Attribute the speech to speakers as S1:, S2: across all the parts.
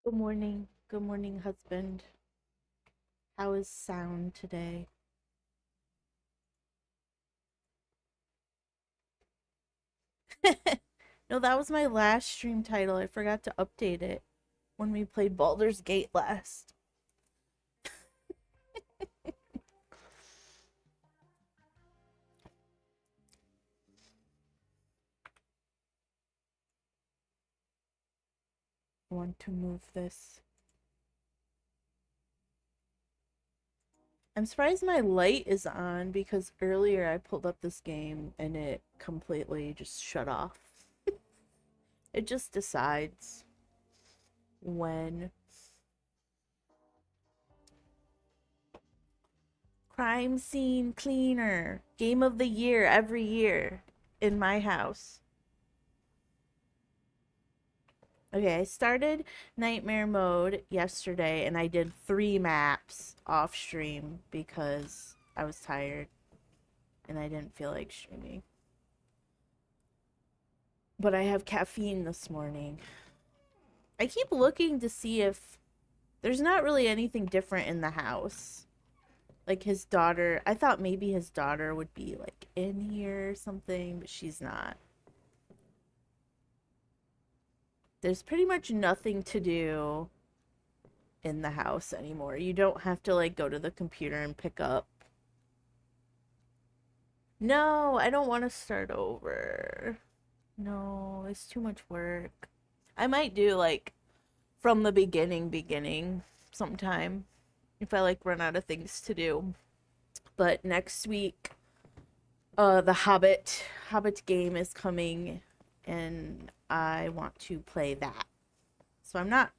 S1: Good morning. Good morning, husband. How is sound today? No, that was my last stream title. I forgot to update it when we played Baldur's Gate last. I want to move this. I'm surprised my light is on because earlier I pulled up this game and it completely just shut off. It just decides when. Crime scene cleaner. Game of the year every year in my house. Okay, I started nightmare mode yesterday and I did 3 maps off stream because I was tired and I didn't feel like streaming. But I have caffeine this morning. I keep looking to see if there's not really anything different in the house. Like his daughter, I thought maybe his daughter would be like in here or something, but she's not. There's pretty much nothing to do in the house anymore. You don't have to like go to the computer and pick up. No, I don't want to start over. No, it's too much work. I might do like from the beginning sometime if I like run out of things to do. But next week, the Hobbit game is coming and I want to play that. So I'm not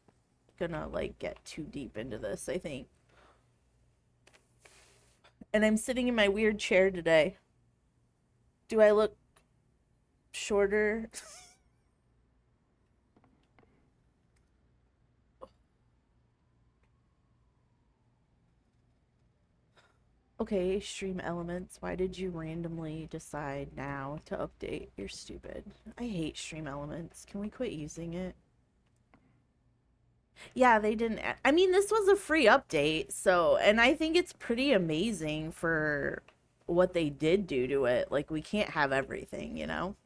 S1: gonna like get too deep into this, I think. And I'm sitting in my weird chair today. Do I look shorter? Okay, stream elements. Why did you randomly decide now to update? You're stupid. I hate stream elements. Can we quit using it? Yeah, they didn't. I mean, this was a free update, so, and I think it's pretty amazing for what they did do to it. Like, we can't have everything, you know?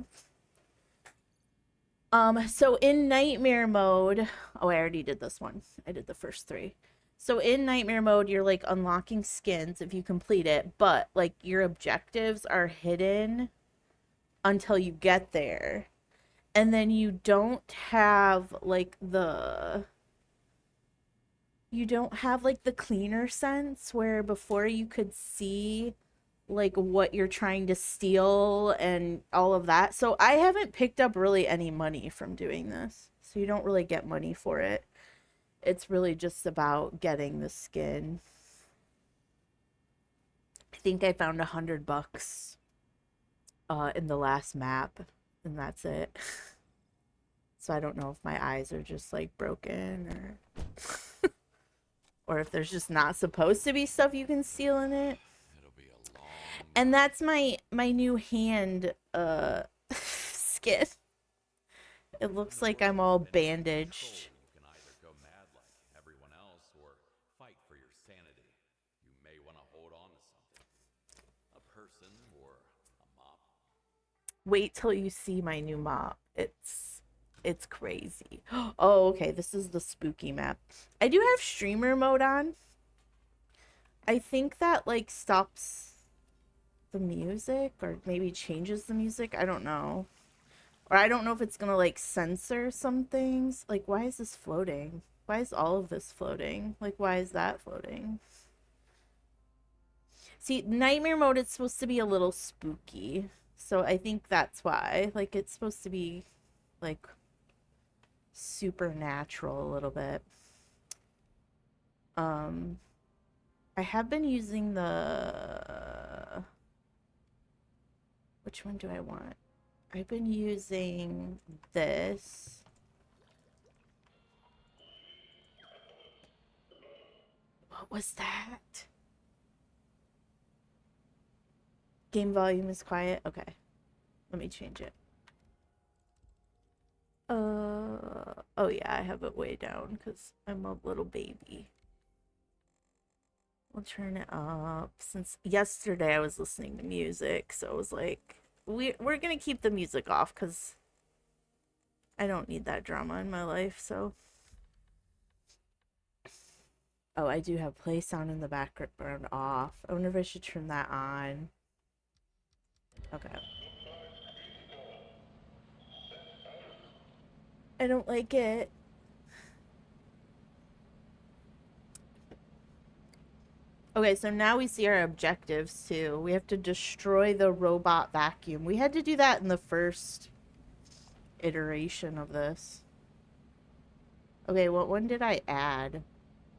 S1: So in nightmare mode, oh, I already did this one. I did the first 3. So in nightmare mode, you're like unlocking skins if you complete it, but like your objectives are hidden until you get there. And then you don't have like the cleaner sense where before you could see like what you're trying to steal and all of that. So I haven't picked up really any money from doing this. So you don't really get money for it. It's really just about getting the skin. I think I found $100 in the last map, and that's it. So I don't know if my eyes are just like broken or if there's just not supposed to be stuff you can steal in it. And that's my new hand skin. It looks like I'm all bandaged.
S2: You can either go mad like everyone else or fight for your sanity. You may want to hold on to something. A person or a mop.
S1: Wait till you see my new mop. It's crazy. Oh, okay, this is the spooky map. I do have streamer mode on. I think that like stops the music or maybe changes the music. I don't know. Or I don't know if it's gonna like censor some things. Like, why is this floating? Why is all of this floating? Like, why is that floating? See, nightmare mode, it's supposed to be a little spooky. So I think that's why. Like, it's supposed to be like supernatural a little bit. Um, I have been using the. Which one do I want? I've been using this. What was that? Game volume is quiet. Okay. Let me change it. Oh yeah, I have it way down because I'm a little baby. We'll turn it up. Since yesterday I was listening to music, so I was like, we're gonna keep the music off because I don't need that drama in my life, so. Oh, I do have play sound in the background off. I wonder if I should turn that on. Okay. I don't like it. Okay, so now we see our objectives too. We have to destroy the robot vacuum. We had to do that in the first iteration of this. Okay, what one did I add?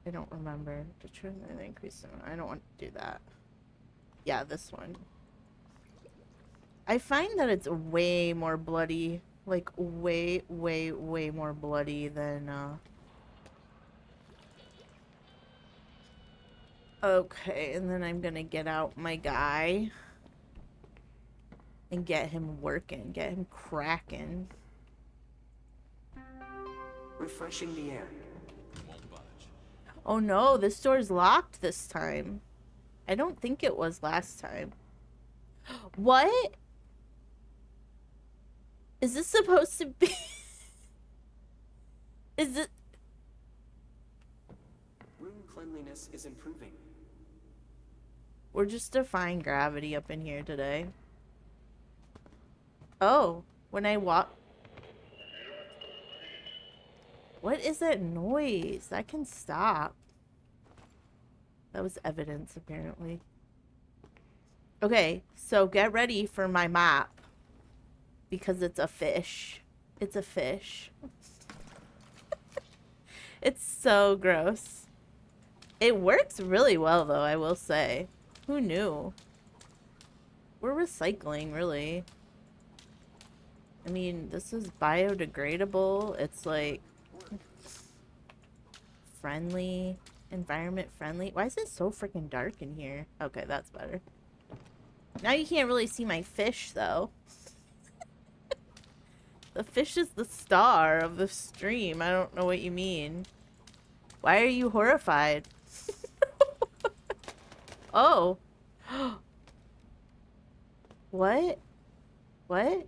S1: I don't remember. To turn the increase. I don't want to do that. Yeah, this one. I find that it's way more bloody. Like, way, way, way more bloody than, Okay, and then I'm gonna get out my guy and get him working, get him cracking.
S3: Refreshing the air.
S2: Won't budge.
S1: Oh no, this door's locked this time. I don't think it was last time. What? Is this supposed to be... Is it...
S3: Room cleanliness is improving.
S1: We're just defying gravity up in here today. Oh, when I walk... What is that noise? That can stop. That was evidence, apparently. Okay, so get ready for my map. Because it's a fish. It's a fish. It's so gross. It works really well, though, I will say. Who knew? We're recycling, really. I mean, this is biodegradable. It's like... friendly. Environment friendly. Why is it so freaking dark in here? Okay, that's better. Now you can't really see my fish, though. The fish is the star of the stream. I don't know what you mean. Why are you horrified? Oh. What? What?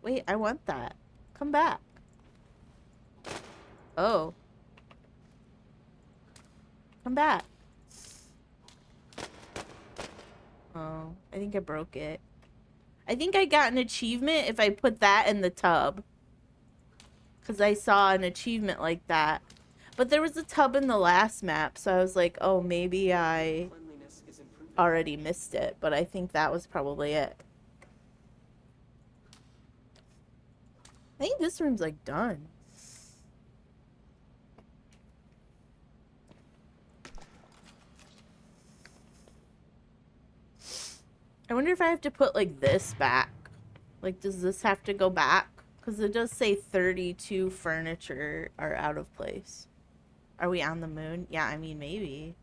S1: Wait, I want that. Come back. Oh. Come back. Oh, I think I broke it. I think I got an achievement if I put that in the tub. Because I saw an achievement like that. But there was a tub in the last map, so I was like, oh, maybe I already missed it. But I think that was probably it. I think this room's, like, done. I wonder if I have to put, like, this back. Like, does this have to go back? Because it does say 32 furniture are out of place. Are we on the moon? Yeah, I mean, maybe.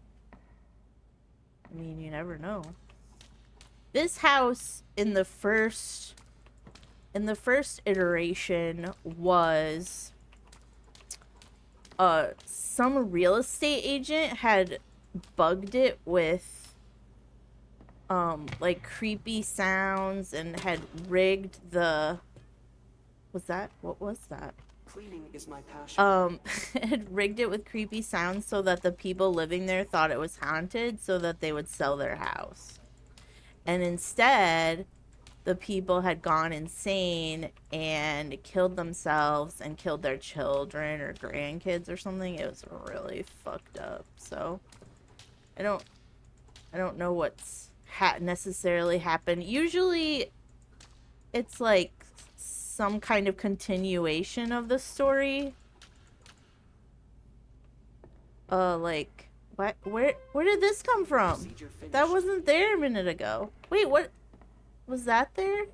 S1: I mean, you never know. This house in the first iteration was some real estate agent had bugged it with like creepy sounds and had rigged the... what was that?
S3: Cleaning is my passion.
S1: Had rigged it with creepy sounds so that the people living there thought it was haunted so that they would sell their house. And instead, the people had gone insane and killed themselves and killed their children or grandkids or something. It was really fucked up. So, I don't know what's necessarily happened. Usually, it's like some kind of continuation of the story. Like, what? Where did this come from? That wasn't there a minute ago. Wait, what? Was that there?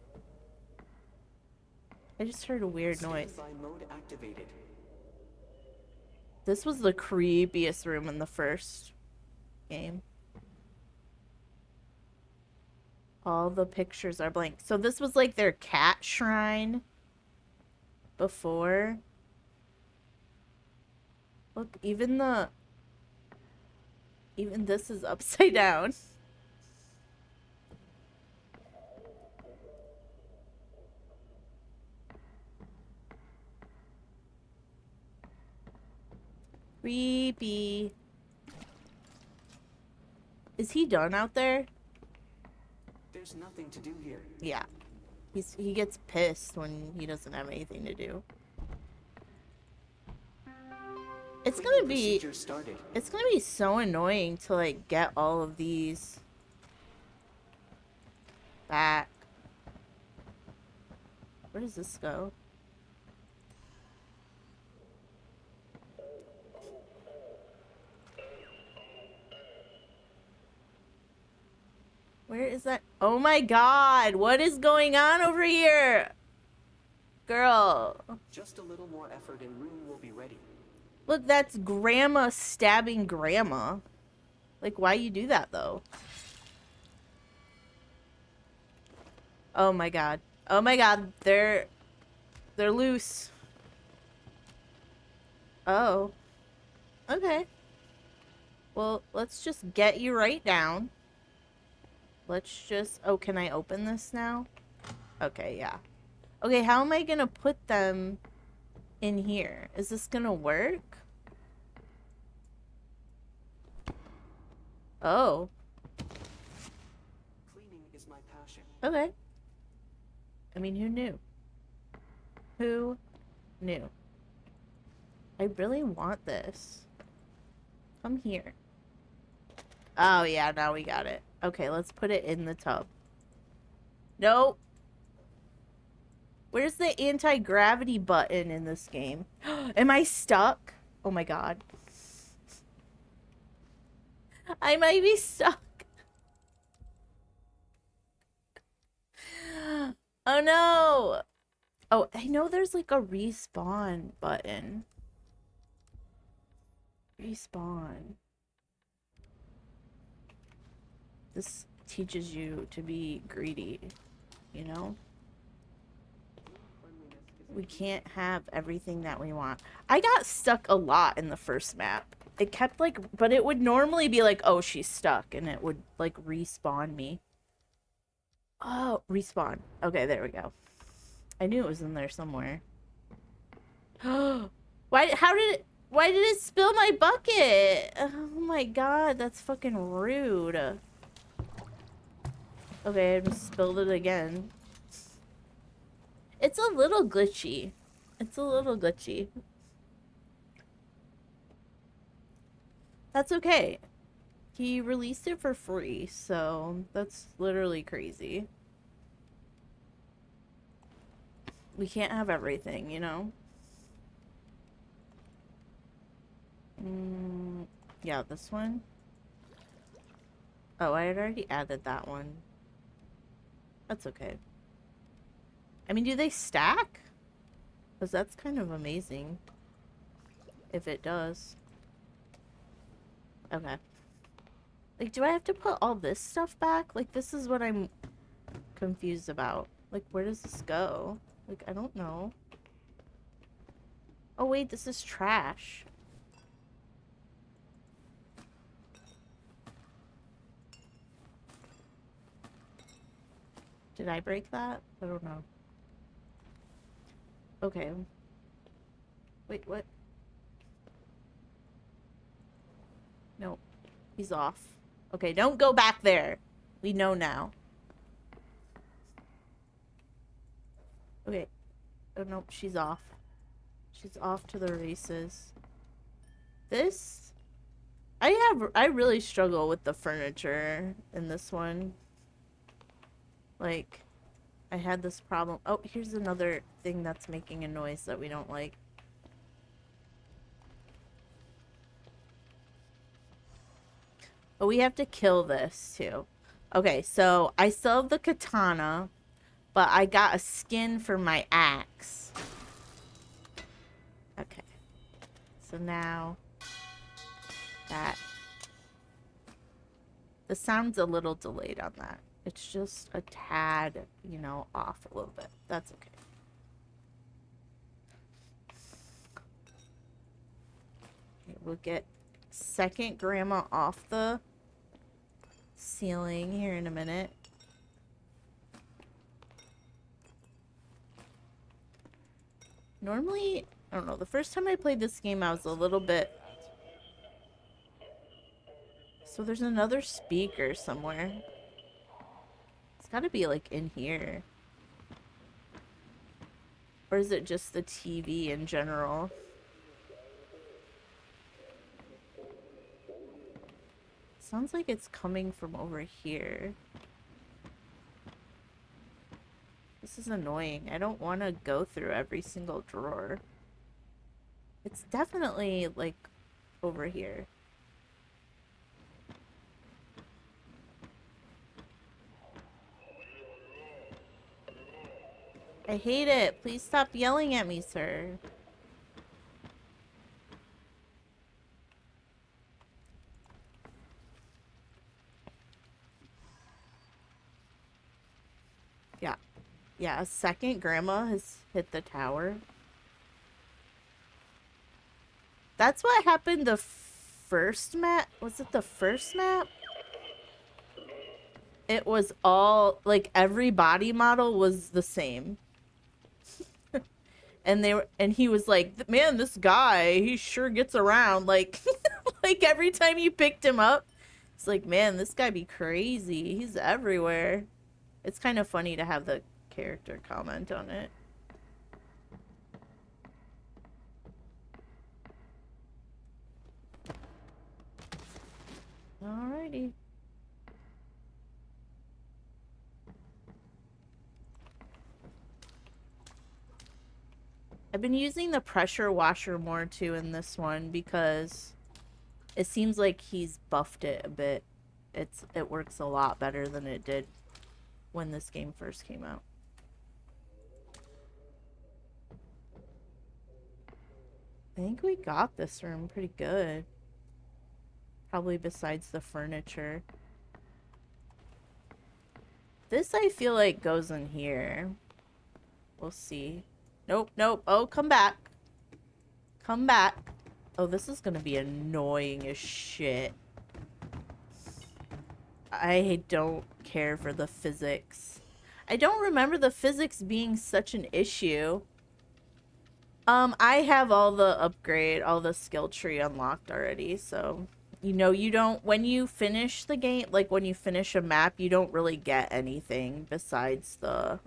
S1: I just heard a weird noise.
S3: Mode activated.
S1: This was the creepiest room in the first game. All the pictures are blank. So this was like their cat shrine before. Look, even this is upside down. Creepy. Is he done out there?
S3: There's nothing to do here.
S1: Yeah. He gets pissed when he doesn't have anything to do. It's gonna be
S3: Procedure started.
S1: It's gonna be so annoying to like get all of these back. Where does this go? Where is that? Oh my god, what is going on over here? Girl.
S3: Just a little more effort and room will be ready.
S1: Look, that's grandma stabbing grandma. Like, why you do that though? Oh my god. Oh my god, they're loose. Oh. Okay. Well, let's just get you right down. Let's just... Oh, can I open this now? Okay, yeah. Okay, how am I gonna put them in here? Is this gonna work? Oh.
S3: Cleaning is my passion.
S1: Okay. I mean, who knew? Who knew? I really want this. Come here. Oh, yeah, now we got it. Okay, let's put it in the tub. Nope. Where's the anti-gravity button in this game? Am I stuck? Oh my god. I might be stuck. Oh no. Oh, I know there's like a respawn button. Respawn. This teaches you to be greedy, you know? We can't have everything that we want. I got stuck a lot in the first map. It kept like, but it would normally be like, oh, she's stuck, and it would like respawn me. Oh, respawn. Okay, there we go. I knew it was in there somewhere. Why did it spill my bucket? Oh my god, that's fucking rude. Okay, I just spilled it again. It's a little glitchy. It's a little glitchy. That's okay. He released it for free, so that's literally crazy. We can't have everything, you know? Yeah, this one. Oh, I had already added that one. That's okay. I mean, do they stack? Because that's kind of amazing. If it does. Okay. Like, do I have to put all this stuff back? Like, this is what I'm confused about. Like, where does this go? Like, I don't know. Oh, wait, this is trash. Did I break that? I don't know. Okay. Wait, what? No. He's off. Okay, don't go back there. We know now. Okay. Oh, nope, she's off. She's off to the races. This... I really struggle with the furniture in this one. Like, I had this problem. Oh, here's another thing that's making a noise that we don't like. But we have to kill this, too. Okay, so I still have the katana, but I got a skin for my axe. Okay. So now... that... The sound's a little delayed on that. It's just a tad, you know, off a little bit. That's okay. We'll get second grandma off the ceiling here in a minute. Normally, I don't know, the first time I played this game, I was a little bit... So there's another speaker somewhere. It's gotta be, like, in here. Or is it just the TV in general? Sounds like it's coming from over here. This is annoying. I don't want to go through every single drawer. It's definitely, like, over here. I hate it. Please stop yelling at me, sir. Yeah. Yeah, a second grandma has hit the tower. That's what happened the first map. Was it the first map? It was all, like, every body model was the same. And he was like, man, this guy, he sure gets around. Like, like every time you picked him up, it's like, man, this guy be crazy. He's everywhere. It's kind of funny to have the character comment on it. Alrighty. I've been using the pressure washer more too in this one because it seems like he's buffed it a bit. It works a lot better than it did when this game first came out. I think we got this room pretty good. Probably besides the furniture. This I feel like goes in here. We'll see. Nope, nope. Oh, come back. Come back. Oh, this is gonna be annoying as shit. I don't care for the physics. I don't remember the physics being such an issue. I have all the skill tree unlocked already, so... You know, you don't... When you finish the game, like, when you finish a map, you don't really get anything besides the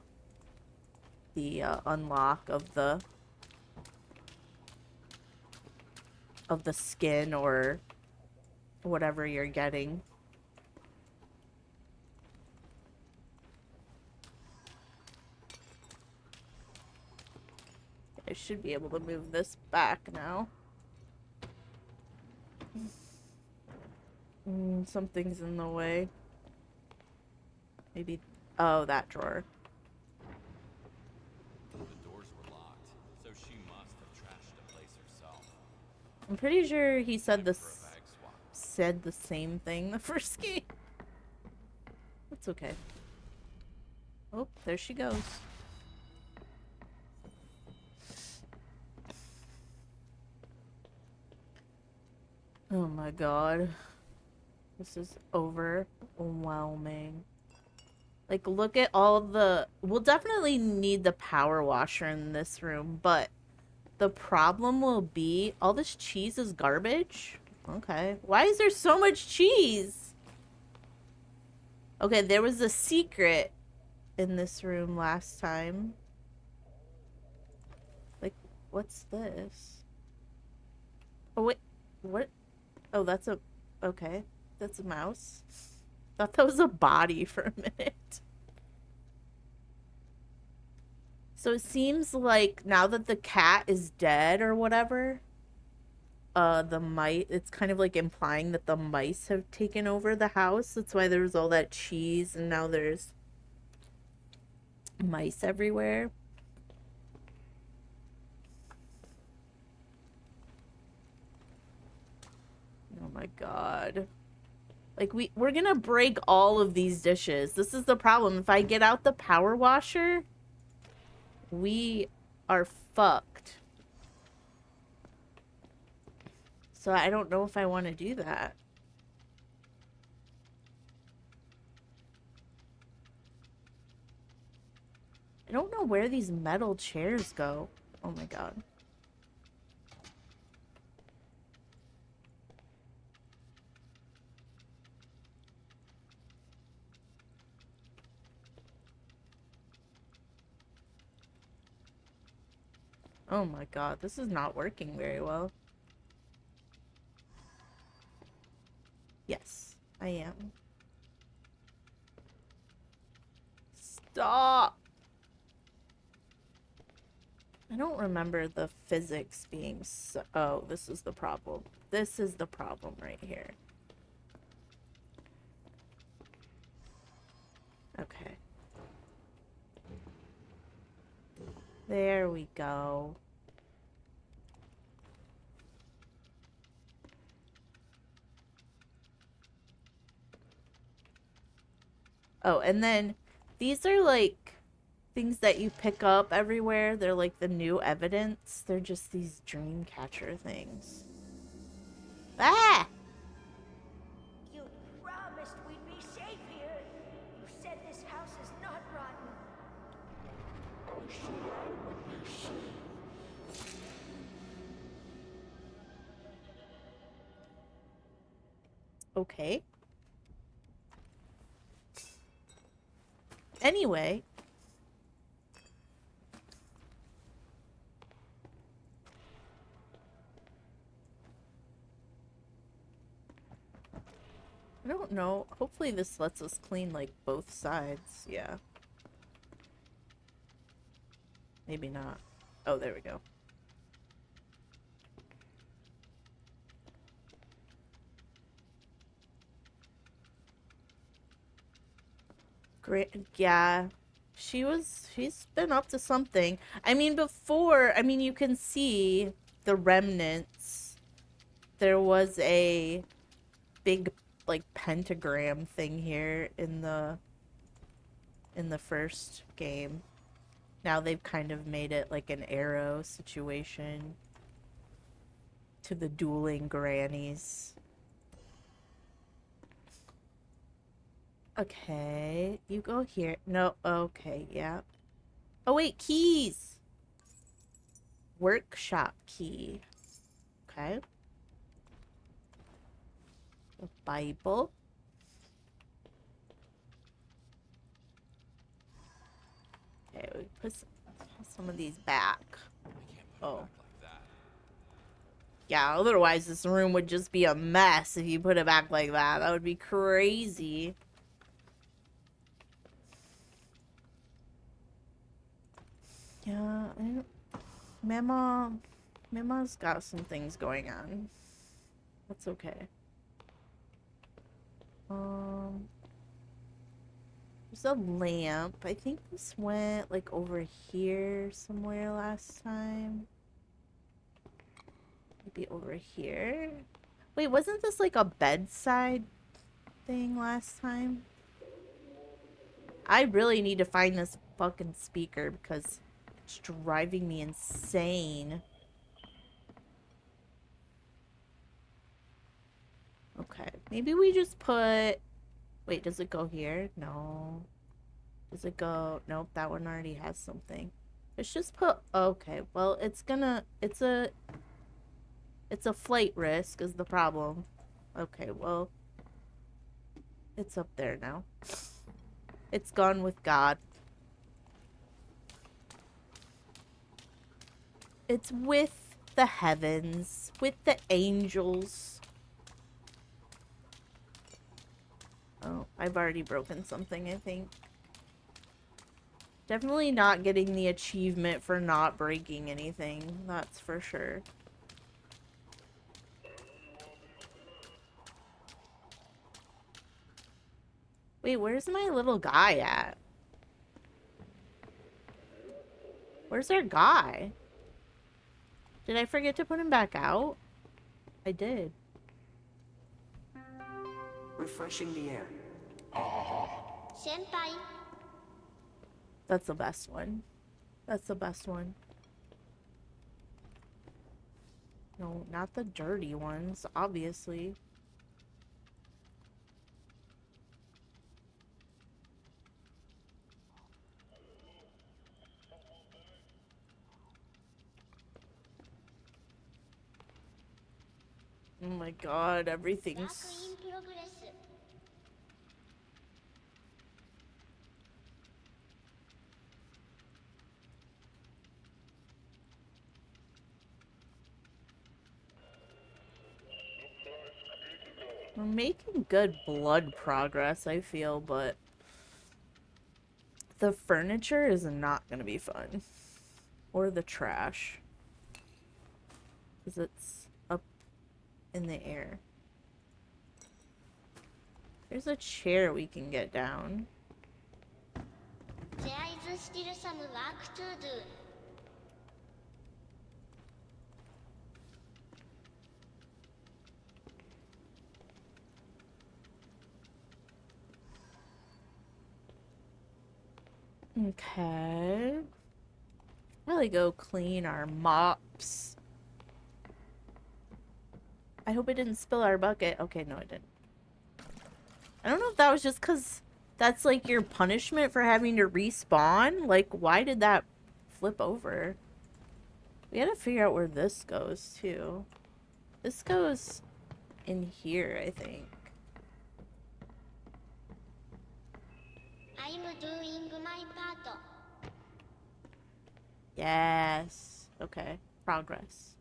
S1: unlock of the skin or whatever you're getting. I should be able to move this back now. Something's in the way. Maybe... Oh, that drawer.
S2: The doors were locked, so she must have trashed the place herself.
S1: I'm pretty sure he said the same thing the first game. That's okay. Oh, there she goes. Oh my god. This is overwhelming. Like, look at all the... We'll definitely need the power washer in this room, but the problem will be... All this cheese is garbage? Okay. Why is there so much cheese? Okay, there was a secret in this room last time. Like, what's this? Oh, wait. What? Oh, that's a... Okay. That's a mouse. Thought that was a body for a minute. So it seems like now that the cat is dead or whatever, the mice, it's kind of like implying that the mice have taken over the house. That's why there's all that cheese and now there's mice everywhere. Oh my god. Like, we're gonna break all of these dishes. This is the problem. If I get out the power washer, we are fucked. So I don't know if I want to do that. I don't know where these metal chairs go. Oh my god. Oh my god, this is not working very well. Yes, I am. Stop! I don't remember the physics being so... Oh, this is the problem. This is the problem right here. Okay. There we go. Oh, and then these are like things that you pick up everywhere. They're like the new evidence. They're just these dream catcher things. Ah!
S4: You promised we'd be safe here. You said this house is not rotten.
S1: Okay. Anyway. I don't know. Hopefully this lets us clean, like, both sides. Yeah. Maybe not. Oh, there we go. Great. Yeah. She's been up to something. I mean, you can see the remnants. There was a big, like, pentagram thing here in the first game. Now they've kind of made it like an arrow situation to the dueling grannies. Okay, you go here. No, okay, yeah. Oh wait, keys! Workshop key. Okay. The Bible. Okay, we put some of these back. Oh. Yeah, otherwise this room would just be a mess if you put it back like that. That would be crazy. Yeah, Mama's got some things going on. That's okay. There's a lamp. I think this went like over here somewhere last time. Maybe over here. Wait, wasn't this like a bedside thing last time? I really need to find this fucking speaker because it's driving me insane. Okay, maybe we just put... Wait, does it go here? No. Does it go... Nope, that one already has something. Let's just put... Okay, well, it's gonna... It's a flight risk is the problem. Okay, well... It's up there now. It's gone with God. It's with the heavens. With the angels. Oh, I've already broken something, I think. Definitely not getting the achievement for not breaking anything. That's for sure. Wait, where's my little guy at? Where's our guy? Did I forget to put him back out? I did.
S3: Refreshing the air.
S4: Senpai.
S1: That's the best one. That's the best one. No, not the dirty ones, obviously. Oh my god,
S4: ワークイ
S1: everything's...
S4: ンプログレス。
S1: We're making good blood progress, I feel, but the furniture is not gonna be fun. Or the trash. Because it's up in the air. There's a chair we can get down.
S4: There is still some work to do.
S1: Okay. Really go clean our mops. I hope it didn't spill our bucket. Okay, no, it didn't. I don't know if that was just because that's like your punishment for having to respawn. Like, why did that flip over? We gotta figure out where this goes, too. This goes in here, I think.
S4: I'm doing my part.
S1: Yes. Okay. Progress.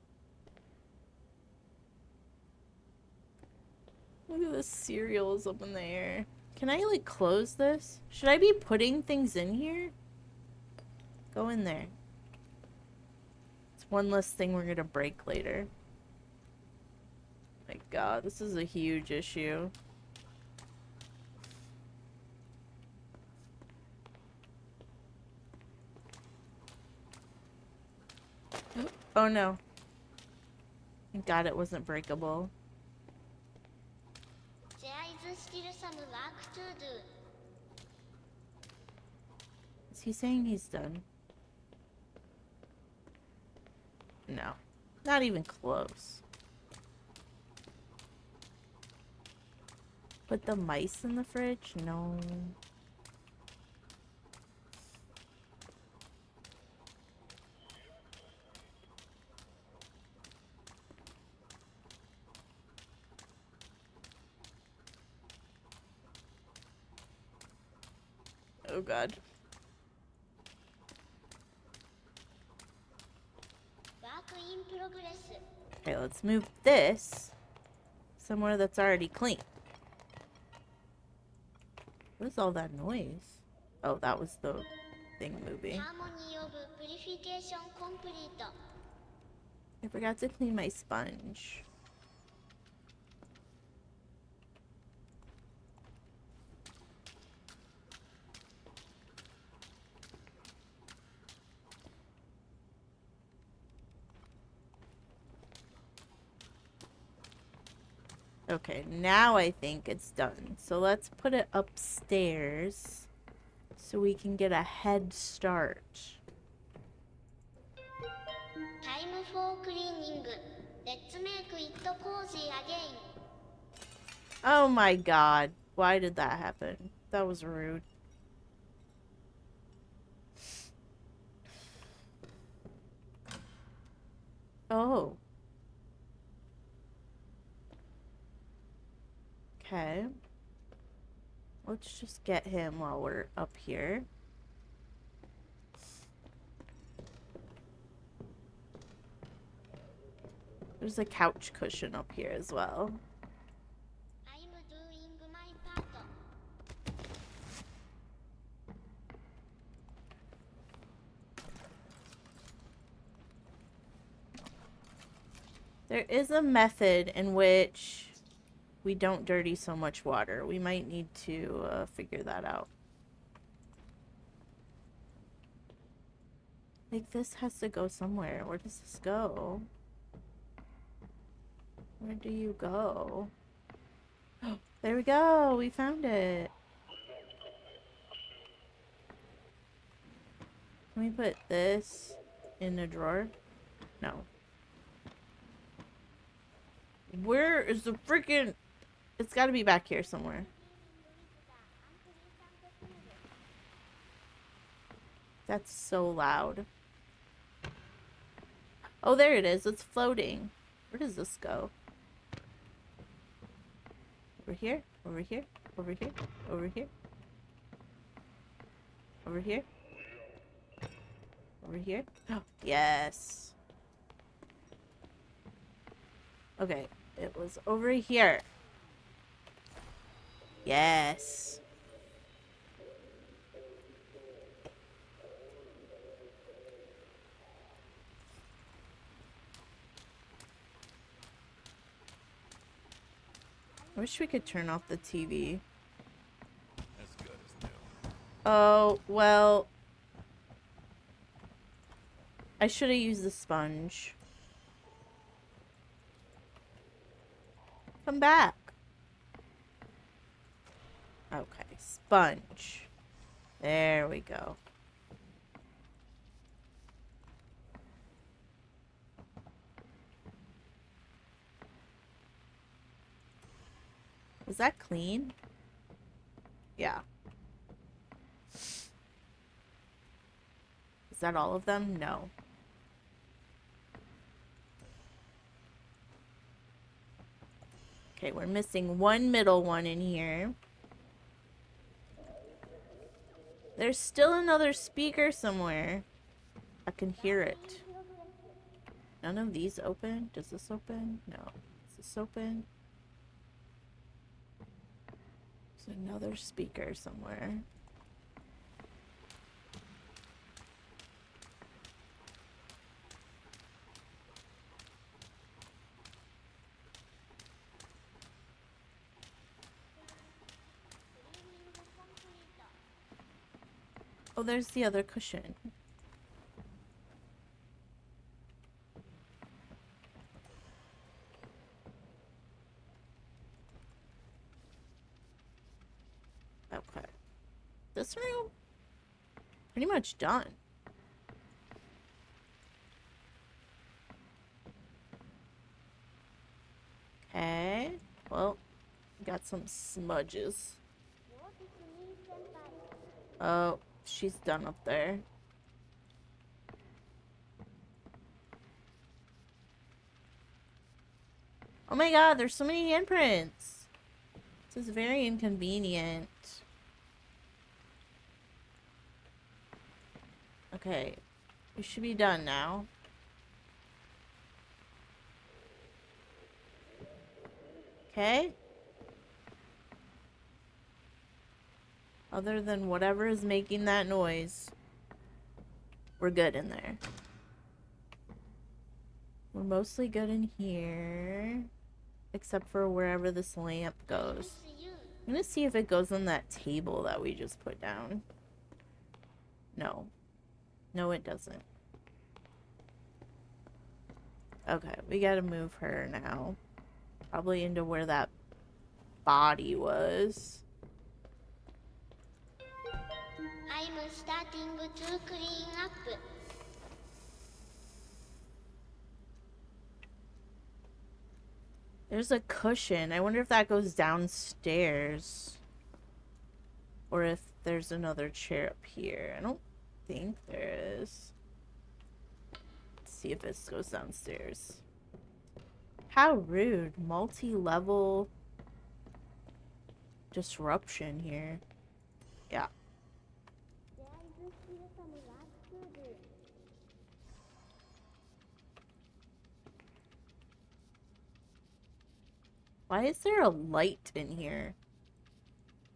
S1: Look at the cereals up in the air. Can I, like, close this? Should I be putting things in here? Go in there. It's one less thing we're gonna break later. My god, this is a huge issue. Oh no. Thank god it wasn't breakable.
S4: There is still some work to do.
S1: Is he saying he's done? No. Not even close. Put the mice in the fridge? No. Oh god.
S4: Work in progress.
S1: Okay, let's move this somewhere that's already clean. What is all that noise? Oh, that was the thing moving.
S4: Harmony of purification complete.
S1: I forgot to clean my sponge. Okay, now I think it's done. So let's put it upstairs so we can get a head start.
S4: Time for cleaning. Let's make it cozy again.
S1: Oh my god. Why did that happen? That was rude. Oh. Okay. Let's just get him while we're up here. There's a couch cushion up here as well.
S4: I'm doing my part.
S1: There is a method in which we don't dirty so much water. We might need to figure that out. Like, this has to go somewhere. Where does this go? Where do you go? There we go! We found it! Can we put this in a drawer? No. Where is the freaking... It's gotta be back here somewhere. That's so loud. Oh, there it is. It's floating. Where does this go? Over here? Over here? Over here? Over here? Over here? Over here? Oh, yes. Okay, it was over here. Yes. I wish we could turn off the TV.
S2: As good as new.
S1: Oh, well. I should have used the sponge. Come back. Okay, sponge. There we go. Was that clean? Yeah. Is that all of them? No. Okay, we're missing one middle one in here. There's still another speaker somewhere. I can hear it. None of these open? Does this open? No. Is this open? There's another speaker somewhere. Oh, there's the other cushion. Okay. This room? Pretty much done. Okay. Well, got some smudges. Oh, she's done up there. Oh my god, there's so many handprints. This is very inconvenient. Okay, we should be done now. Okay. Other than whatever is making that noise, we're good in there. We're mostly good in here, except for wherever this lamp goes. I'm gonna see if it goes on that table that we just put down. No. No, it doesn't. Okay, we gotta move her now. Probably into where that body was.
S5: I'm starting to clean up.
S1: There's a cushion. I wonder if that goes downstairs. Or if there's another chair up here. I don't think there is. Let's see if this goes downstairs. How rude. Multi-level disruption here. Yeah. Why is there a light in here?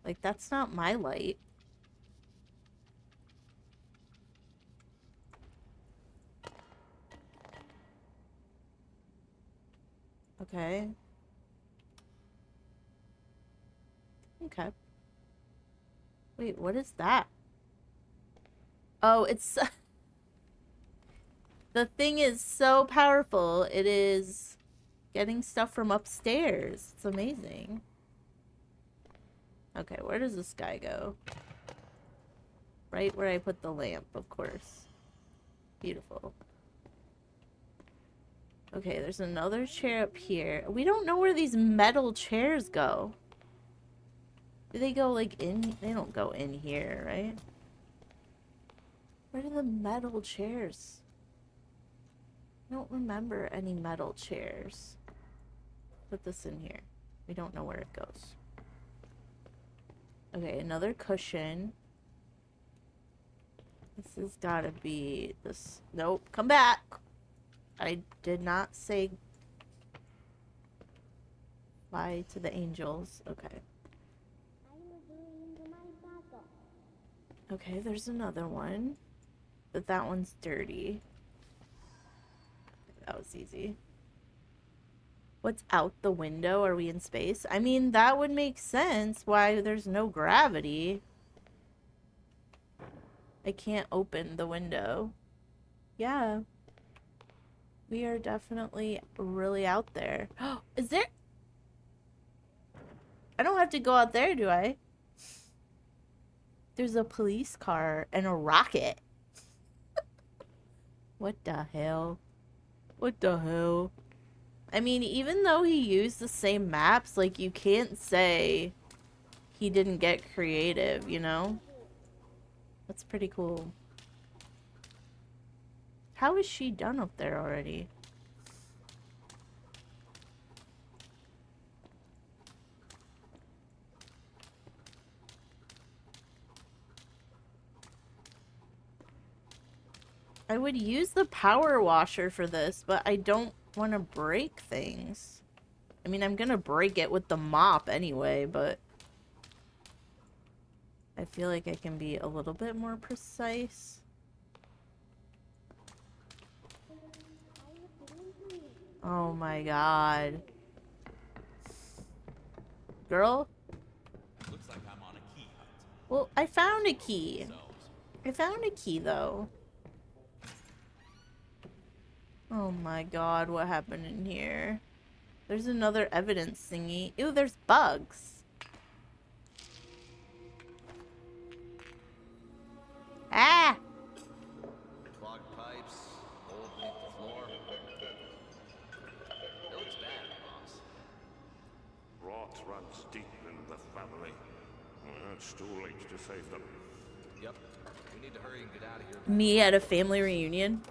S1: Like, that's not my light. Okay. Okay. Wait, what is that? Oh, it's... The thing is so powerful. It is getting stuff from upstairs. It's amazing. Okay, where does this guy go? Right where I put the lamp, of course. Beautiful. Okay, there's another chair up here. We don't know where these metal chairs go. Do they go, like, in? They don't go in here, right? Where are the metal chairs? I don't remember any metal chairs. Put this in here. We don't know where it goes. Okay, another cushion. This has gotta be this. Nope, come back! I did not say bye to the angels. Okay. Okay, there's another one. But that one's dirty. That was easy. What's out the window? Are we in space? I mean, that would make sense why there's no gravity. I can't open the window. Yeah. We are definitely really out there. Is there... I don't have to go out there, do I? There's a police car and a rocket. What the hell? What the hell? I mean, even though he used the same maps, like, you can't say he didn't get creative, you know? That's pretty cool. How is she done up there already? I would use the power washer for this, but I don't want to break things. I mean, I'm gonna break it with the mop anyway, but I feel like I can be a little bit more precise. Oh my god. Girl?
S2: Looks like I'm on a key hunt.
S1: Well, I found a key.
S2: So,
S1: I found a key, though. Oh my god, what happened in here? There's another evidence thingy. Ew, there's bugs. Ah!
S6: Clogged pipes, mold beneath the floor. It looks bad, boss.
S7: Rot runs deep in the family. It's too late to save them.
S6: Yep. We need to hurry and get out of here.
S1: Me at a family reunion.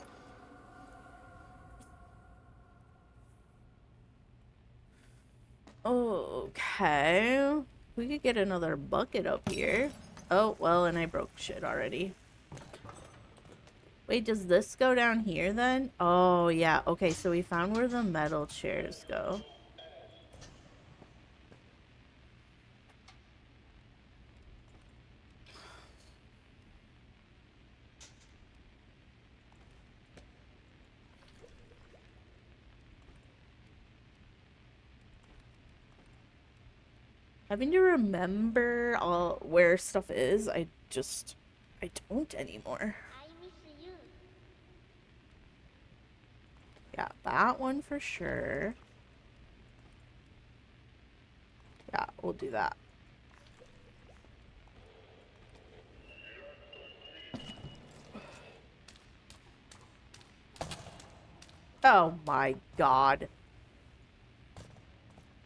S1: Okay. We could get another bucket up here. Oh, well, and I broke shit already. Wait, does this go down here then? Oh, yeah. Okay, so we found where the metal chairs go. Having to remember all where stuff is, I don't anymore.
S5: I miss you.
S1: Yeah, that one for sure. Yeah, we'll do that. Oh my god.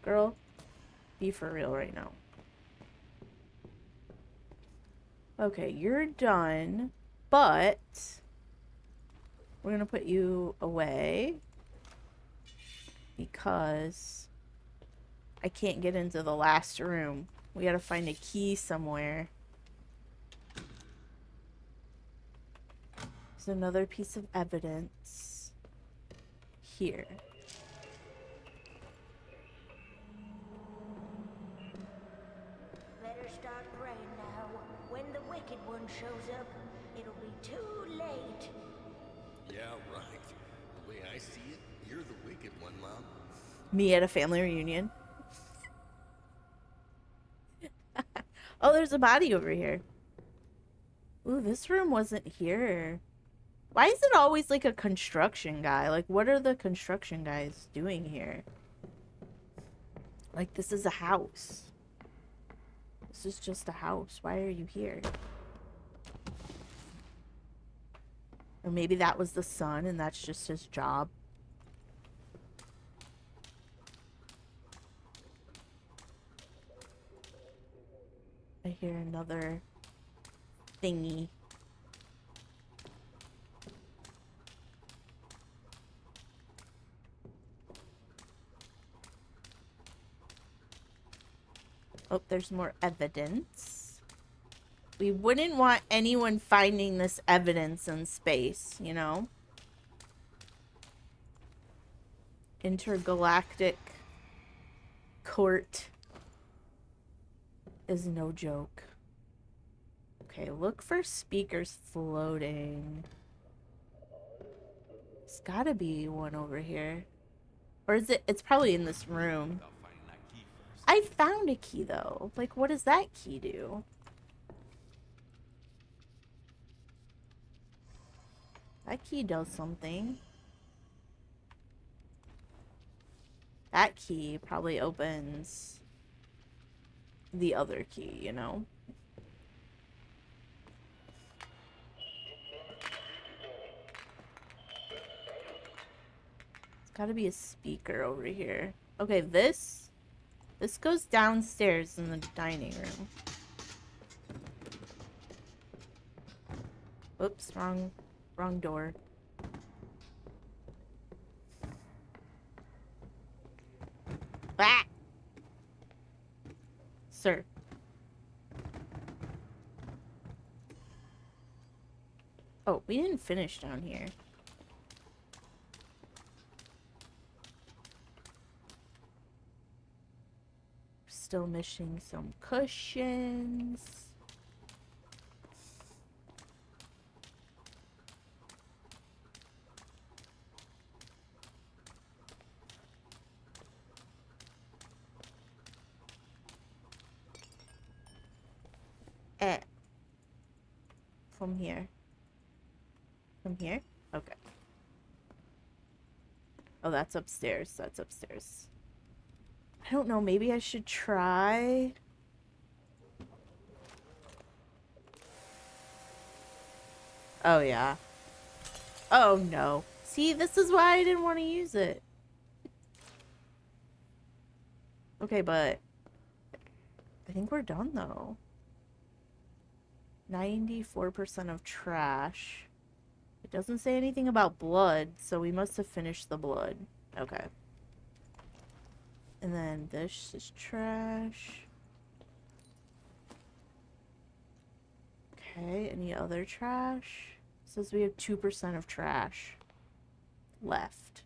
S1: Girl, be for real right now. Okay, you're done, but we're gonna put you away because I can't get into the last room. We gotta find a key somewhere. There's another piece of evidence here.
S4: Better start praying now. When the wicked one shows up, it'll be too late.
S6: Yeah, right. The way I see it, you're the wicked one, Mom.
S1: Me at a family reunion. Oh, there's a body over here. Ooh, this room wasn't here. Why is it always like a construction guy? Like, what are the construction guys doing here? Like, this is a house. This is just a house. Why are you here? Or maybe that was the son and that's just his job. I hear another thingy. Oh, there's more evidence. We wouldn't want anyone finding this evidence in space, you know? Intergalactic court is no joke. Okay, look for speakers floating. There's gotta be one over here. Or is it? It's probably in this room.
S2: Without finding that key first.
S1: I found a key though. Like, what does that key do? That key does something. That key probably opens the other key, you know? It's gotta be a speaker over here. Okay, this goes downstairs in the dining room. Oops, wrong door. Ah! Sir. Oh, we didn't finish down here. Still missing some cushions. From here. From here? Okay. Oh, that's upstairs. That's upstairs. I don't know. Maybe I should try. Oh, yeah. Oh, no. See, this is why I didn't want to use it. Okay, but I think we're done, though. 94% of trash. It doesn't say anything about blood, so we must have finished the blood. Okay. And then this is trash. Okay, any other trash? It says we have 2% of trash left.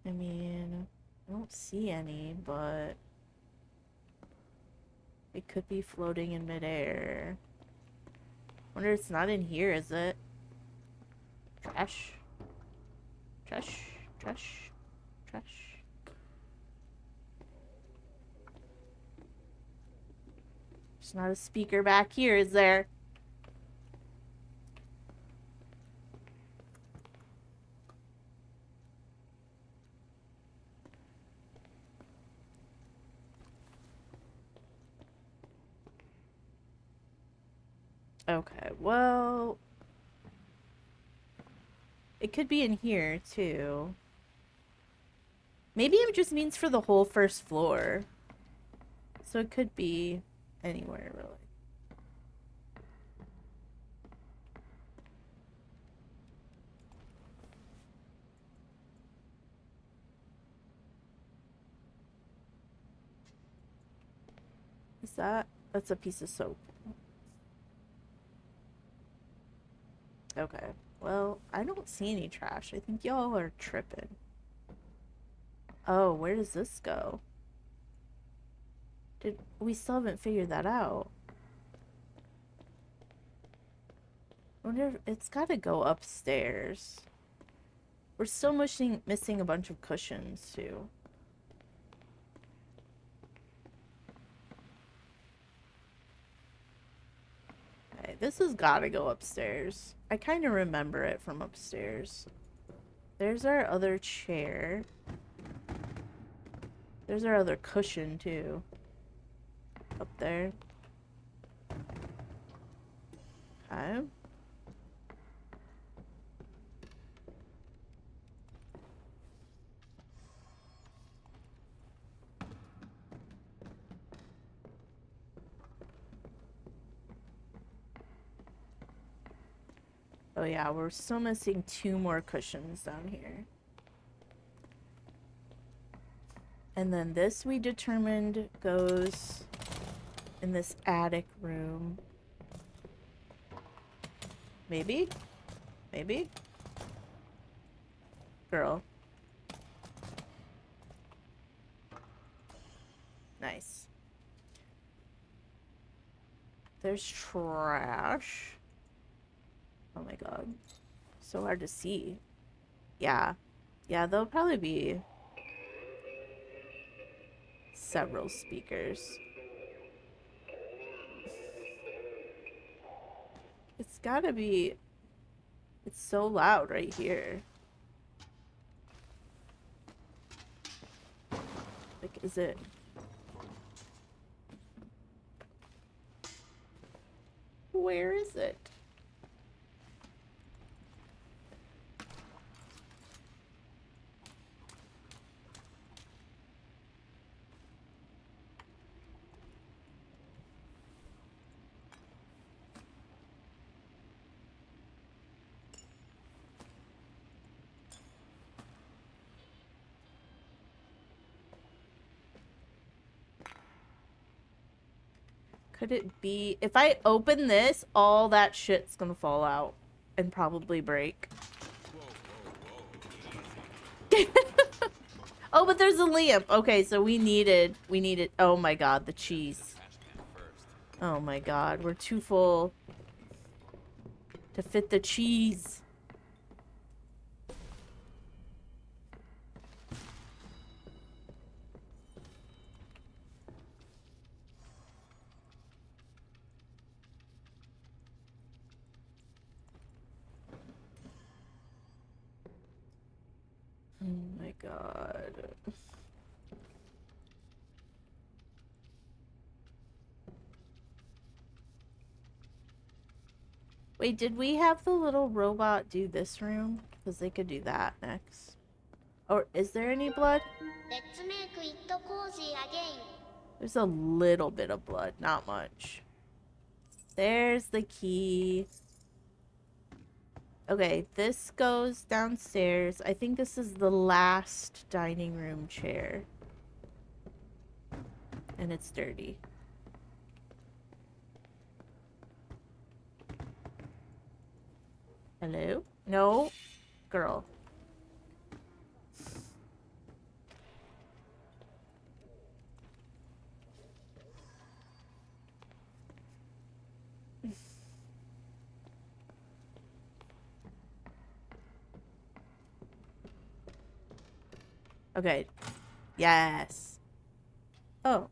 S1: I mean, I don't see any, but it could be floating in midair. Wonder it's not in here, is it? Trash. Trash. Trash. Trash. There's not a speaker back here, is there? Okay, well, it could be in here too. Maybe it just means for the whole first floor. So it could be anywhere, really. Is that? That's a piece of soap. Okay. Well, I don't see any trash. I think y'all are tripping. Oh, where does this go? We still haven't figured that out. I wonder if it's gotta go upstairs. We're still missing a bunch of cushions too. Okay, this has gotta go upstairs. I kind of remember it from upstairs. There's our other chair. There's our other cushion too. Up there. Okay. Oh yeah, we're still missing 2 more cushions down here. And then this we determined goes in this attic room. Maybe? Maybe? Girl. Nice. There's trash. Oh my god. So hard to see. Yeah. Yeah, there'll probably be several speakers. It's gotta be... It's so loud right here. Like, is it... Where is it? Could it be... If I open this, all that shit's gonna fall out. And probably break. Oh, but there's a lamp. Okay, so we needed... Oh my god, the cheese. Oh my god, we're too full to fit the cheese. Oh my god. Wait, did we have the little robot do this room? Because they could do that next. Or is there any blood?
S5: Let's make it cozy again.
S1: There's a little bit of blood, not much. There's the key. Okay, this goes downstairs. I think this is the last dining room chair. And it's dirty. Hello? No? Girl. Okay. Yes. Oh.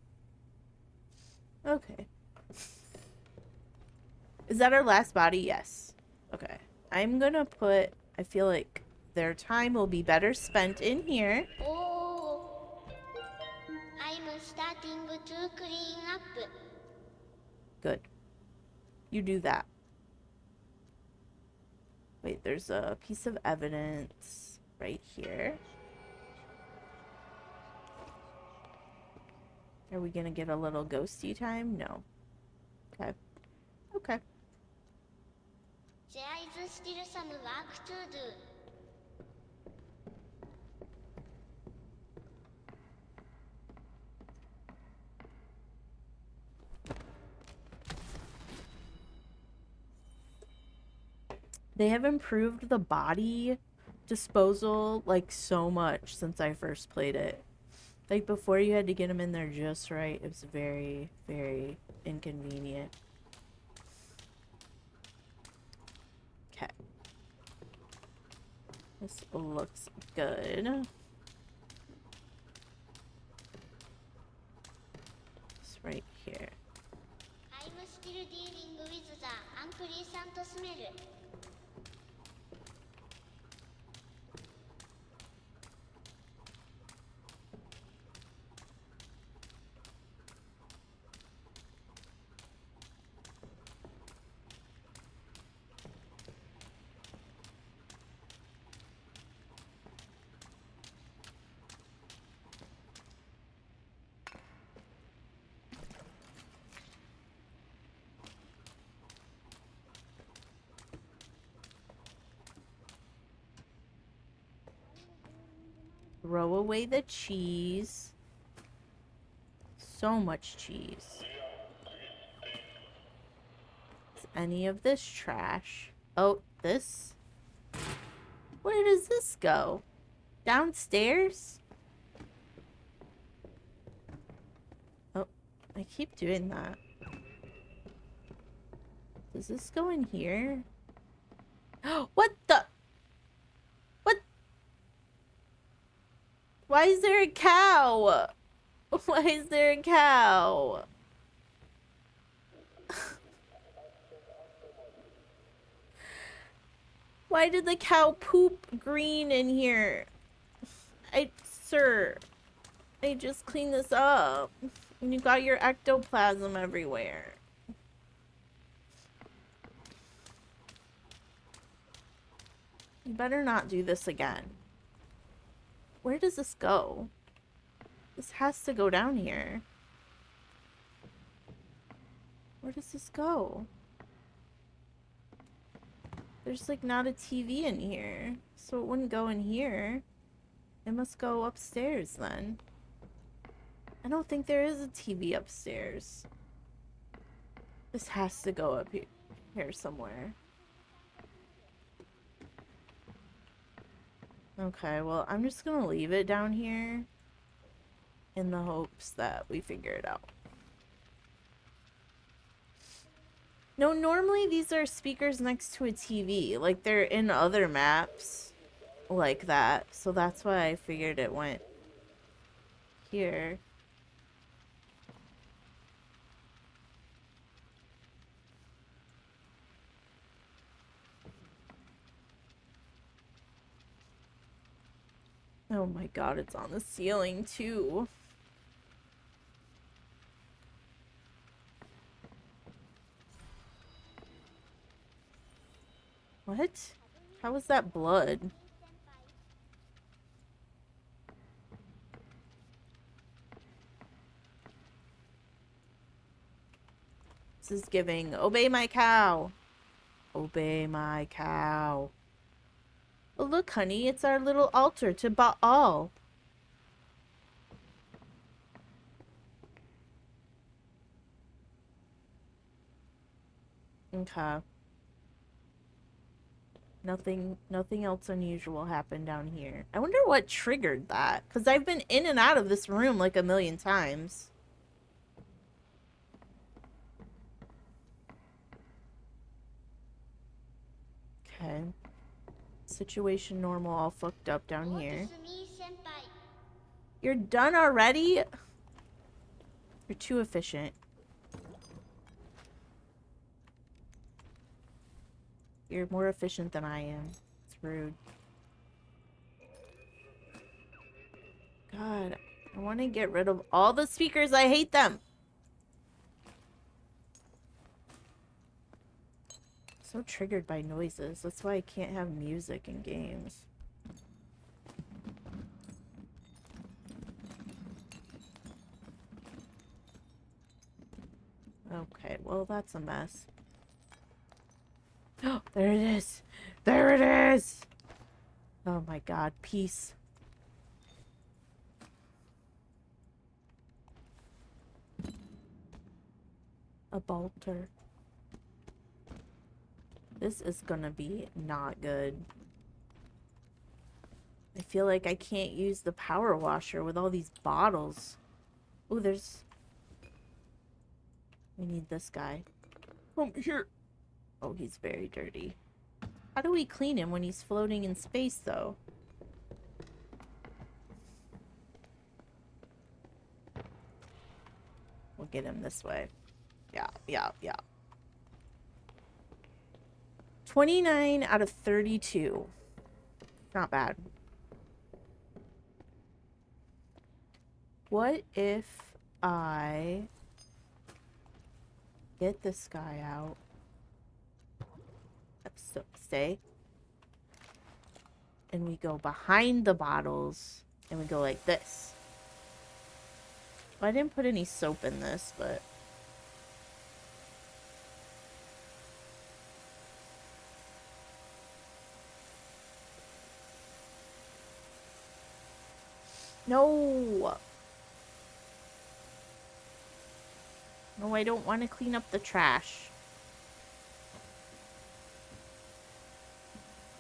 S1: Okay. Is that our last body? Yes. Okay. I'm gonna put... I feel like their time will be better spent in here.
S5: Oh, I'm starting to clean up.
S1: Good. You do that. Wait, there's a piece of evidence right here. Are we gonna get a little ghosty time? No. Okay. Okay.
S5: There is still some work to do.
S1: They have improved the body disposal like so much since I first played it. Like before you had to get them in there just right. It was very, very inconvenient. Okay. This looks good. It's right here.
S5: I'm still dealing with the unpleasant smell.
S1: Throw away the cheese. So much cheese. Is any of this trash? Oh, this? Where does this go? Downstairs? Oh, I keep doing that. Does this go in here? What the? What? Why is there a cow? Why is there a cow? Why did the cow poop green in here? Sir, I just cleaned this up. And you got your ectoplasm everywhere. You better not do this again. Where does this go? This has to go down here. Where does this go? There's like not a TV in here. So it wouldn't go in here. It must go upstairs then. I don't think there is a TV upstairs. This has to go up here somewhere. Okay, well, I'm just gonna leave it down here in the hopes that we figure it out. No, normally these are speakers next to a TV. Like, they're in other maps like that. So that's why I figured it went here. Oh my god, it's on the ceiling too. What? How was that blood? This is giving, obey my cow. Obey my cow. Oh, look, honey, it's our little altar to Baal. Okay. Nothing else unusual happened down here. I wonder what triggered that, because I've been in and out of this room like a million times. Okay. Situation normal, all fucked up down here. You're done already? You're too efficient. You're more efficient than I am. It's rude. God, I want to get rid of all the speakers. I hate them. So triggered by noises. That's why I can't have music in games. Okay, well, that's a mess. Oh, there it is. There it is. Oh my god, peace. A bolter. This is gonna be not good. I feel like I can't use the power washer with all these bottles. Oh, there's... We need this guy. Come here. Oh, he's very dirty. How do we clean him when he's floating in space, though? We'll get him this way. Yeah. 29 out of 32. Not bad. What if I get this guy out? So stay. And we go behind the bottles. And we go like this. Well, I didn't put any soap in this, but... No! No, I don't want to clean up the trash.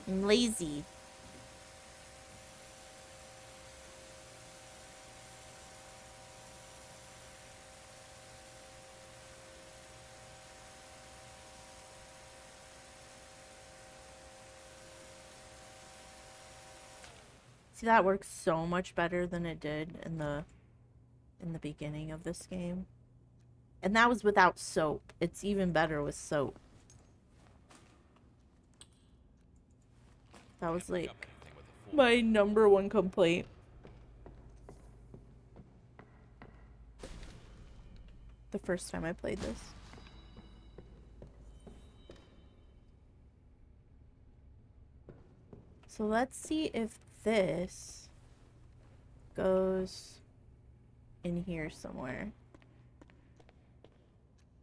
S1: I'm lazy. See, that works so much better than it did in the beginning of this game. And that was without soap. It's even better with soap. That was like my #1 complaint. The first time I played this. So let's see if this goes in here somewhere.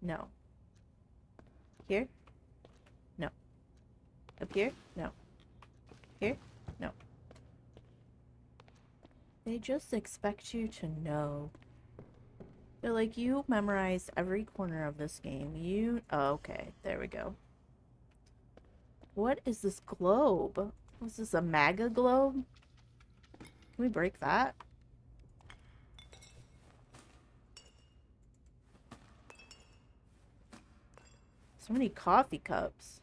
S1: No. Here? No. Up here? No. Here? No. They just expect you to know. They're like, you memorized every corner of this game. You... Oh, okay. There we go. What is this globe? Was this a MAGA globe? Can we break that? So many coffee cups.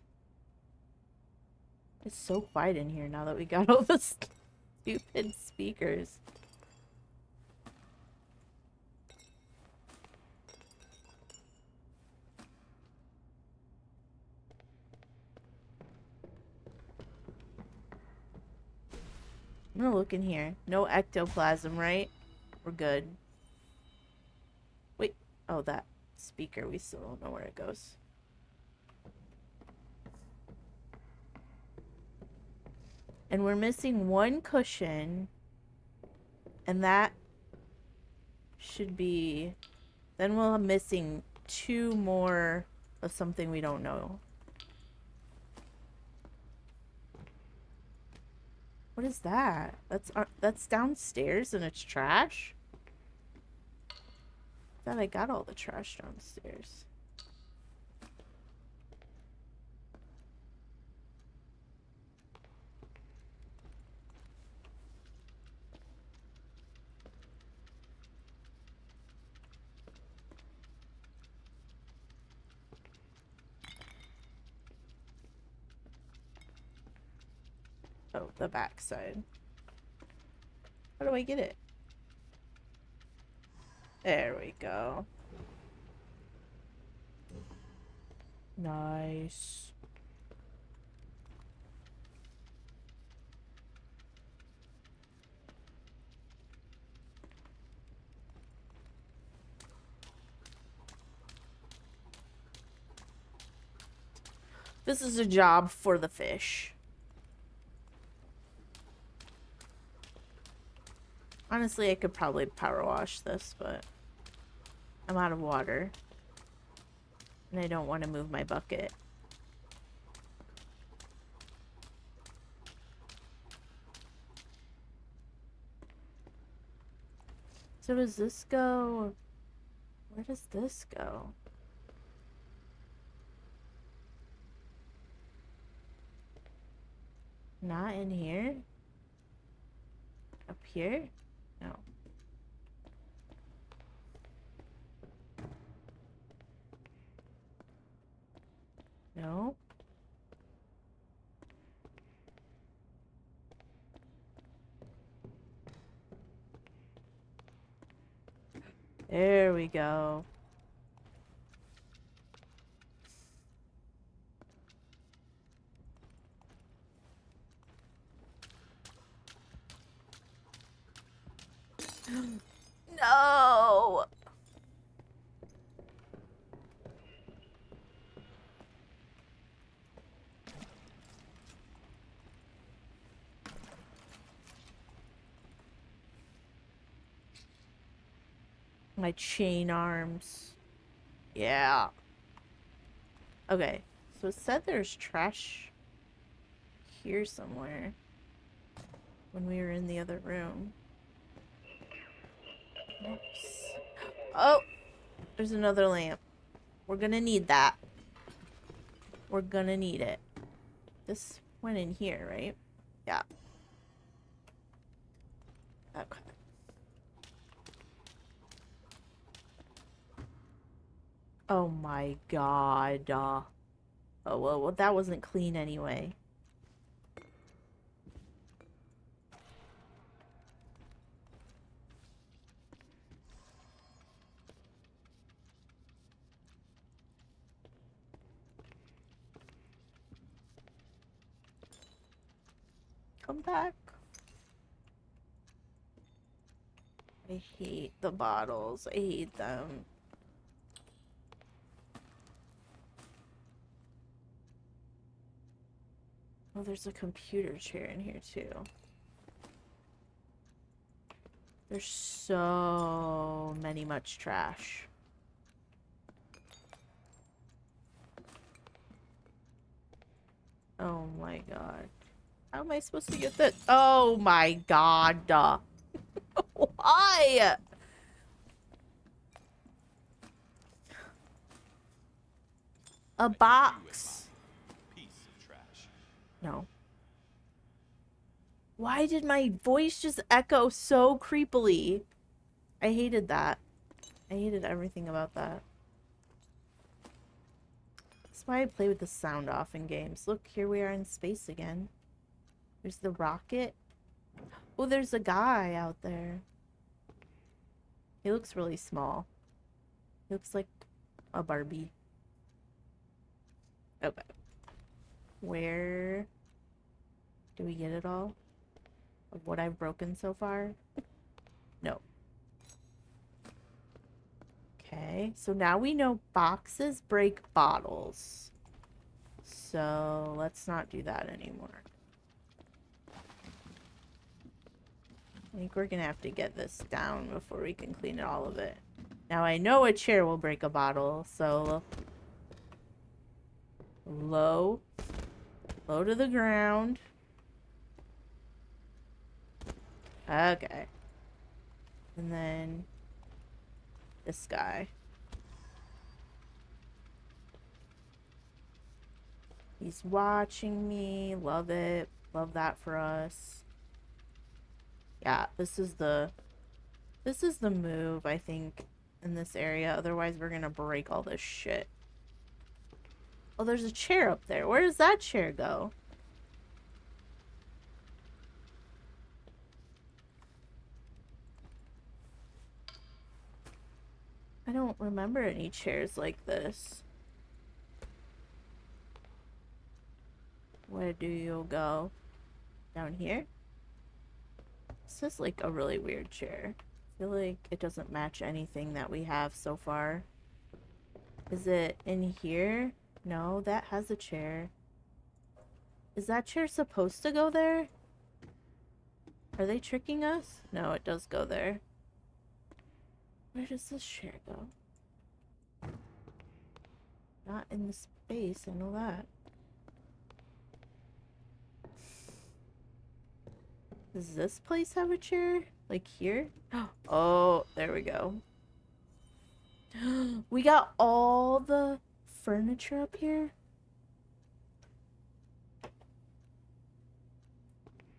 S1: It's so quiet in here now that we got all the stupid speakers. I'm gonna look in here. No ectoplasm, right? We're good. Wait. Oh, that speaker. We still don't know where it goes. And we're missing 1 cushion. And that should be... Then we'll have missing 2 more of something we don't know. What is that? That's downstairs and it's trash? I thought I got all the trash downstairs. Oh, the backside. How do I get it? There we go. Nice. This is a job for the fish. Honestly, I could probably power wash this, but I'm out of water. And I don't want to move my bucket. So does this go? Where does this go? Not in here? Up here? No. No? There we go. No! My chain arms. Yeah. Okay. So it said there's trash here somewhere when we were in the other room. Oops. Oh, there's another lamp. We're gonna need that. We're gonna need it. This went in here, right? Yeah. Okay. Oh my god. Oh, well, that wasn't clean anyway. Come back. I hate the bottles. I hate them. Oh, there's a computer chair in here too. There's so much trash. Oh my god. How am I supposed to get that? Oh my god. Why? A box.
S2: Piece of trash.
S1: No. Why did my voice just echo so creepily? I hated that. I hated everything about that. That's why I play with the sound off in games. Look, here we are in space again. There's the rocket. Oh, there's a guy out there. He looks really small. He looks like a Barbie. Okay. Where do we get it all? Of what I've broken so far? No. Okay, so now we know boxes break bottles. So let's not do that anymore. I think we're gonna have to get this down before we can clean all of it. Now I know a chair will break a bottle, so low to the ground. Okay. And then this guy. He's watching me. Love it. Love that for us. Yeah, this is the move, I think, in this area. Otherwise, we're gonna break all this shit. Oh, there's a chair up there. Where does that chair go? I don't remember any chairs like this. Where do you go? Down here? This is like a really weird chair. I feel like it doesn't match anything that we have so far. Is it in here? No, that has a chair. Is that chair supposed to go there? Are they tricking us? No, it does go there. Where does this chair go? Not in the space, I know that. Does this place have a chair? Like here? Oh, there we go. We got all the furniture up here?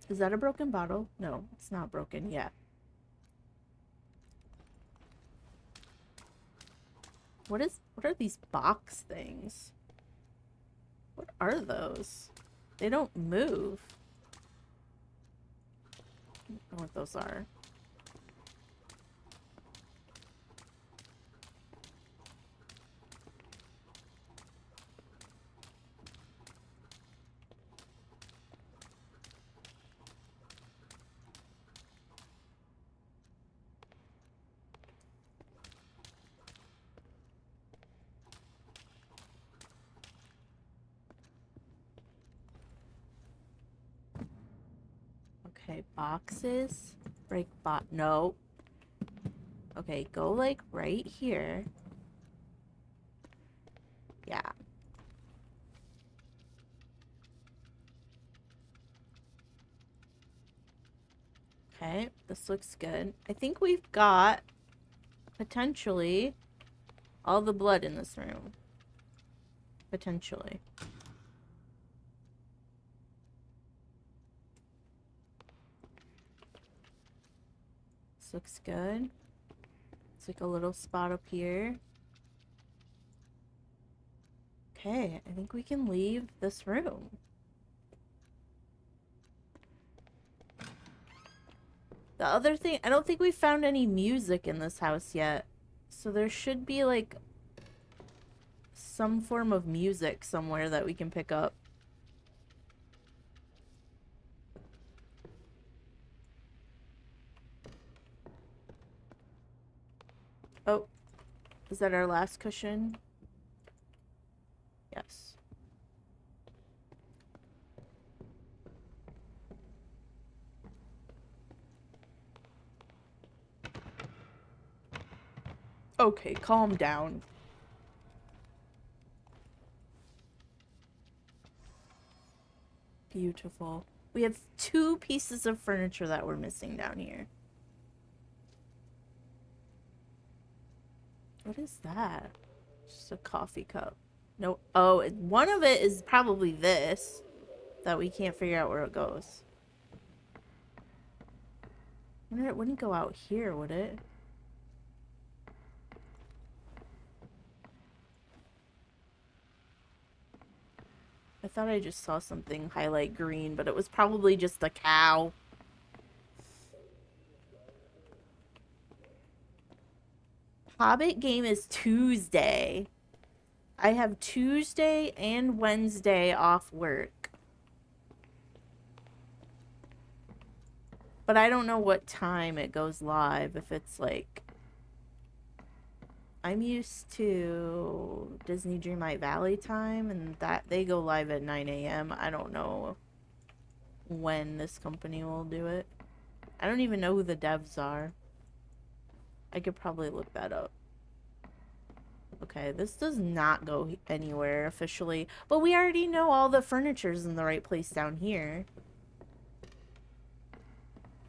S1: Is that a broken bottle? No, it's not broken yet. What are these box things? What are those? They don't move. I don't know what those are. Okay, boxes. Break no. Okay, go like right here. Yeah. Okay, this looks good. I think we've got potentially all the blood in this room. Potentially. This looks good. It's like a little spot up here. Okay, I think we can leave this room. The other thing, I don't think we found any music in this house yet. So there should be like some form of music somewhere that we can pick up. Oh, is that our last cushion? Yes. Okay, calm down. Beautiful. We have 2 pieces of furniture that we're missing down here. What is that? Just a coffee cup. No. Oh, one of it is probably this. That we can't figure out where it goes. I wonder it wouldn't go out here, would it? I thought I just saw something highlight green, but it was probably just a cow. Hobbit game is Tuesday. I have Tuesday and Wednesday off work. But I don't know what time it goes live. If it's like... I'm used to Disney Dreamlight Valley time, and that they go live at 9 a.m. I don't know when this company will do it. I don't even know who the devs are. I could probably look that up. Okay, this does not go anywhere officially, but we already know all the furniture's in the right place down here.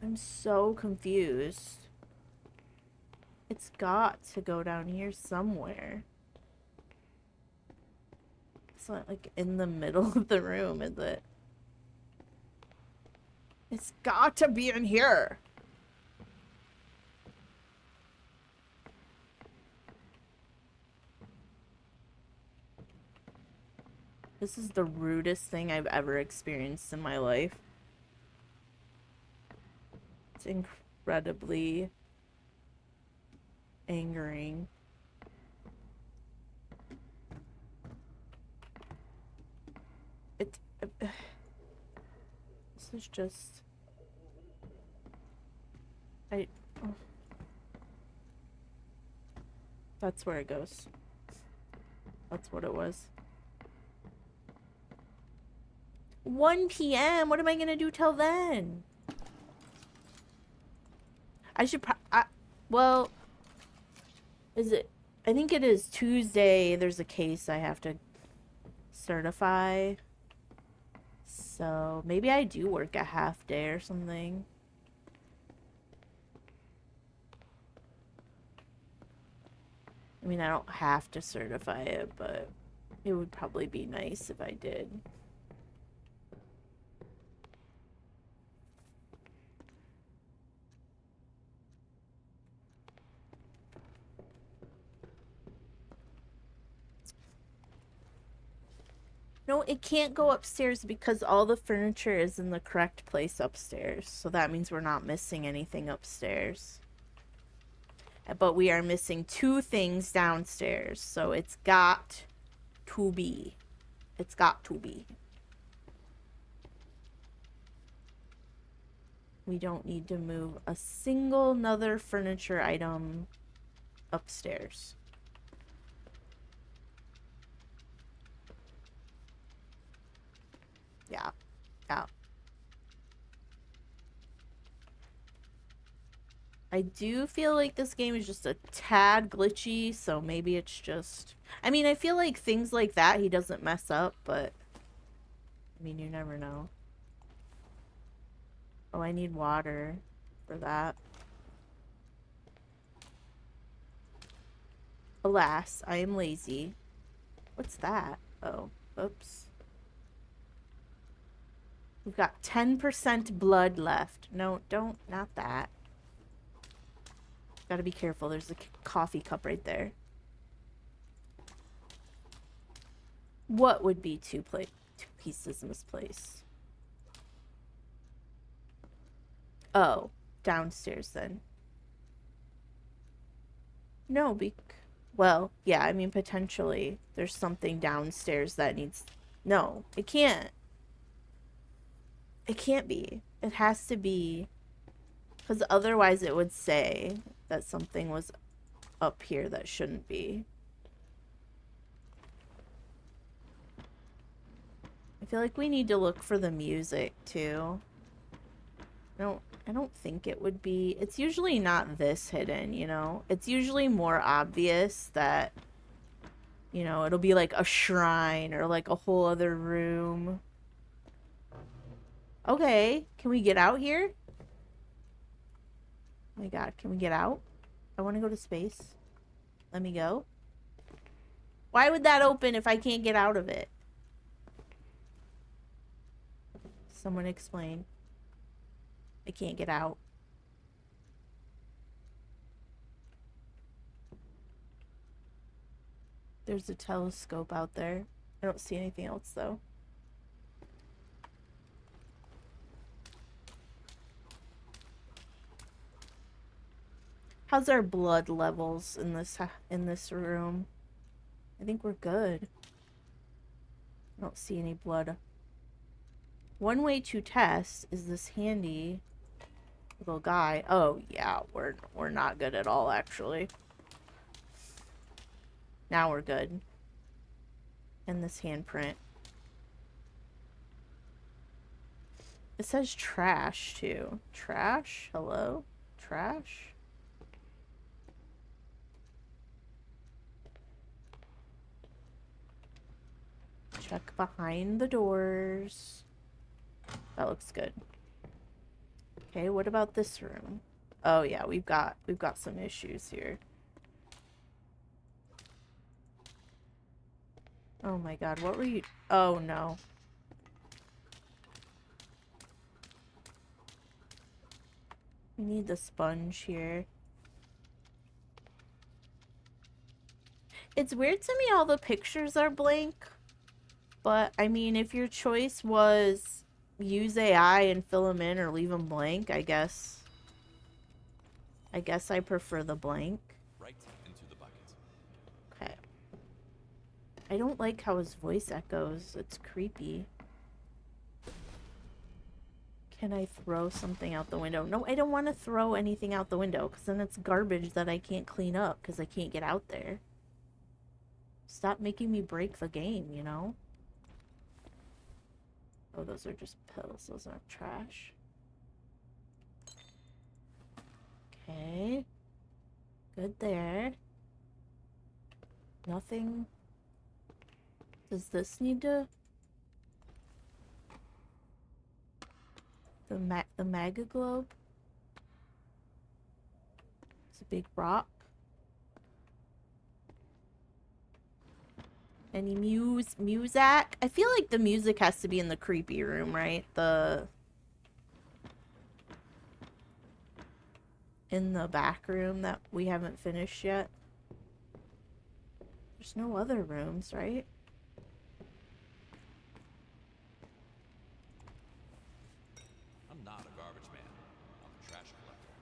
S1: I'm so confused. It's got to go down here somewhere. It's not like in the middle of the room, is it? It's got to be in here. This is the rudest thing I've ever experienced in my life. It's incredibly angering. This is just... oh. That's where it goes. That's what it was. 1 p.m. What am I gonna do till then? I should well, is it? I think it is Tuesday. There's a case I have to certify. So maybe I do work a half day or something. I mean, I don't have to certify it, but it would probably be nice if I did. No, it can't go upstairs because all the furniture is in the correct place upstairs. So that means we're not missing anything upstairs. But we are missing 2 things downstairs. So it's got to be. It's got to be. We don't need to move a single another furniture item upstairs. Yeah. Yeah. I do feel like this game is just a tad glitchy, so maybe it's just... I mean, I feel like things like that he doesn't mess up, but... I mean, you never know. Oh, I need water for that. Alas, I am lazy. What's that? Oh, oops. We've got 10% blood left. No, don't, not that. Gotta be careful. There's a coffee cup right there. What would be two pieces misplaced? Oh, downstairs then. No, well, yeah, I mean, potentially there's something downstairs that needs... No, it can't. It can't be. It has to be... Because otherwise it would say that something was up here that shouldn't be. I feel like we need to look for the music, too. I don't think it would be... It's usually not this hidden, you know? It's usually more obvious that, you know, it'll be like a shrine or like a whole other room. Okay, can we get out here? Oh my god, can we get out? I want to go to space. Let me go. Why would that open if I can't get out of it? Someone explain. I can't get out. There's a telescope out there. I don't see anything else though. How's our blood levels in this room? I think we're good. I don't see any blood. One way to test is this handy little guy. Oh yeah, we're not good at all actually. Now we're good. And this handprint. It says trash too. Trash? Hello? Trash? Check behind the doors. That looks good. Okay, what about this room? Oh yeah, we've got some issues here. Oh my god, what were you... Oh no. We need the sponge here. It's weird to me all the pictures are blank. But, I mean, if your choice was use AI and fill them in or leave them blank, I guess I prefer the blank.
S2: Right into the bucket.
S1: Okay. I don't like how his voice echoes. It's creepy. Can I throw something out the window? No, I don't want to throw anything out the window because then it's garbage that I can't clean up because I can't get out there. Stop making me break the game, you know? Oh, those are just pills. Those aren't trash. Okay. Good there. Nothing. Does this need to... The Mega Globe? It's a big rock. Any music? I feel like the music has to be in the creepy room, right? In the back room that we haven't finished yet. There's no other rooms, right?
S2: I'm not a garbage man. I'm a trash collector.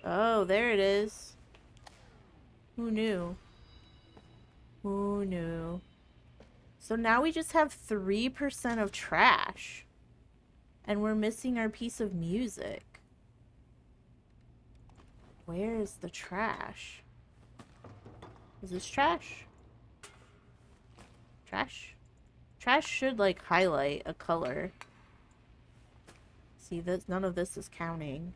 S1: Oh, there it is. Who knew? Who knew? So now we just have 3% of trash. And we're missing our piece of music. Where is the trash? Is this trash? Trash? Trash should, like, highlight a color. See, none of this is counting.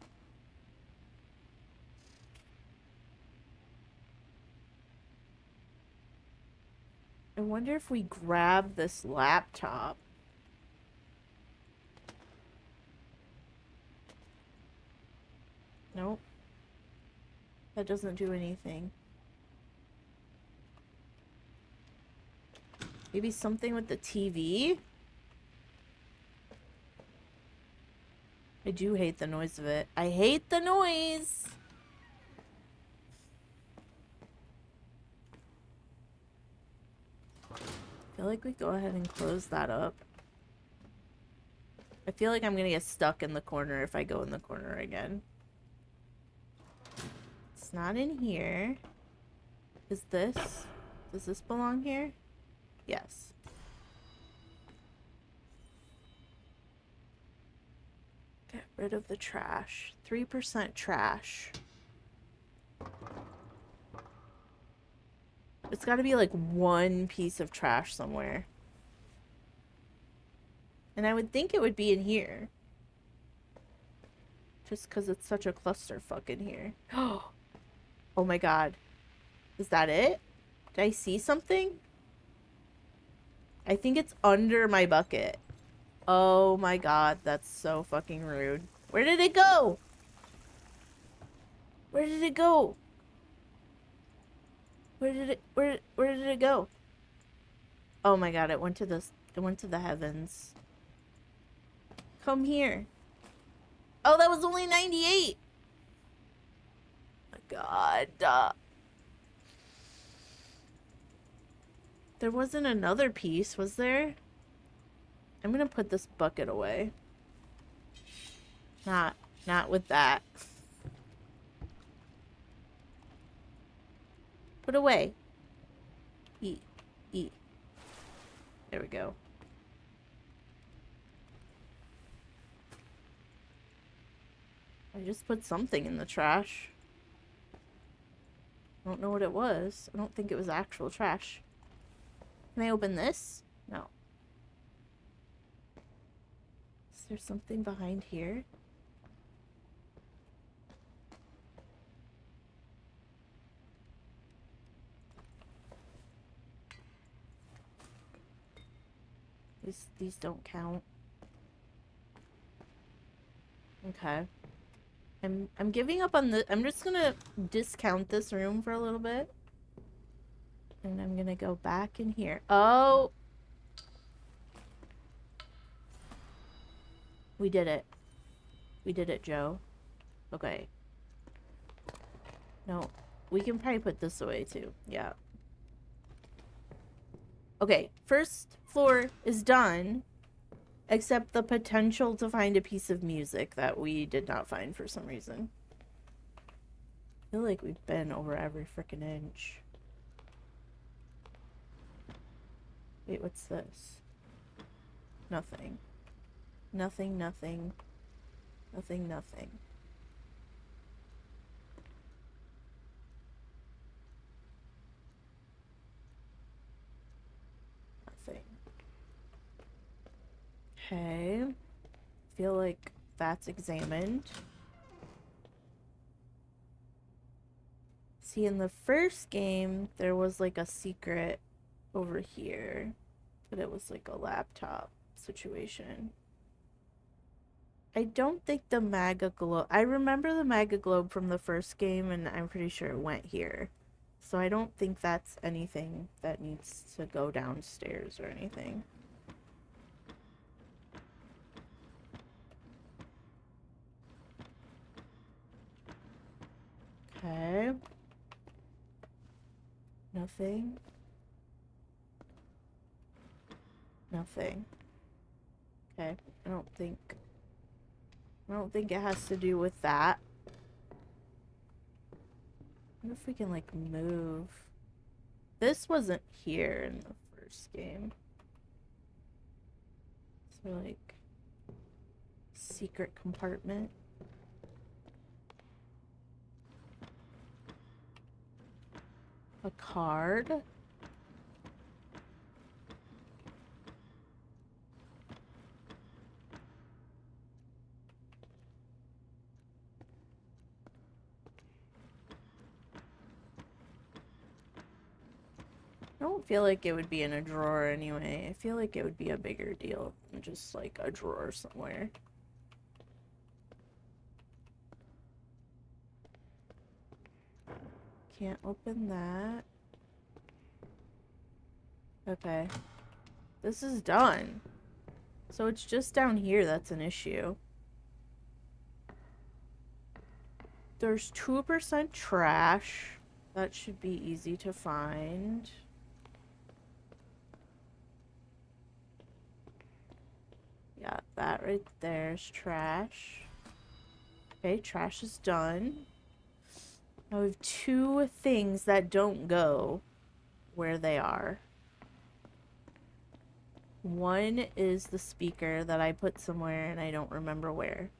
S1: I wonder if we grab this laptop. Nope. That doesn't do anything. Maybe something with the TV? I do hate the noise of it. I hate the noise! I feel like we go ahead and close that up. I feel like I'm gonna get stuck in the corner if I go in the corner again. It's not in here. Is this? Does this belong here? Yes. Get rid of the trash. 3% trash. It's gotta be like one piece of trash somewhere. And I would think it would be in here. Just because it's such a clusterfuck in here. Oh my god. Is that it? Did I see something? I think it's under my bucket. Oh my god, that's so fucking rude. Where did it go? Where did it go? Where did it go? Oh my god, it went to the heavens. Come here. Oh, that was only 98. Oh my god. There wasn't another piece, was there? I'm gonna put this bucket away. Not with that. Put away. Eat. There we go. I just put something in the trash. I don't know what it was. I don't think it was actual trash. Can I open this? No. Is there something behind here? These don't count. Okay. I'm giving up on the. I'm just gonna discount this room for a little bit. And I'm gonna go back in here. Oh! We did it. We did it, Joe. Okay. No. We can probably put this away, too. Yeah. Okay. First floor is done. Except the potential to find a piece of music that we did not find for some reason. I feel like we've been over every freaking inch. Wait, what's this? Nothing. Nothing. Nothing. Nothing. Okay. Feel like that's examined. See, in the first game, there was like a secret over here, but it was like a laptop situation. I don't think the Maga Globe... I remember the Maga Globe from the first game, and I'm pretty sure it went here. So I don't think that's anything that needs to go downstairs or anything. Okay. Nothing. Nothing. Okay. I don't think it has to do with that. I wonder if we can, like, move. This wasn't here in the first game. So, like, secret compartment. A card? I don't feel like it would be in a drawer anyway. I feel like it would be a bigger deal than just like a drawer somewhere. Can't open that. Okay. This is done. So it's just down here that's an issue. There's 2% trash. That should be easy to find. Yeah, that right there's trash. Okay, trash is done. Now we have 2 things that don't go where they are. One is the speaker that I put somewhere and I don't remember where.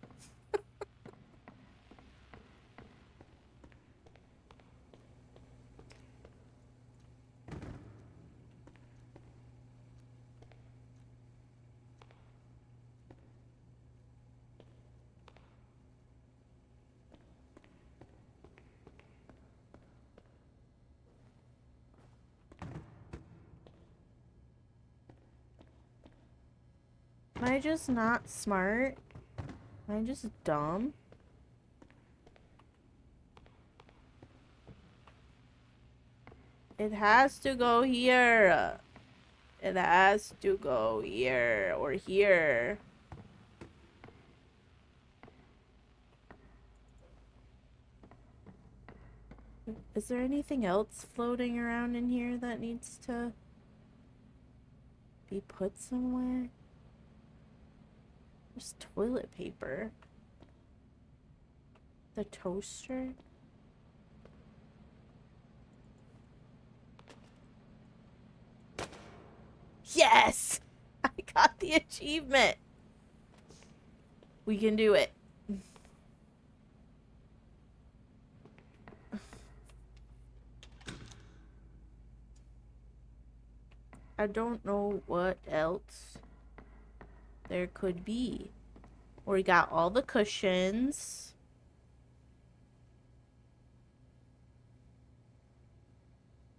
S1: Am I just not smart? Am I just dumb? It has to go here. It has to go here or here. Is there anything else floating around in here that needs to be put somewhere? There's toilet paper. The toaster. Yes! I got the achievement. We can do it. I don't know what else there could be. We got all the cushions.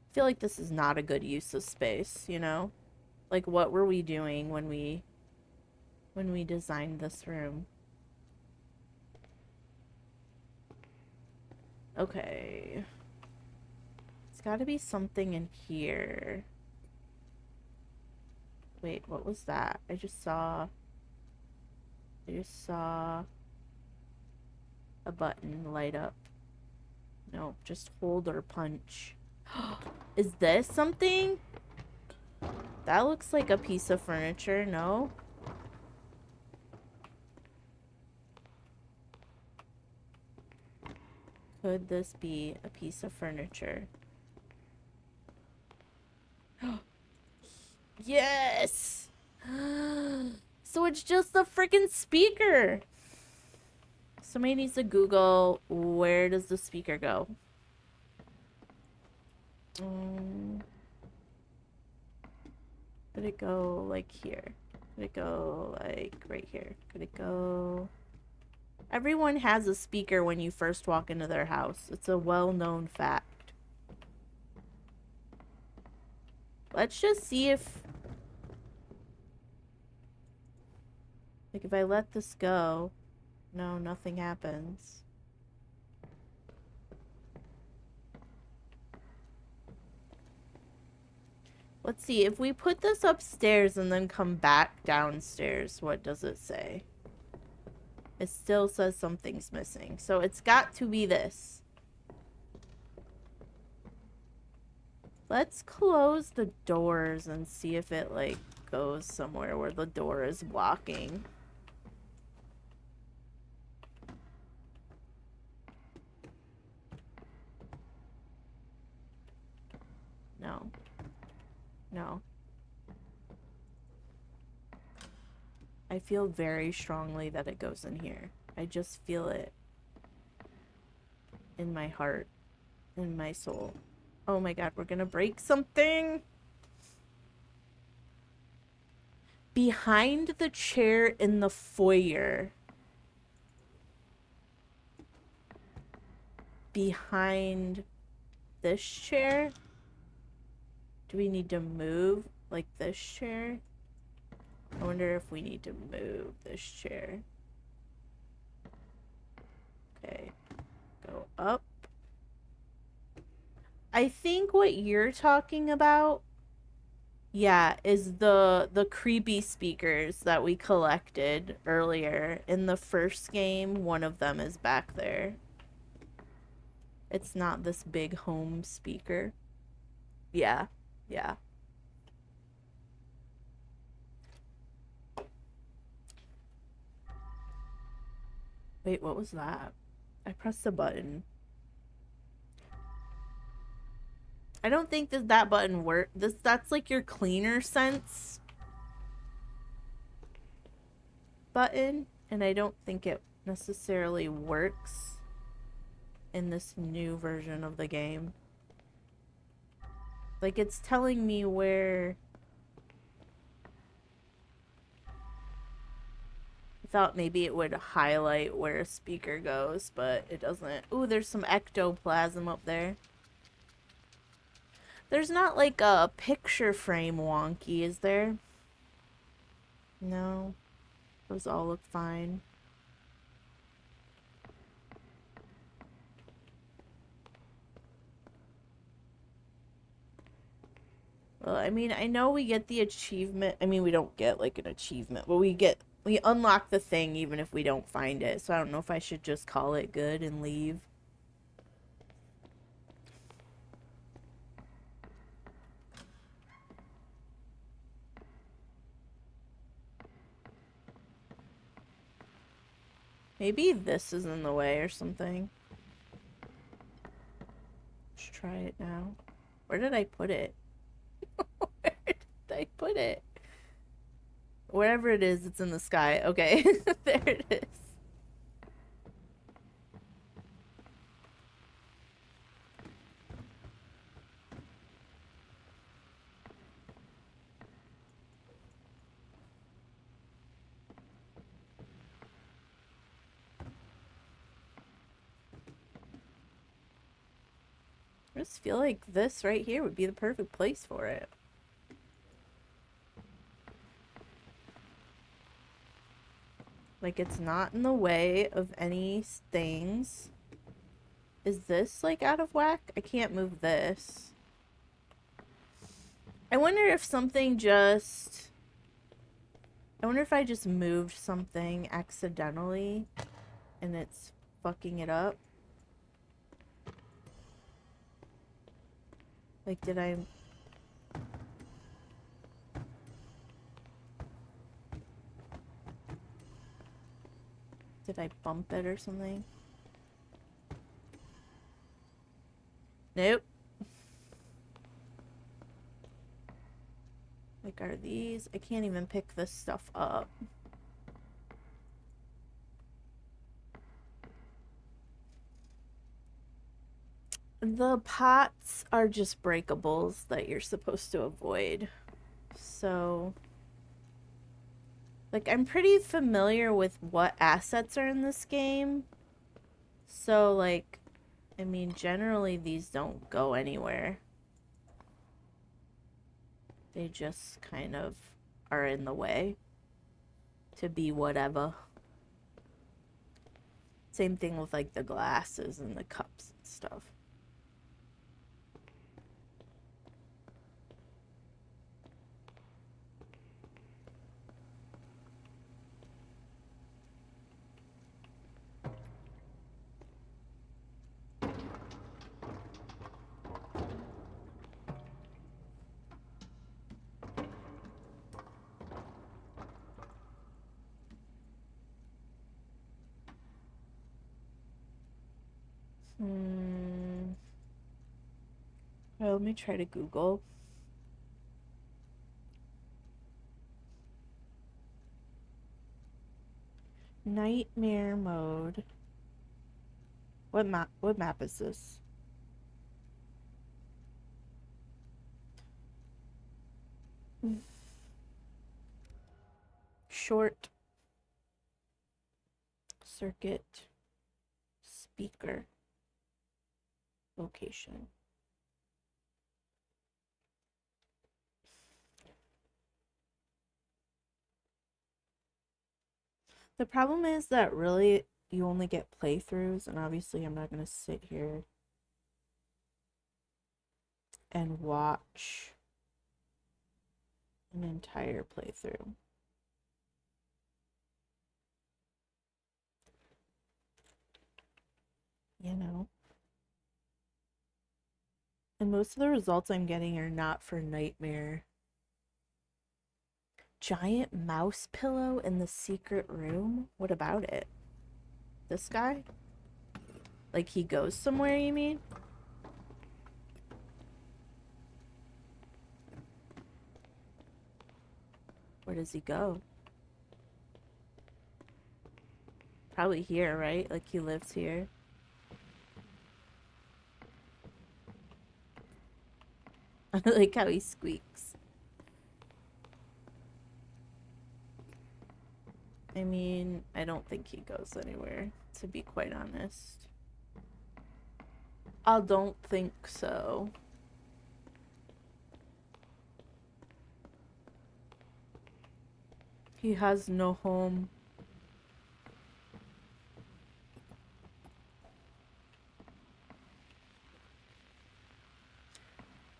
S1: I feel like this is not a good use of space, you know? Like, what were we doing when we designed this room? Okay. It's gotta be something in here. Wait, what was that? I just saw a button light up. No, just hold or punch. Is this something? That looks like a piece of furniture, no? Could this be a piece of furniture? Yes! So it's just the freaking speaker! Somebody needs to Google, where does the speaker go? Could it go like here? Could it go like right here? Could it go... Everyone has a speaker when you first walk into their house. It's a well-known fact. Let's just see if... Like, if I let this go... No, nothing happens. Let's see, if we put this upstairs and then come back downstairs, what does it say? It still says something's missing. So it's got to be this. Let's close the doors and see if it, like, goes somewhere where the door is blocking. No. No. I feel very strongly that it goes in here. I just feel it in my heart, in my soul. Oh my god, we're gonna break something! Behind the chair in the foyer. Behind this chair? Do we need to move, like, this chair? I wonder if we need to move this chair. Okay. Go up. I think what you're talking about, yeah, is the creepy speakers that we collected earlier in the first game. One of them is back there. It's not this big home speaker. Yeah. Yeah. Wait, what was that? I pressed a button. I don't think that button worked. That's like your cleaner sense button, and I don't think it necessarily works in this new version of the game. Like, it's telling me where... I thought maybe it would highlight where a speaker goes, but it doesn't. Ooh, there's some ectoplasm up there. There's not like a picture frame wonky, is there? No. Those all look fine. Well, I mean, I know we get the achievement. I mean, we don't get like an achievement, but we unlock the thing even if we don't find it. So I don't know if I should just call it good and leave. Maybe this is in the way or something. Let's try it now. Where did I put it? Where did I put it? Wherever it is, it's in the sky. Okay, there it is. I just feel like this right here would be the perfect place for it. Like, it's not in the way of any things. Is this, like, out of whack? I can't move this. I wonder if something just... I wonder if I just moved something accidentally and it's fucking it up. Like, did I... Did I bump it or something? Nope. Like, are these... I can't even pick this stuff up. The pots are just breakables that you're supposed to avoid. So... Like, I'm pretty familiar with what assets are in this game. So, like, I mean, generally these don't go anywhere. They just kind of are in the way to be whatever. Same thing with, like, the glasses and the cups and stuff. Well, let me try to Google. Nightmare mode. What map is this? Short circuit speaker location. The problem is that really you only get playthroughs, and obviously I'm not going to sit here and watch an entire playthrough. You know? And most of the results I'm getting are not for Nightmare. Giant mouse pillow in the secret room? What about it? This guy? Like he goes somewhere, you mean? Where does he go? Probably here, right? Like he lives here. I like how he squeaks. I mean, I don't think he goes anywhere, to be quite honest. I don't think so. He has no home.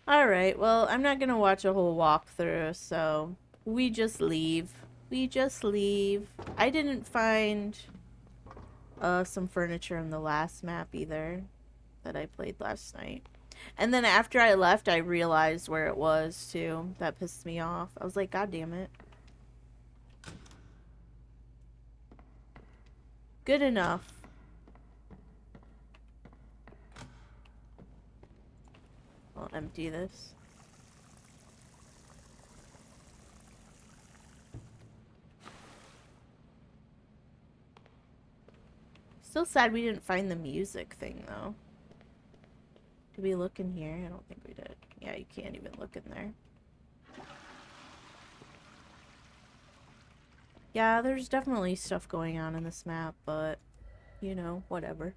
S1: Alright, well, I'm not gonna watch a whole walkthrough, so we just leave. We just leave. I didn't find some furniture in the last map either that I played last night. And then after I left, I realized where it was too. That pissed me off. I was like, God damn it. Good enough. I'll empty this. Still sad we didn't find the music thing though. Did we look in here? I don't think we did. Yeah, you can't even look in there. Yeah, there's definitely stuff going on in this map, but, you know, whatever.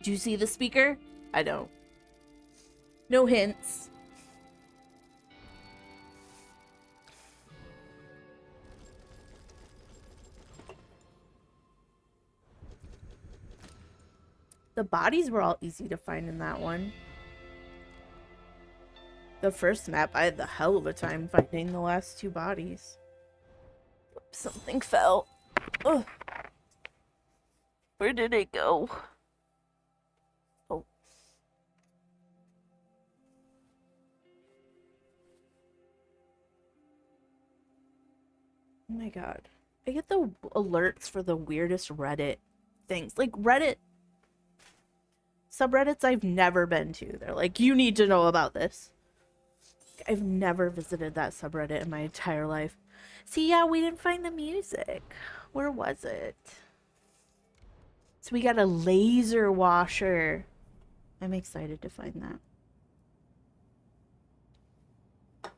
S1: Do you see the speaker? I don't. No hints. The bodies were all easy to find in that one. The first map, I had the hell of a time finding the last two bodies. Something fell. Ugh. Where did it go? Oh. Oh my god. I get the alerts for the weirdest Reddit things. Like, Reddit subreddits I've never been to. They're like, you need to know about this. I've never visited that subreddit in my entire life. See, yeah, we didn't find the music. Where was it? So we got a laser washer. I'm excited to find that.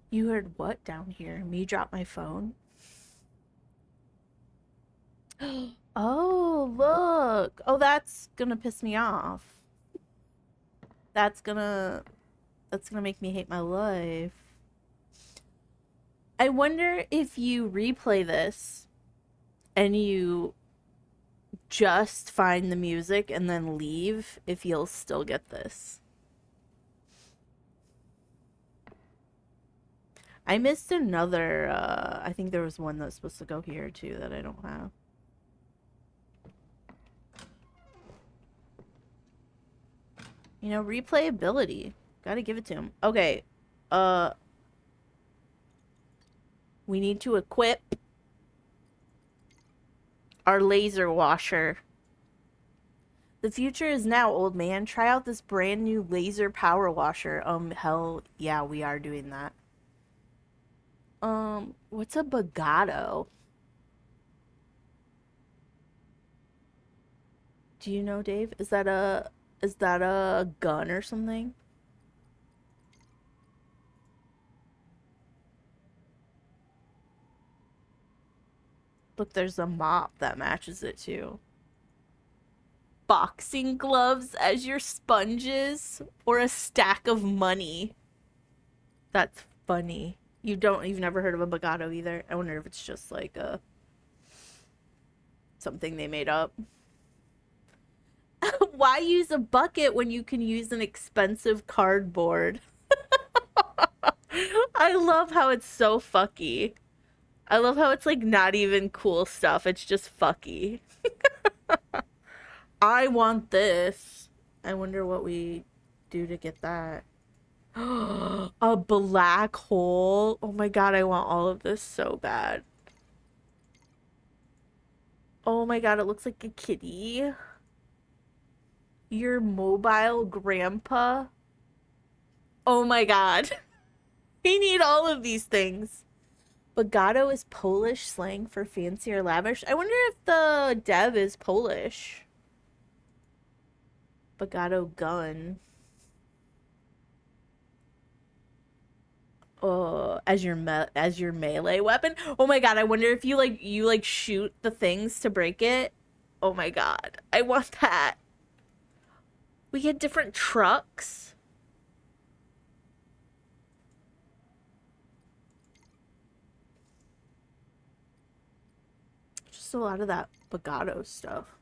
S1: You heard what down here? Me drop my phone? Oh, look. Oh, that's gonna piss me off. That's gonna make me hate my life. I wonder if you replay this and you just find the music and then leave, if you'll still get this. I missed another, I think there was one that's supposed to go here too that I don't have. You know, replayability. Gotta give it to him. Okay. We need to equip our laser washer. The future is now, old man. Try out this brand new laser power washer. Hell yeah, we are doing that. What's a bagato? Do you know, Dave? Is that a gun or something? Look, there's a mop that matches it too. Boxing gloves as your sponges, or a stack of money. That's funny. You've never heard of a bagato either? I wonder if it's just like a something they made up. Why use a bucket when you can use an expensive cardboard? I love how it's so fucky. I love how it's like not even cool stuff. It's just fucky. I want this. I wonder what we do to get that. A black hole. Oh my god, I want all of this so bad. Oh my god, it looks like a kitty. Your mobile grandpa. Oh my god. We need all of these things. Bogado is Polish slang for fancy or lavish. I wonder if the dev is Polish. Bogado gun. Oh, as your melee weapon. Oh my god, I wonder if you shoot the things to break it. Oh my god, I want that. We get different trucks. Just a lot of that Bogado stuff.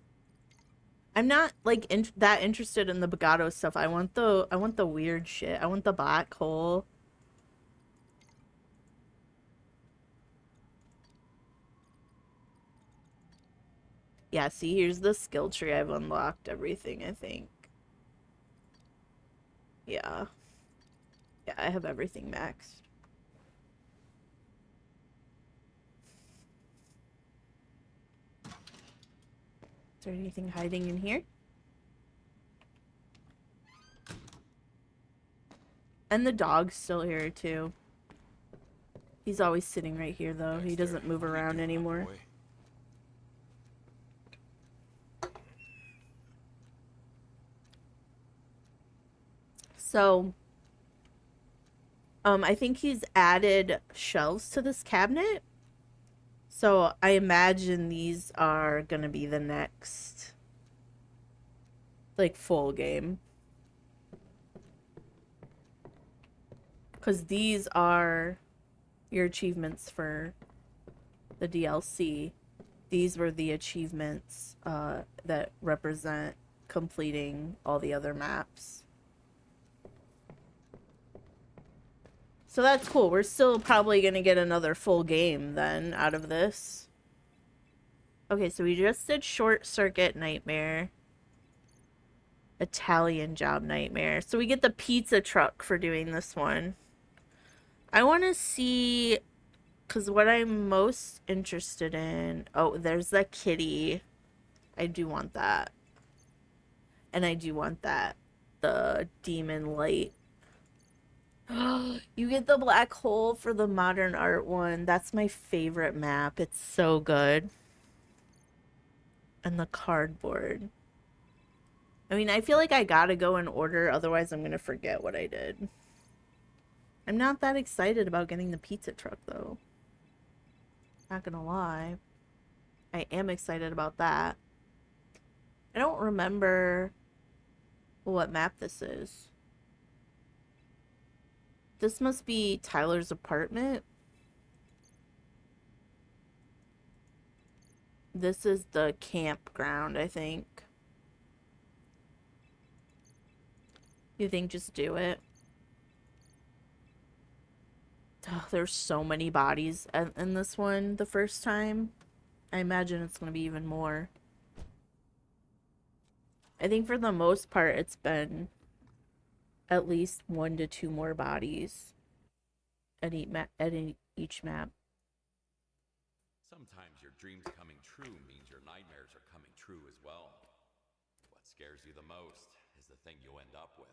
S1: I'm not like that interested in the Bogado stuff. I want the weird shit. I want the black hole. Yeah, see, here's the skill tree. I've unlocked everything, I think. Yeah. Yeah, I have everything maxed. Is there anything hiding in here? And the dog's still here, too. He's always sitting right here, though. He doesn't move around anymore. So, I think he's added shelves to this cabinet. So I imagine these are gonna be the next, like, full game. Because these are your achievements for the DLC. These were the achievements that represent completing all the other maps. So that's cool. We're still probably gonna get another full game then out of this. Okay, so we just did Short Circuit Nightmare. Italian Job Nightmare. So we get the pizza truck for doing this one. I want to see, because what I'm most interested in... Oh, there's that kitty. I do want that. And I do want that. The demon light. You get the black hole for the modern art one. That's my favorite map. It's so good. And the cardboard. I mean, I feel like I gotta go in order, otherwise I'm gonna forget what I did. I'm not that excited about getting the pizza truck, though. Not gonna lie. I am excited about that. I don't remember what map this is. This must be Tyler's apartment. This is the campground, I think. You think just do it? Oh, there's so many bodies in this one the first time. I imagine it's going to be even more. I think for the most part, it's been at least 1 to 2 more bodies at each map.
S2: Sometimes your dreams coming true means your nightmares are coming true as well. What scares you the most is the thing you end up with.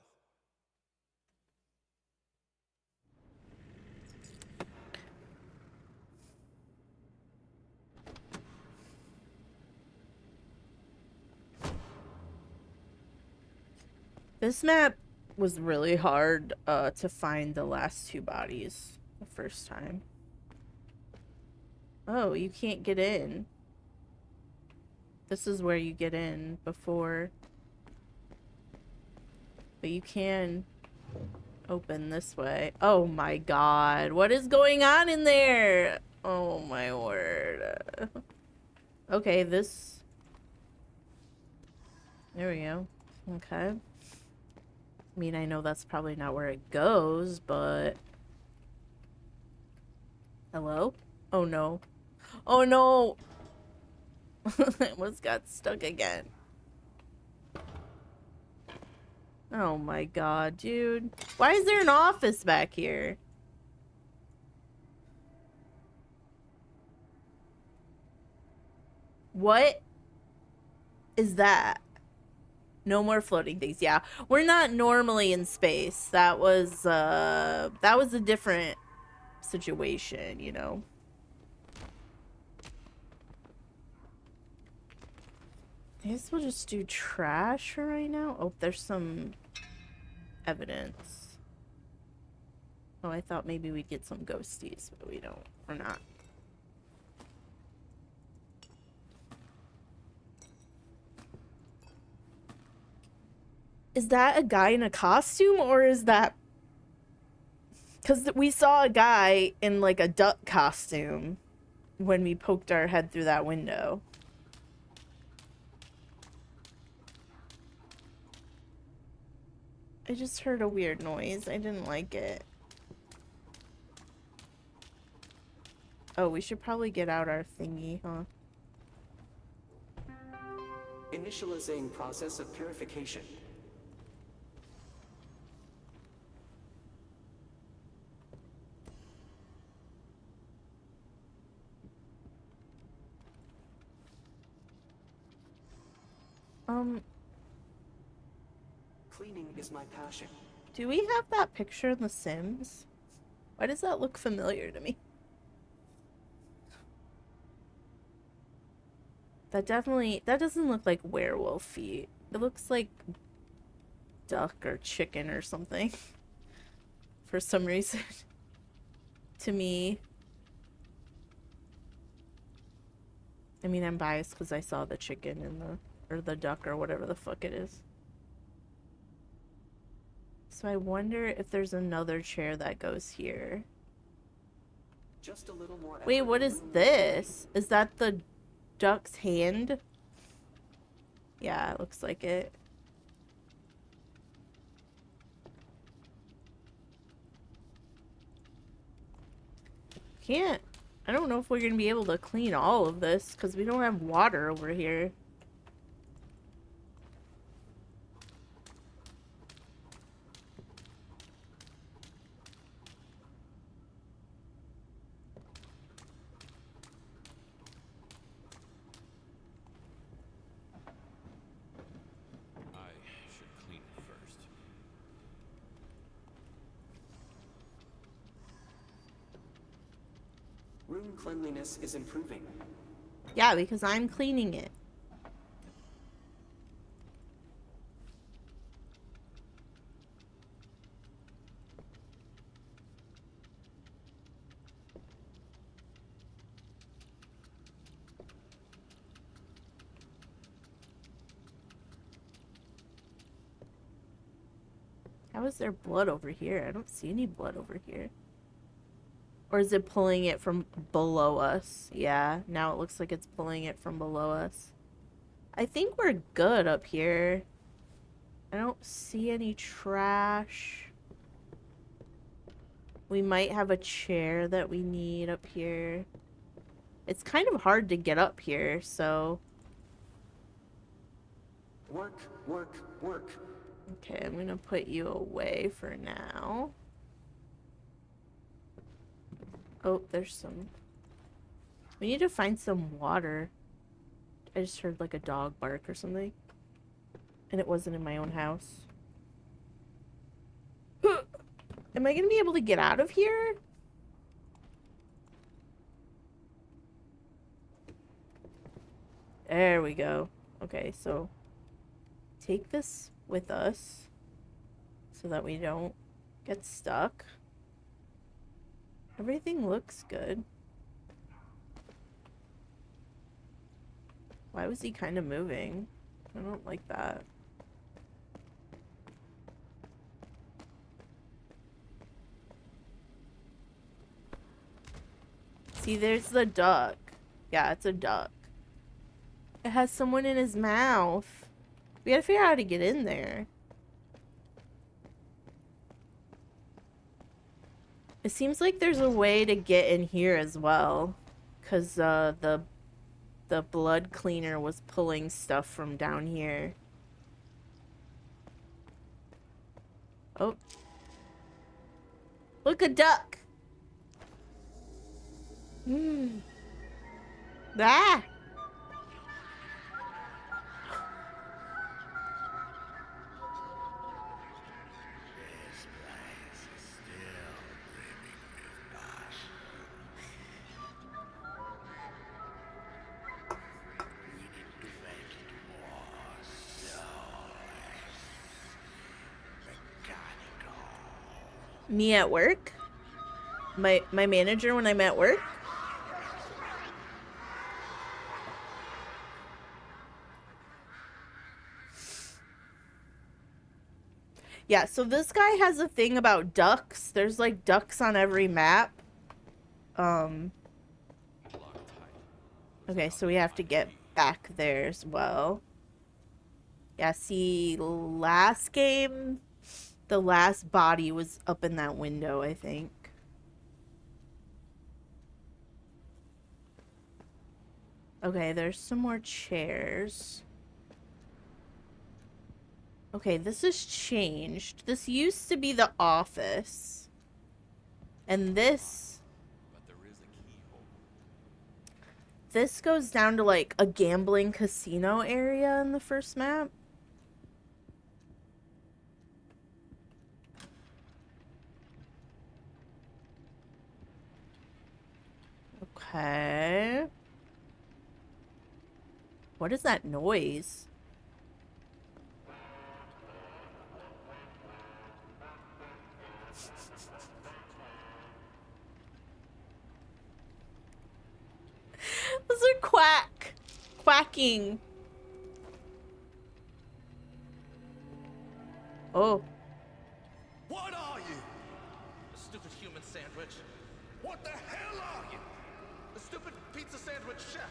S1: This map was really hard to find the last 2 bodies the first time. Oh, you can't get in. This is where you get in before. But you can open this way. Oh my god. What is going on in there? Oh my word. Okay, this... There we go. Okay. I mean, I know that's probably not where it goes, but... Hello? Oh no. Oh no! I almost got stuck again. Oh my god, dude. Why is there an office back here? What is that? No more floating things. Yeah, we're not normally in space. That was a different situation, you know. I guess we'll just do trash for right now. Oh, there's some evidence. Oh, I thought maybe we'd get some ghosties, but we don't. We're not. Is that a guy in a costume, or is that... Because we saw a guy in, like, a duck costume when we poked our head through that window. I just heard a weird noise. I didn't like it. Oh, we should probably get out our thingy, huh?
S3: Initializing process of purification. Cleaning is my passion.
S1: Do we have that picture in The Sims? Why does that look familiar to me? That doesn't look like werewolf feet. It looks like duck or chicken or something. For some reason. To me. I mean, I'm biased because I saw the chicken and or the duck or whatever the fuck it is. So I wonder if there's another chair that goes here.
S3: Just a little more
S1: Wait,
S3: effort
S1: what
S3: and
S1: is
S3: room-
S1: this? Is that the duck's hand? Yeah, it looks like it. I don't know if we're gonna be able to clean all of this because we don't have water over here.
S2: I should clean it first.
S3: Room cleanliness is improving.
S1: Yeah, because I'm cleaning it. How is there blood over here? I don't see any blood over here. Or is it pulling it from below us? Yeah, now it looks like it's pulling it from below us. I think we're good up here. I don't see any trash. We might have a chair that we need up here. It's kind of hard to get up here, so...
S3: Work, work, work.
S1: Okay, I'm gonna put you away for now. Oh, there's some... We need to find some water. I just heard like a dog bark or something. And it wasn't in my own house. Am I gonna be able to get out of here? There we go. Okay, so take this with us so that we don't get stuck. Everything looks good. Why was he kind of moving? I don't like that. See, there's the duck. Yeah, it's a duck. It has someone in his mouth. We gotta figure out how to get in there. It seems like there's a way to get in here as well. Because the blood cleaner was pulling stuff from down here. Oh. Look, a duck! Ah! Me at work? My manager when I'm at work? Yeah, so this guy has a thing about ducks. There's like ducks on every map. Okay, so we have to get back there as well. Yeah, see, last game, the last body was up in that window, I think. Okay, there's some more chairs. Okay, this has changed. This used to be the office. And this...
S2: But there is a keyhole.
S1: This goes down to, like, a gambling casino area in the first map. Okay. What is that noise? Those are quacking. Oh.
S6: What are you? A stupid human sandwich. What the hell are you? A stupid pizza sandwich chef.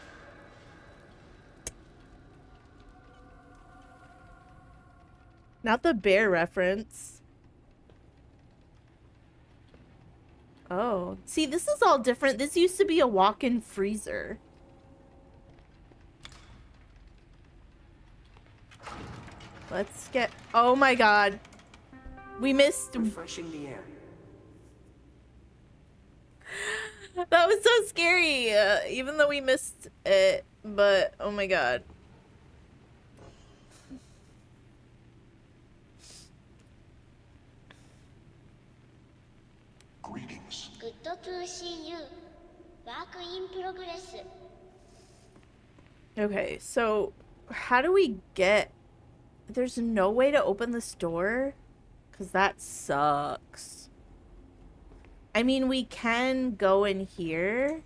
S1: Not the bear reference. Oh. See, this is all different. This used to be a walk-in freezer. Let's get... Oh my god. We missed...
S3: Refreshing the air.
S1: That was so scary. Even though we missed it. But, oh my god.
S3: Greetings.
S5: Good to see you. Work in progress.
S1: Okay, so... How do we get... There's no way to open this door? Because that sucks. I mean, we can go in here.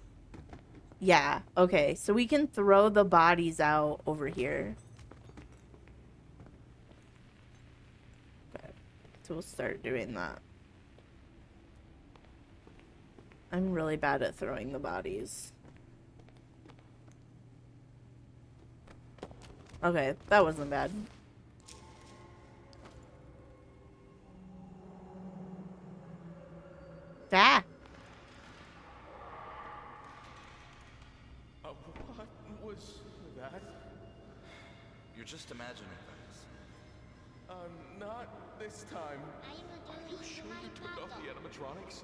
S1: Yeah, okay. So we can throw the bodies out over here. Okay, so we'll start doing that. I'm really bad at throwing the bodies. Okay, that wasn't bad. Ah!
S6: What was that? You're just imagining things. Not this time.
S5: I'm
S6: You
S5: doing
S6: sure
S5: my
S6: you took off
S5: part.
S6: the animatronics?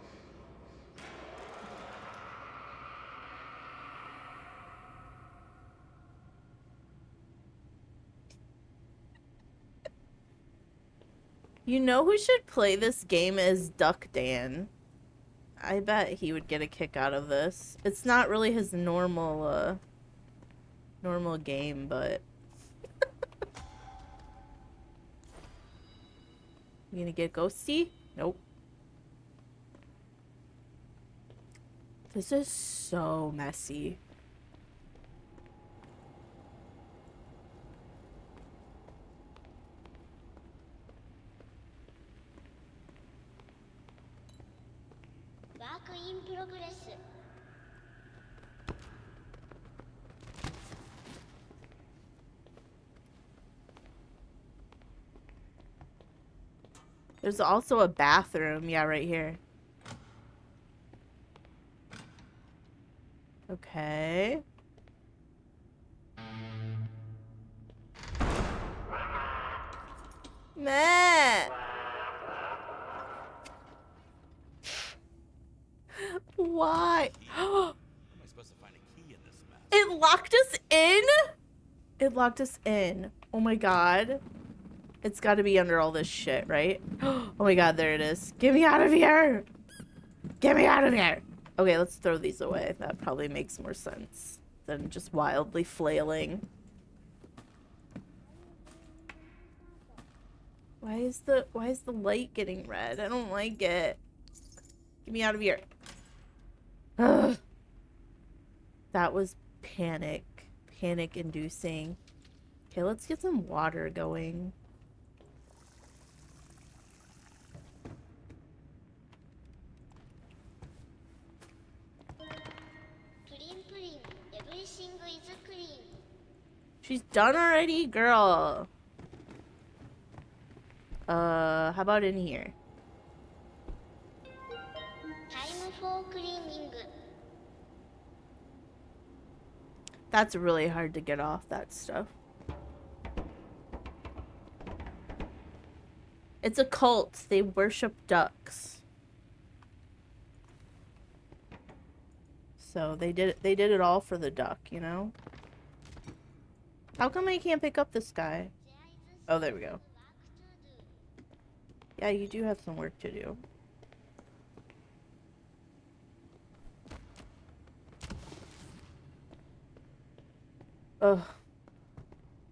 S1: You know who should play this game is Duck Dan. I bet he would get a kick out of this. It's not really his normal game, but... You gonna get ghosty? Nope. This is so messy.
S5: Work in progress.
S1: There's also a bathroom. Yeah, right here. Okay. Meh. Why?
S2: How am I supposed to find a key in this mess?
S1: It locked us in? It locked us in. Oh my god. It's got to be under all this shit, right? Oh my god, there it is. Get me out of here! Get me out of here! Okay, let's throw these away. That probably makes more sense than just wildly flailing. Why is the light getting red? I don't like it. Get me out of here. Ugh. That was panic inducing. Okay, let's get some water going.
S5: Clean, clean. Everything is clean.
S1: She's done already, girl. How about in here?
S5: Time for cleaning.
S1: That's really hard to get off, that stuff. It's a cult. They worship ducks. So they did it all for the duck, you know? How come I can't pick up this guy? Oh, there we go. Yeah, you do have some work to do. Ugh.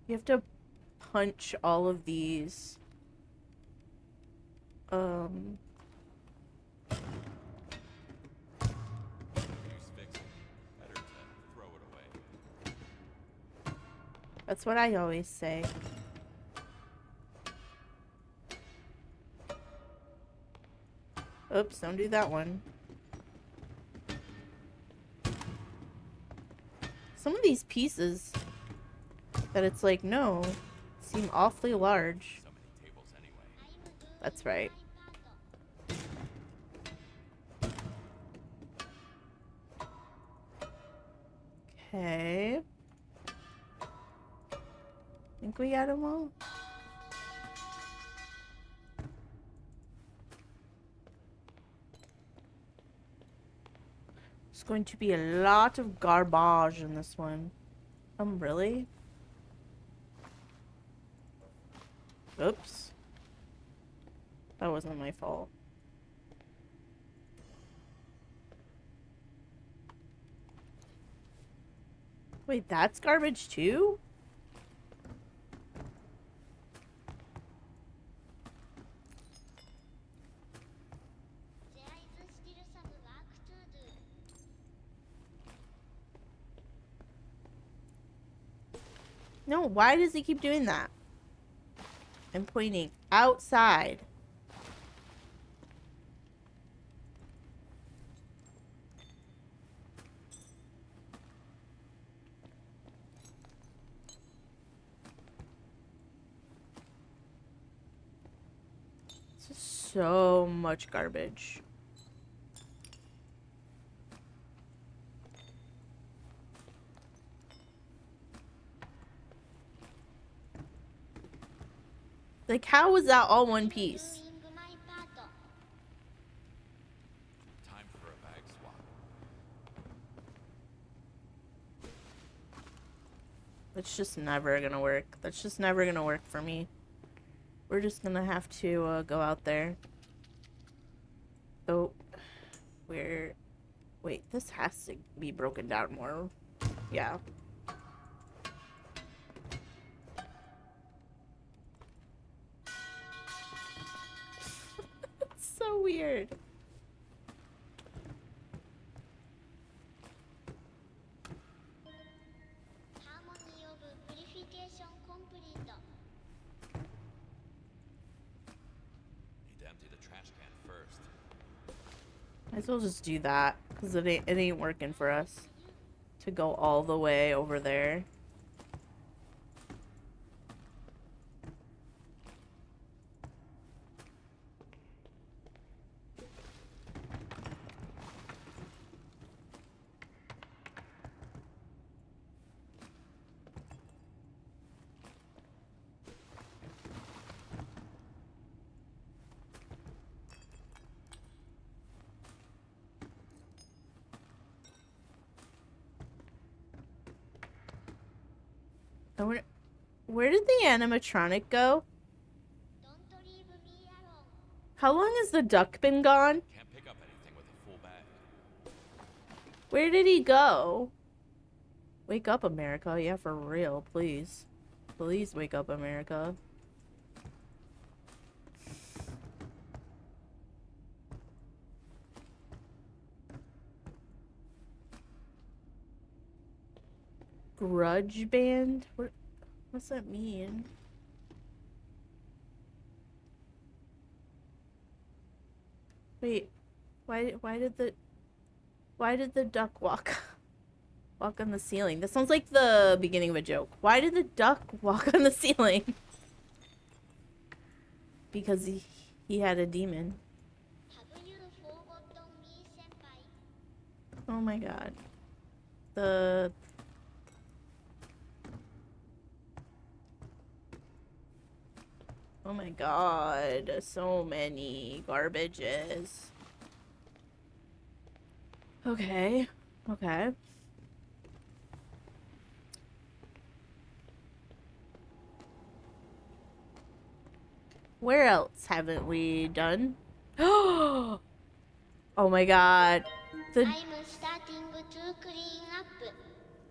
S1: You have to punch all of these.
S2: Use fix it. Better to throw it away.
S1: That's what I always say. Oops, don't do that one. Some of these pieces that it's like, no, seem awfully large.
S2: So many tables anyway.
S1: That's right. Okay. Think we got them all? There's going to be a lot of garbage in this one. Really? Oops. That wasn't my fault. Wait, that's garbage too?
S5: There is still some work to do.
S1: No, why does he keep doing that? I'm pointing outside. This is so much garbage. Like, how was that all one piece?
S5: Doing my part.
S2: Time for a bag swap.
S1: That's just never gonna work. That's just never gonna work for me. We're just gonna have to go out there. Oh, where? Wait, this has to be broken down more. Yeah. It's so weird.
S5: Harmony of purification complete.
S2: Need to empty the trash can first.
S1: Might as well just do that, because it ain't working for us to go all the way over there. I wonder, where did the animatronic go?
S5: Don't leave me alone.
S1: How long has the duck been gone?
S2: Can't pick up anything with a full bag.
S1: Where did he go? Wake up, America. Yeah, for real, please. Please wake up, America. Grudge band? What's that mean? Wait, why did the duck walk on the ceiling? That sounds like the beginning of a joke. Why did the duck walk on the ceiling? Because he had a demon.
S5: Have you forgotten me, senpai?
S1: Oh my god. Oh my god, so many garbages. Okay, okay. Where else haven't we done? Oh my god.
S5: I'm starting to clean up.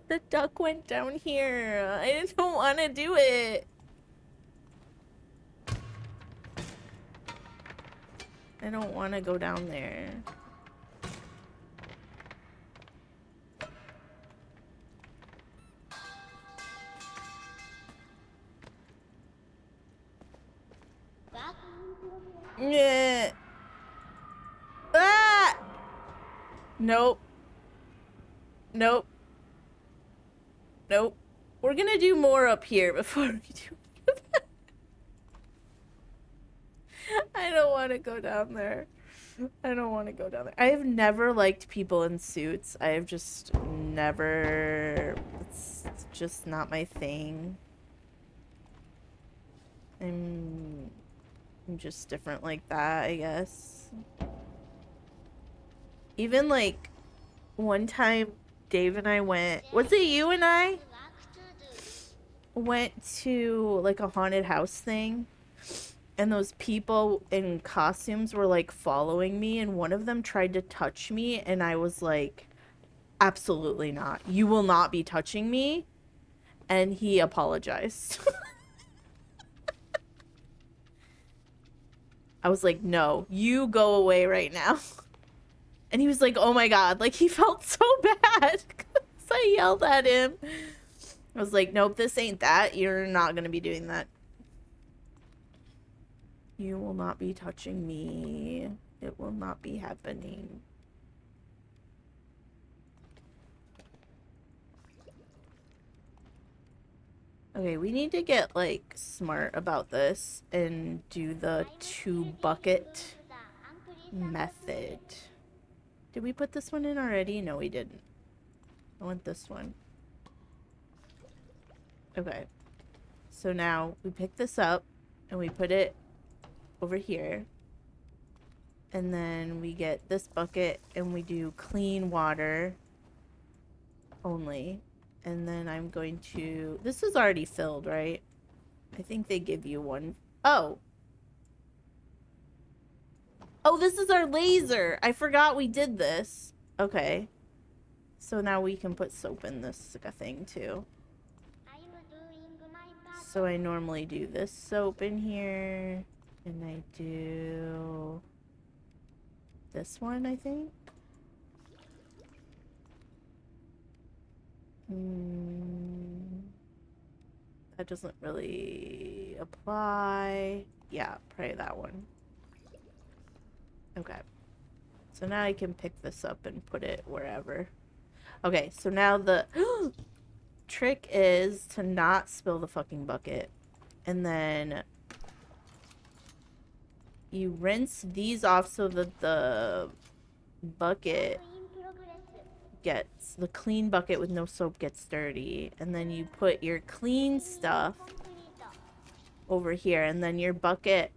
S1: The duck went down here. I don't want to do it. I don't want to go down there. Yeah. Ah! Nope. Nope. Nope. We're gonna do more up here before we do that. I don't want to go down there. I don't want to go down there. I have never liked people in suits. I have just never... It's just not my thing. I'm just different like that, I guess. Even like one time Dave and I went, was it you and I went to like a haunted house thing, and those people in costumes were like following me, and one of them tried to touch me, and I was like, absolutely not. You will not be touching me. And he apologized. I was like, no, you go away right now. And he was like, oh my god, like he felt so bad because I yelled at him. I was like, nope, this ain't that. You're not gonna be doing that. You will not be touching me. It will not be happening. Okay, we need to get like smart about this and do the 2-bucket method. Did we put this one in already? No, we didn't. I want this one. Okay. So now we pick this up and we put it over here. And then we get this bucket and we do clean water only. And then I'm going to... This is already filled, right? I think they give you one. Oh. Oh, this is our laser. I forgot we did this. Okay. So now we can put soap in this thing too. So I normally do this soap in here. And I do this one, I think. That doesn't really apply. Yeah, probably that one. Okay. So now I can pick this up and put it wherever. Okay, so now the trick is to not spill the fucking bucket. And then you rinse these off so that the bucket gets, the clean bucket with no soap gets dirty, and then you put your clean stuff over here, and then your bucket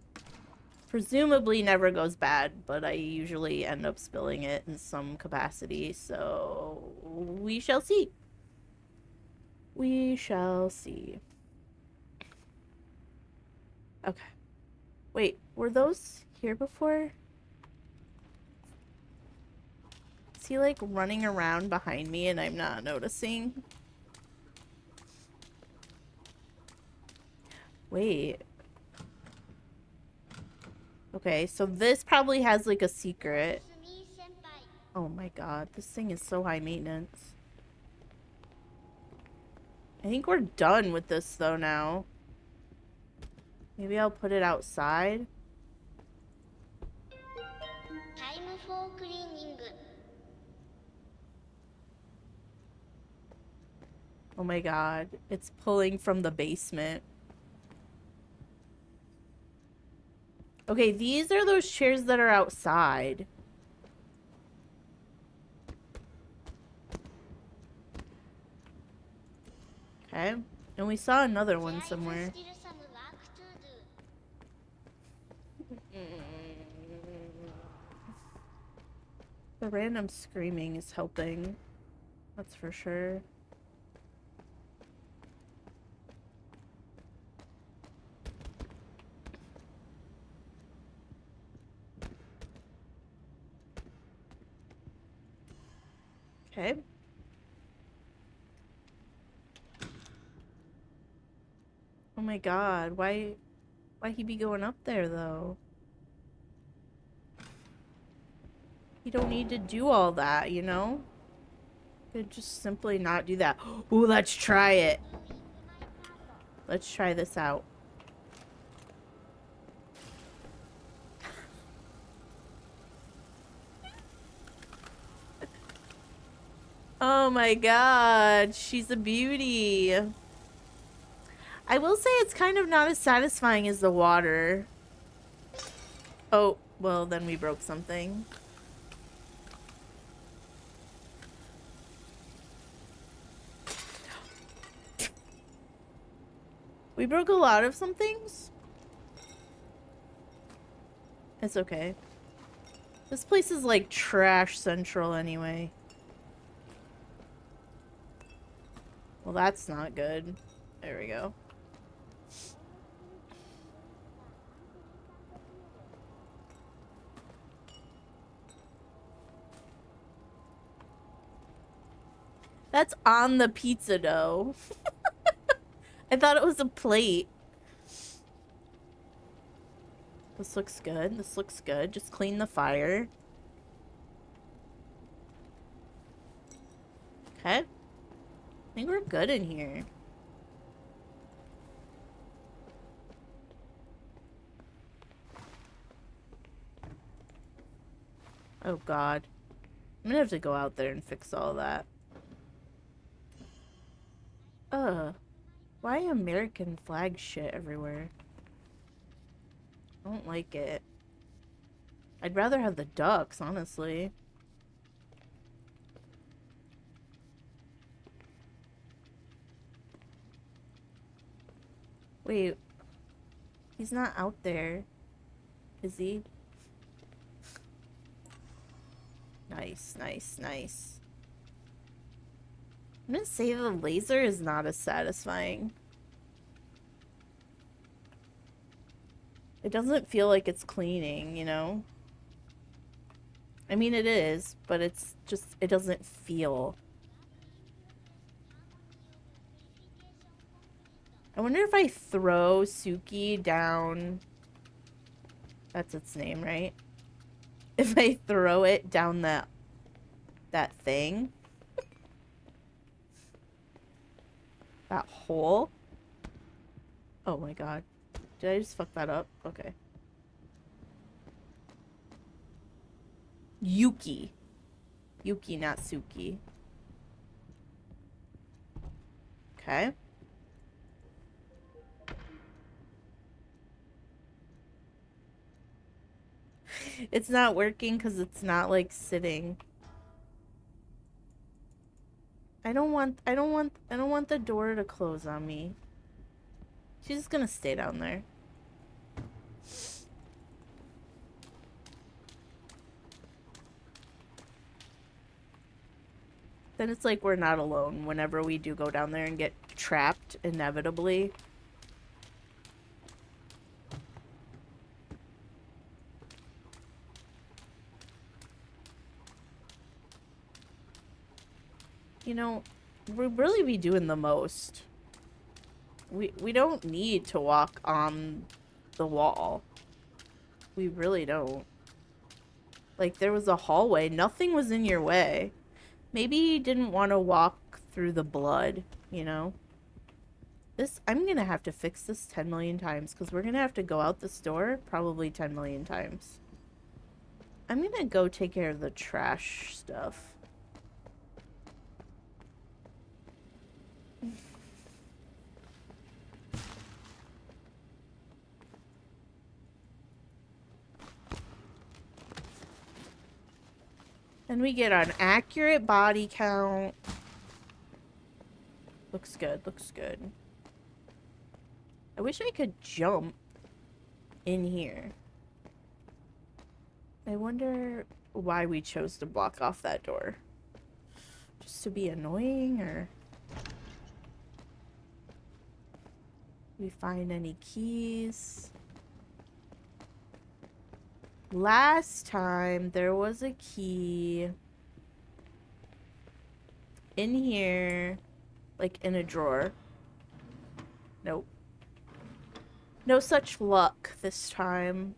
S1: presumably never goes bad, but I usually end up spilling it in some capacity, so we shall see. We shall see. Okay. Wait, were those here before? Is he like running around behind me and I'm not noticing? Wait. Okay, so this probably has like a secret.
S5: スミー先輩
S1: Oh my god, this thing is so high maintenance. I think we're done with this though now. Maybe I'll put it outside.
S5: タイムフォークリーニング
S1: Oh my god, it's pulling from the basement. Okay, these are those chairs that are outside. Okay, and we saw another one somewhere.
S5: There is still some work to do.
S1: The random screaming is helping. That's for sure. Okay. Oh my god, why he be going up there though? You don't need to do all that, you know? Could just simply not do that. Ooh, let's try it. Let's try this out. Oh my god, she's a beauty. I will say it's kind of not as satisfying as the water. Oh, well, then we broke something. We broke a lot of some things. It's okay. This place is like trash central anyway. Well, that's not good. There we go. That's on the pizza dough. I thought it was a plate. This looks good. This looks good. Just clean the fire. Okay. I think we're good in here. Oh god. I'm gonna have to go out there and fix all that. Why American flag shit everywhere? I don't like it. I'd rather have the ducks, honestly. Wait. He's not out there. Is he? Nice, nice, nice. I'm gonna say the laser is not as satisfying. It doesn't feel like it's cleaning, you know? I mean, it is, but it's just, it doesn't feel. I wonder if I throw Suki down... That's its name, right? If I throw it down that thing... that hole? Oh my god. Did I just fuck that up? Okay. Yuki. Yuki, not Suki. Okay. It's not working because it's not like sitting. I don't want the door to close on me. She's just gonna stay down there. Then it's like we're not alone whenever we do go down there and get trapped, inevitably. You know, we'd really be doing the most. We don't need to walk on the wall. We really don't. Like, there was a hallway. Nothing was in your way. Maybe you didn't want to walk through the blood, you know? I'm gonna have to fix this 10 million times, because we're gonna have to go out this door probably 10 million times. I'm gonna go take care of the trash stuff. And we get an accurate body count. Looks good, looks good. I wish I could jump in here. I wonder why we chose to block off that door. Just to be annoying, or... we find any keys? Last time there was a key in here, like in a drawer. Nope. No such luck this time.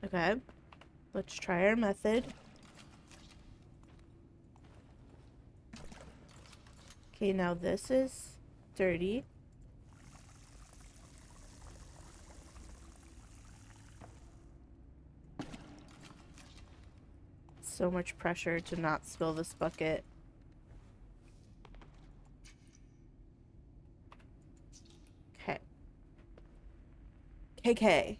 S1: Okay, let's try our method. Okay, now this is dirty. So much pressure to not spill this bucket. Okay. KK.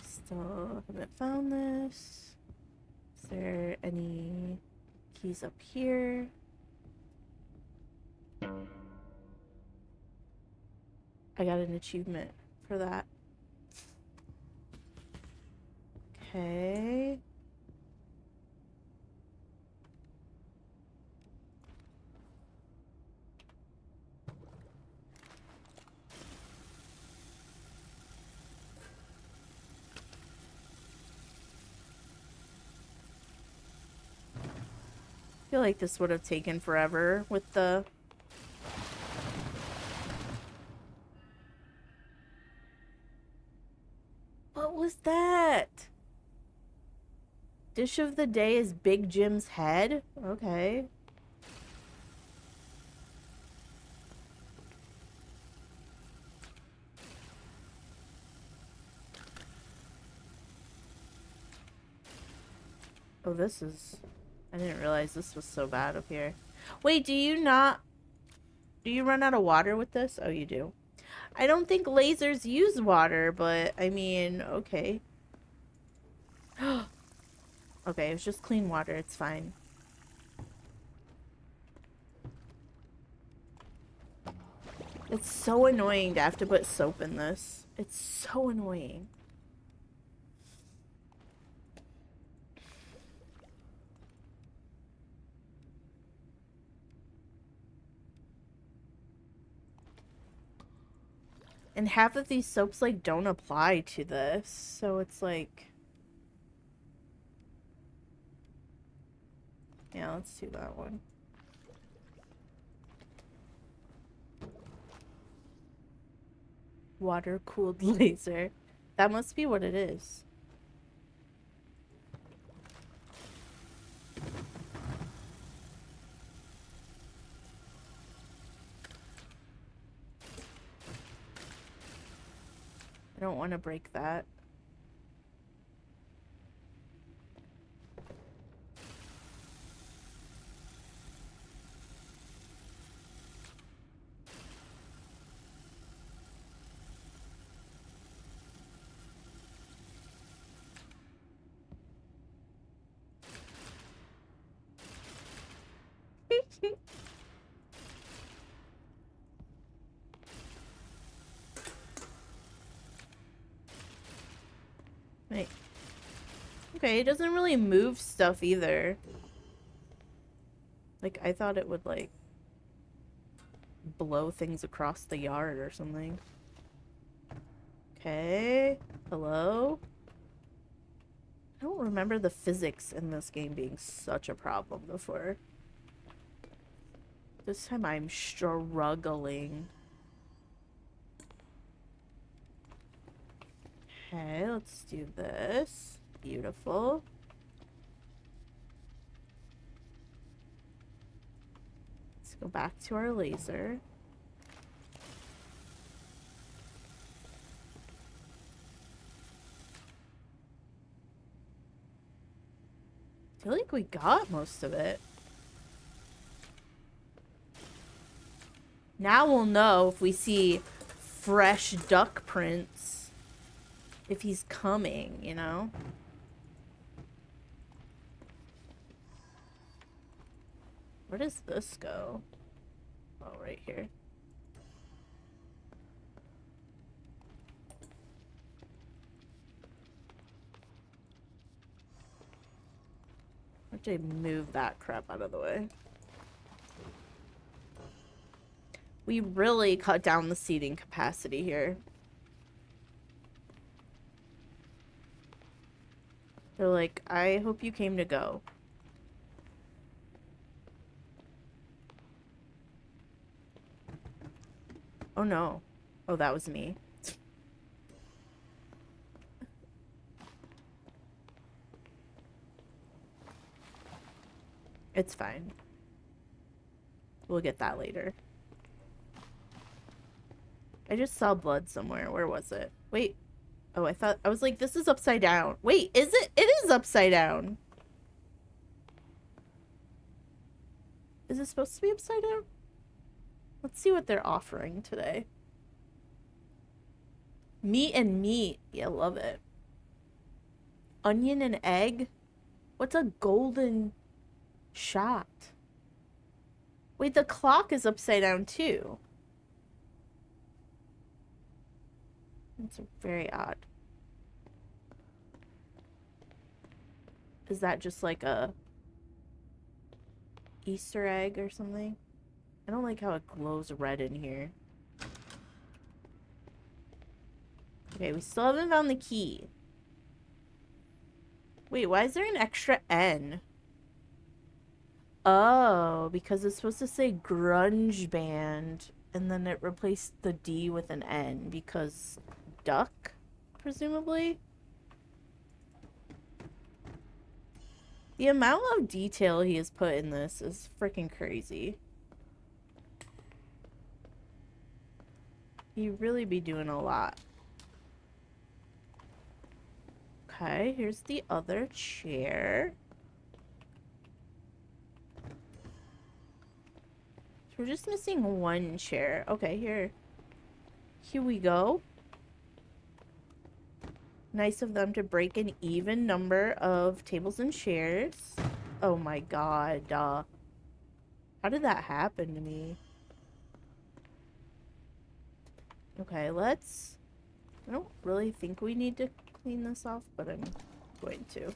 S1: Still haven't found this. Is there any keys up here? I got an achievement for that. Okay. I feel like this would have taken forever with the... What was that? Dish of the day is Big Jim's head? Okay. Oh, this is... I didn't realize this was so bad up here. Wait, do you run out of water with this? Oh, you do. I don't think lasers use water, but I mean, okay. Okay, it's just clean water. It's fine. It's so annoying to have to put soap in this. It's so annoying. And half of these soaps, like, don't apply to this. So it's like... yeah, let's do that one. Water-cooled laser. That must be what it is. I don't want to break that. Okay, it doesn't really move stuff either. Like, I thought it would, like, blow things across the yard or something. Okay. Hello? I don't remember the physics in this game being such a problem before. This time I'm struggling. Okay, let's do this. Beautiful. Let's go back to our laser. I feel like we got most of it. Now we'll know if we see fresh duck prints. If he's coming, you know? Where does this go? Oh, right here. Why don't I move that crap out of the way? We really cut down the seating capacity here. They're like, I hope you came to go. Oh no. Oh, that was me. It's fine. We'll get that later. I just saw blood somewhere. Where was it? Wait. Oh, I was like, this is upside down. Wait, is it? It is upside down. Is it supposed to be upside down? Let's see what they're offering today. Meat and meat. Yeah, love it. Onion and egg? What's a golden shot? Wait, the clock is upside down too. That's very odd. Is that just like a Easter egg or something? I don't like how it glows red in here. Okay, we still haven't found the key. Wait, why is there an extra N? Oh, because it's supposed to say grunge band, and then it replaced the D with an N because duck, presumably? The amount of detail he has put in this is freaking crazy. He really be doing a lot. Okay, here's the other chair. So we're just missing one chair. Okay, here. Here we go. Nice of them to break an even number of tables and chairs. Oh my god. How did that happen to me? Okay, let's... I don't really think we need to clean this off, but I'm going to.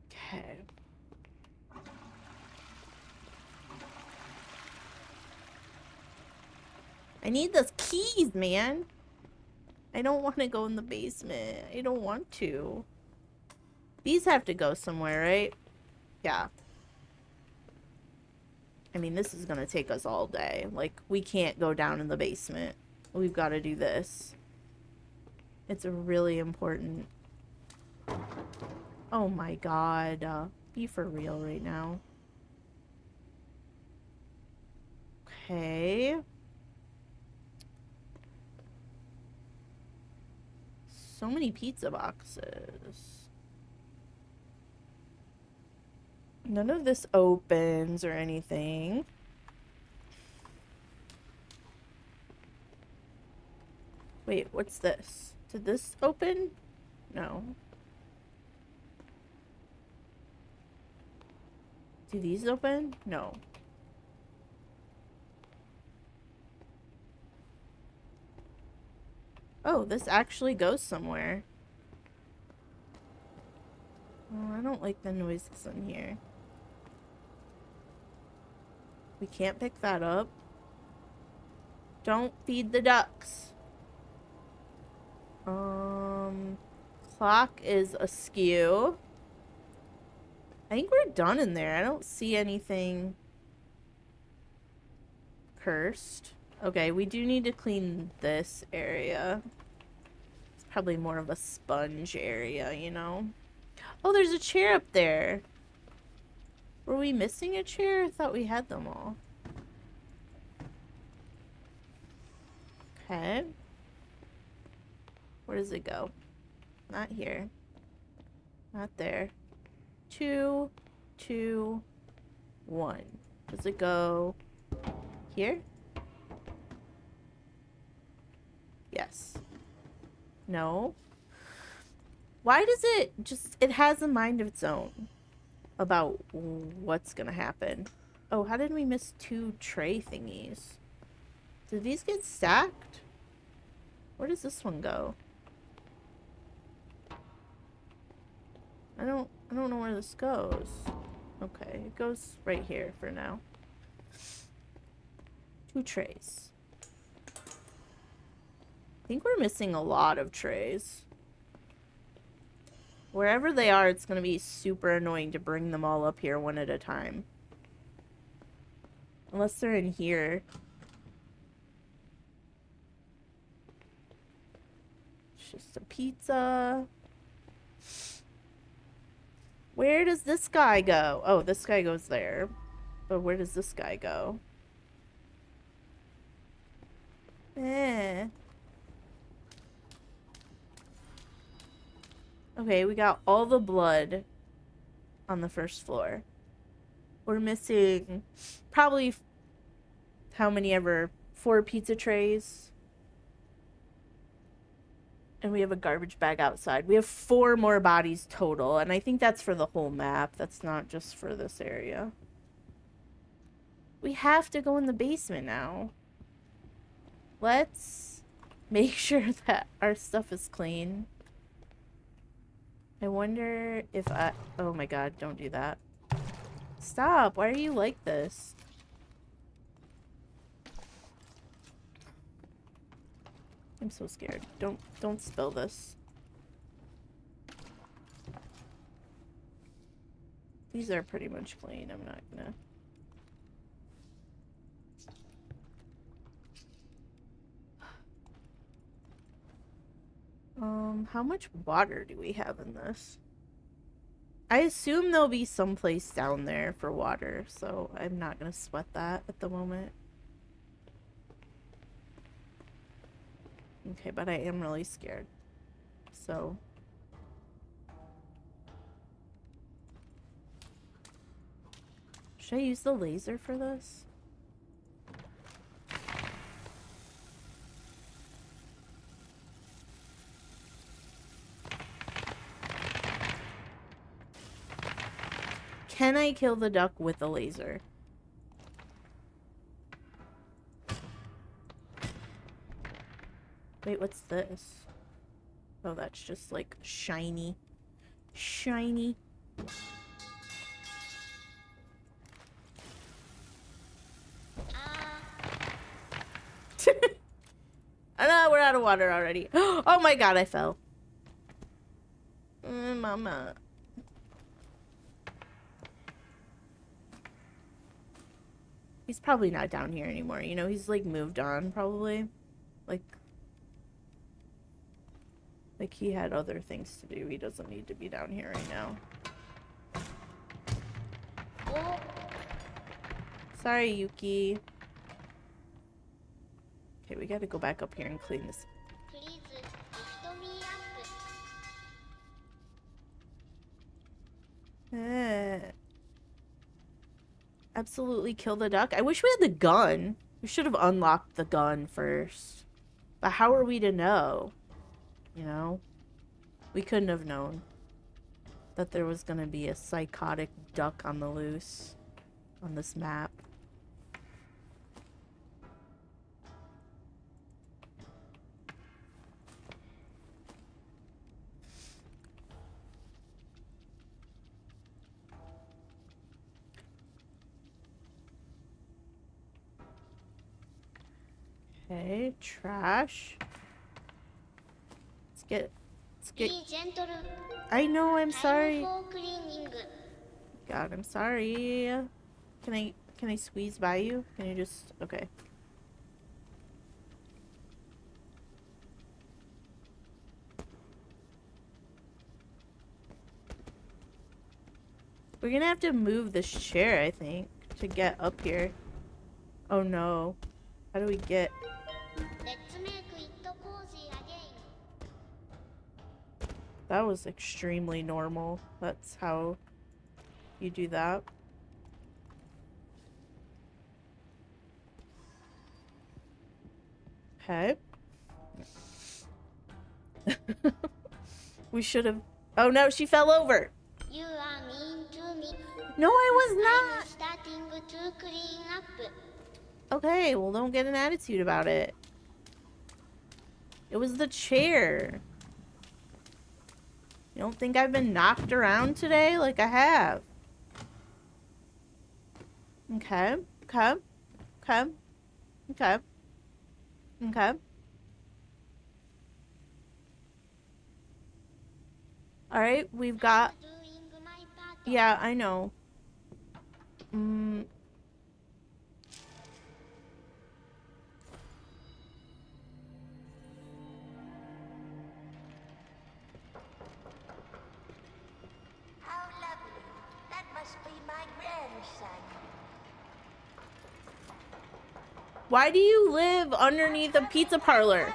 S1: Okay. I need those keys, man. I don't want to go in the basement. I don't want to. These have to go somewhere, right? Yeah. I mean, this is gonna take us all day. Like, we can't go down in the basement. We've got to do this. It's really important. Oh my god. Be for real right now. Okay. So many pizza boxes. None of this opens or anything. Wait, what's this? Did this open? No. Do these open? No. Oh, this actually goes somewhere. Oh, I don't like the noises in here. We can't pick that up. Don't feed the ducks. Clock is askew. I think we're done in there. I don't see anything cursed. Okay, we do need to clean this area. It's probably more of a sponge area, you know? Oh, there's a chair up there. Were we missing a chair? I thought we had them all. Okay. Where does it go? Not here. Not there. 2, 2, 1. Does it go here? Yes. No. Why does it just... It has a mind of its own about what's gonna happen. Oh, how did we miss 2 tray thingies? Did these get stacked? Where does this one go? I don't know where this goes. Okay, it goes right here for now. 2 trays. I think we're missing a lot of trays. Wherever they are, it's gonna be super annoying to bring them all up here one at a time. Unless they're in here. It's just a pizza. Where does this guy go? Oh, this guy goes there. But where does this guy go? Okay, we got all the blood on the first floor. We're missing probably how many ever? 4 pizza trays. And we have a garbage bag outside. We have 4 more bodies total, and I think that's for the whole map. That's not just for this area. We have to go in the basement now. Let's make sure that our stuff is clean. I wonder if I... Oh my god, don't do that. Stop! Why are you like this? I'm so scared. Don't spill this. These are pretty much clean. I'm not gonna... How much water do we have in this? I assume there'll be some place down there for water, so I'm not gonna sweat that at the moment. Okay, but I am really scared. So... Should I use the laser for this? Can I kill the duck with a laser? Wait, what's this? Oh, that's just like shiny. Shiny. I know, we're out of water already. Oh my god, I fell. Mama. He's probably not down here anymore. You know, he's like moved on probably. Like he had other things to do. He doesn't need to be down here right now. Sorry, Yuki. Okay, we gotta go back up here and clean this. Absolutely kill the duck. I wish we had the gun. We should have unlocked the gun first. But how are we to know? You know? We couldn't have known that there was gonna be a psychotic duck on the loose on this map. Okay, trash. Let's get.
S5: Be gentle.
S1: I know, I'm
S5: Time
S1: sorry.
S5: for cleaning.
S1: God, I'm sorry. Can I squeeze by you? Can you just, okay. We're gonna have to move this chair, I think, to get up here. Oh no. How do we get?
S5: Let's make it cozy again.
S1: That was extremely normal. That's how you do that. Okay. We should have. Oh no, she fell over.
S5: You are mean to me.
S1: No, I was
S5: I'm
S1: not.
S5: starting to clean up.
S1: Okay, well, don't get an attitude about it. It was the chair. You don't think I've been knocked around today? Like I have. Okay. Okay. Okay. Okay. Okay. Alright, we've got...
S5: Doing my part.
S1: Yeah, I know.
S4: How lovely. That must be my grandson.
S1: Why do you live underneath a pizza parlor?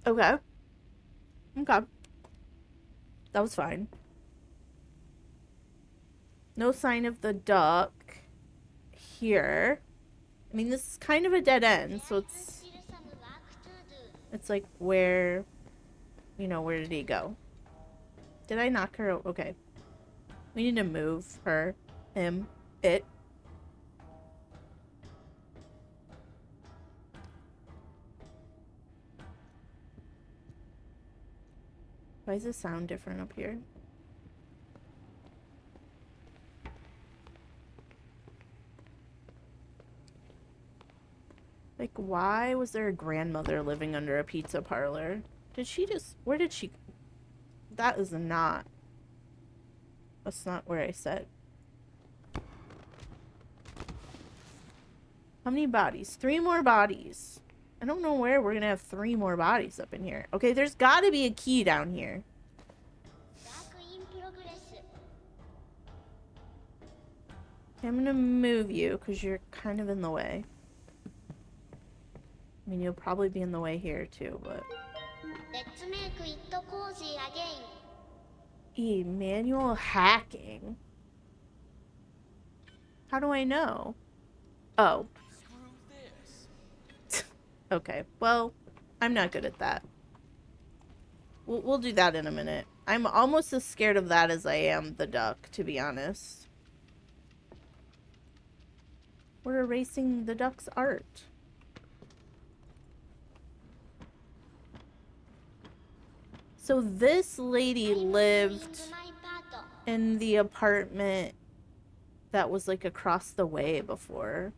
S4: Coming.
S1: Okay. Okay. That was fine. No sign of the duck here. I mean, this is kind of a dead end, so it's
S5: Still some work to do.
S1: it's like where, you know, where did he go? Did I knock her out? Okay. We need to move her, him, it. Why does it sound different up here? Like, why was there a grandmother living under a pizza parlor? Did she just... Where did she... That is not... That's not where I said. How many bodies? 3 more bodies. I don't know where we're gonna have 3 more bodies up in here. Okay, there's gotta be a key down here.
S5: Work in progress.
S1: Okay, I'm gonna move you because you're kind of in the way. I mean, you'll probably be in the way here too, but...
S5: Let's make it cozy again.
S1: Manual hacking? How do I know? Oh.
S2: Screw this.
S1: Okay, well, I'm not good at that. We'll do that in a minute. I'm almost as scared of that as I am the duck, to be honest. We're erasing the duck's art. So this lady lived
S5: Doing my part.
S1: in the apartment that was like across the way before.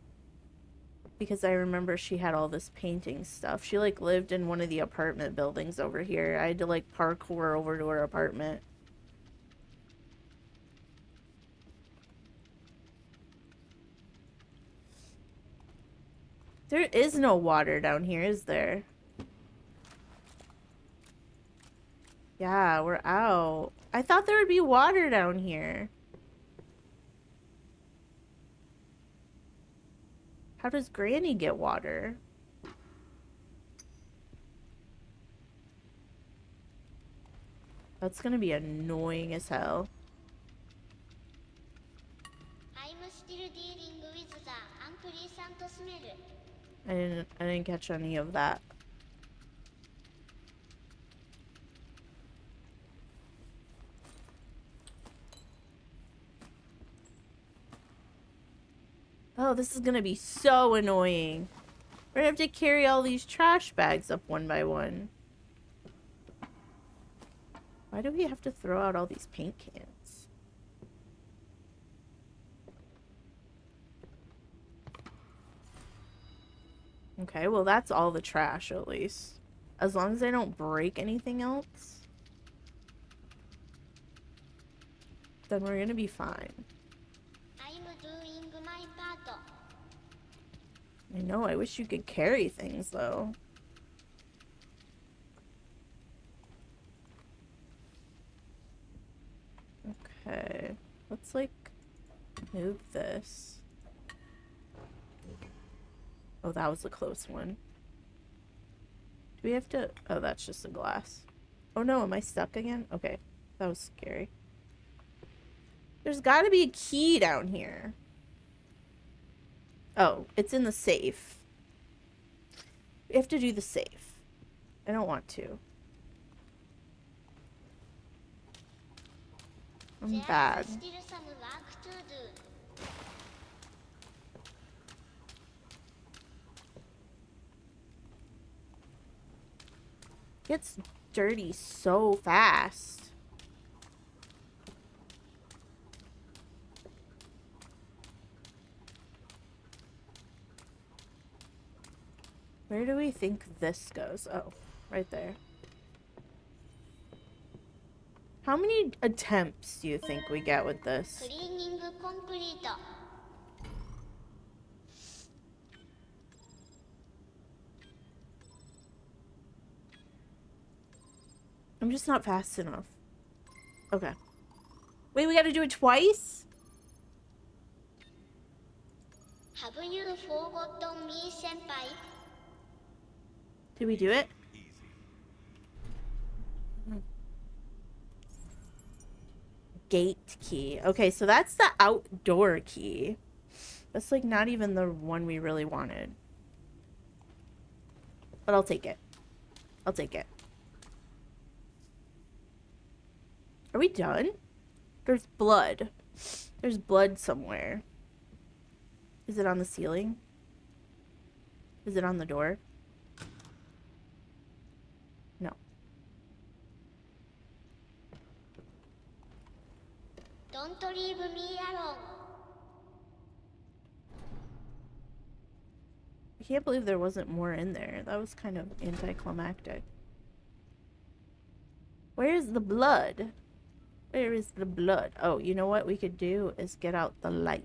S1: Because I remember she had all this painting stuff. She like lived in one of the apartment buildings over here. I had to like parkour over to her apartment. There is no water down here, is there? Yeah, we're out. I thought there would be water down here. How does Granny get water? That's gonna be annoying as hell.
S5: I'm still dealing with the unpleasant smell.
S1: I didn't catch any of that. Oh, this is gonna be so annoying. We're gonna have to carry all these trash bags up one by one. Why do we have to throw out all these paint cans? Okay, well that's all the trash at least. As long as I don't break anything else, then we're gonna be fine.
S5: I'm doing my part.
S1: I know, I wish you could carry things though. Okay, let's like move this. Oh, that was a close one. Do we have to... Oh, that's just a glass. Oh no, am I stuck again? Okay, that was scary. There's gotta be a key down here. Oh, it's in the safe. We have to do the safe. I don't want to. I'm bad.
S5: There's still some work to do.
S1: Gets dirty so fast. Where do we think this goes? Oh, right there. How many attempts do you think we get with this?
S5: Cleaning complete.
S1: I'm just not fast enough. Okay. Wait, we gotta do it twice?
S5: Have you forgotten me, senpai?
S1: Did we do it? Gate key. Okay, so that's the outdoor key. That's like not even the one we really wanted. But I'll take it. I'll take it. Are we done? There's blood. There's blood somewhere. Is it on the ceiling? Is it on the door? No.
S5: Don't leave me alone.
S1: I can't believe there wasn't more in there. That was kind of anticlimactic. Where's the blood? Where is the blood? Oh, you know what we could do is get out the light.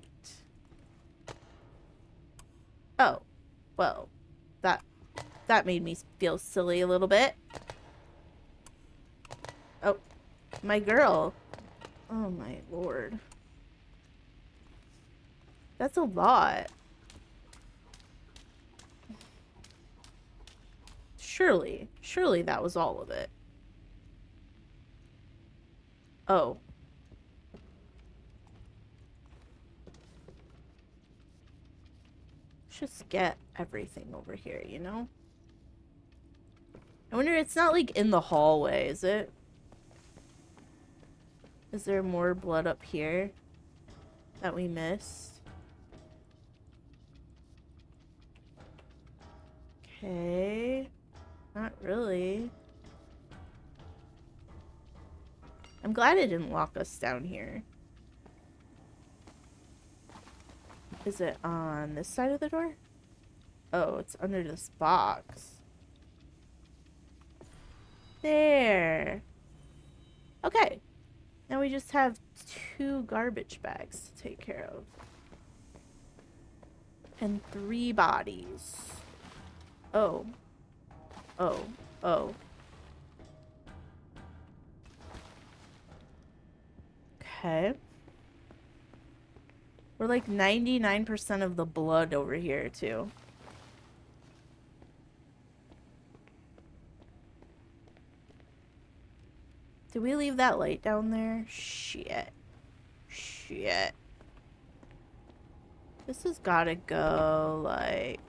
S1: Oh, well, that made me feel silly a little bit. Oh, my girl. Oh my lord. That's a lot. Surely that was all of it. Oh. Let's just get everything over here, you know? I wonder, it's not like in the hallway, is it? Is there more blood up here that we missed? Okay. Not really. I'm glad it didn't lock us down here. Is it on this side of the door? Oh, it's under this box. There. Okay. Now we just have 2 garbage bags to take care of. And 3 bodies. Oh. Oh. Oh. Okay. We're like 99% of the blood over here, too. Did we leave that light down there? Shit. Shit. This has gotta go, like,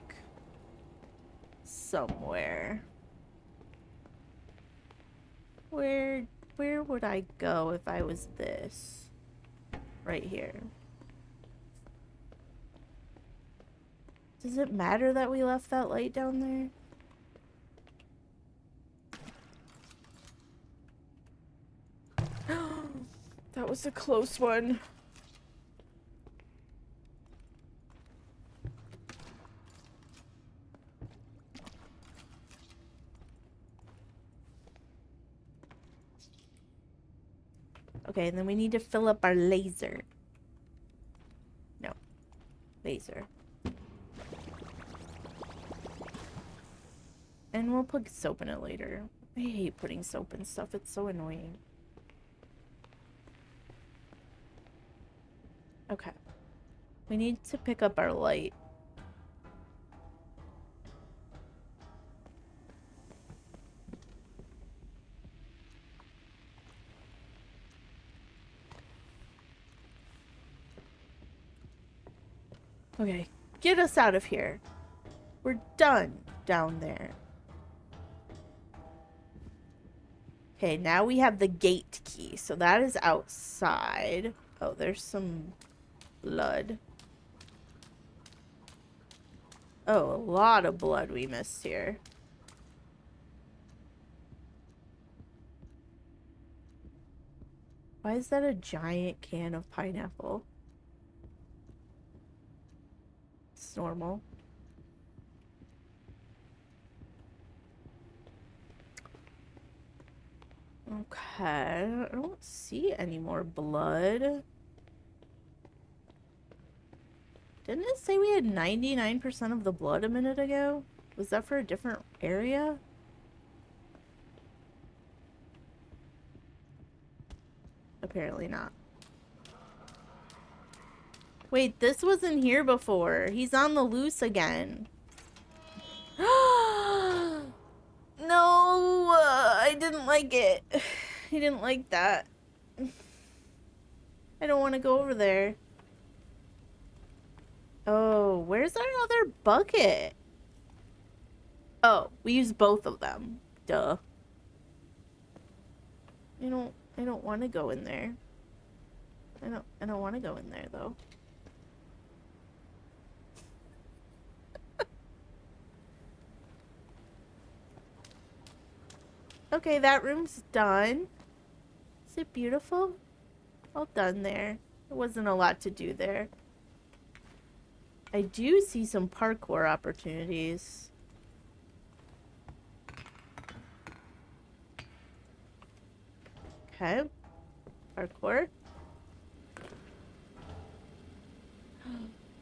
S1: somewhere. Where would I go if I was this? Right here. Does it matter that we left that light down there? That was a close one. Okay, and then we need to fill up our laser. No. Laser. And we'll put soap in it later. I hate putting soap in stuff. It's so annoying. Okay. We need to pick up our light. Okay. Get us out of here. We're done down there. Okay, now we have the gate key. So that is outside. Oh, there's some blood. Oh, a lot of blood we missed here. Why is that a giant can of pineapple? It's normal. Okay, I don't see any more blood. Didn't it say we had 99% of the blood a minute ago? Was that for a different area? Apparently not. Wait, this wasn't here before. He's on the loose again. No, I didn't like it. I didn't like that. I don't want to go over there. Oh, where's our other bucket? Oh, we used both of them. Duh. I don't want to go in there. I don't want to go in there though. Okay, that room's done. Is it beautiful? All done there. There wasn't a lot to do there. I do see some parkour opportunities. Okay. Parkour.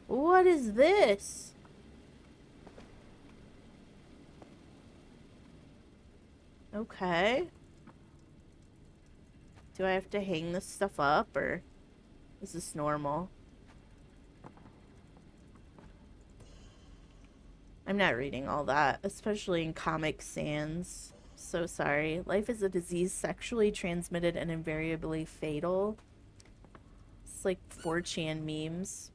S1: What is this? Okay. Do I have to hang this stuff up, or is this normal? I'm not reading all that, especially in Comic Sans. So sorry. Life is a disease sexually transmitted and invariably fatal. It's like 4chan memes.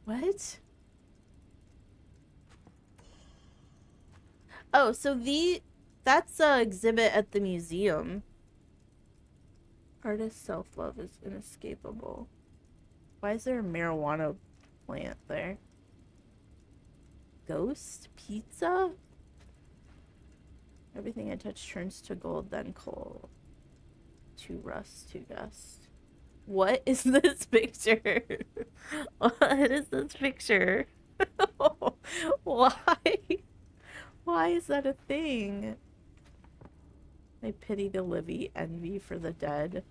S1: What? Oh, so that's a exhibit at the museum. Artist self-love is inescapable. Why is there a marijuana plant there? Ghost pizza? Everything I touch turns to gold, then coal. To rust, to dust. What is this picture? What is this picture? Why? Why is that a thing? I pity the living, envy for the dead.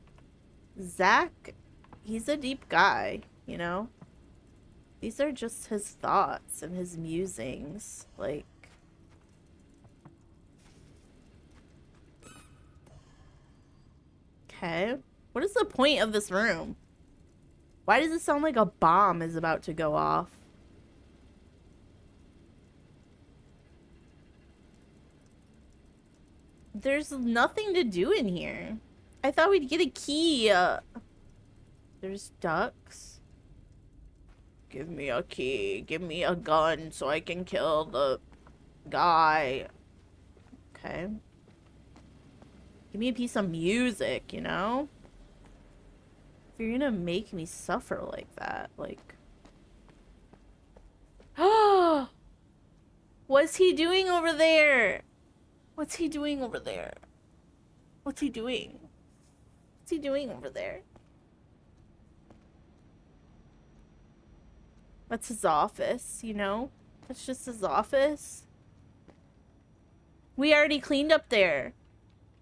S1: Zach, he's a deep guy, you know? These are just his thoughts and his musings. Like, okay. What is the point of this room? Why does it sound like a bomb is about to go off? There's nothing to do in here. I thought we'd get a key. There's ducks. Give me a key. Give me a gun so I can kill the guy. Okay. Give me a piece of music, you know? If you're gonna make me suffer like that, like... What's he doing over there? What's he doing over there? What's he doing? What's he doing over there? That's his office, you know? That's just his office. We already cleaned up there.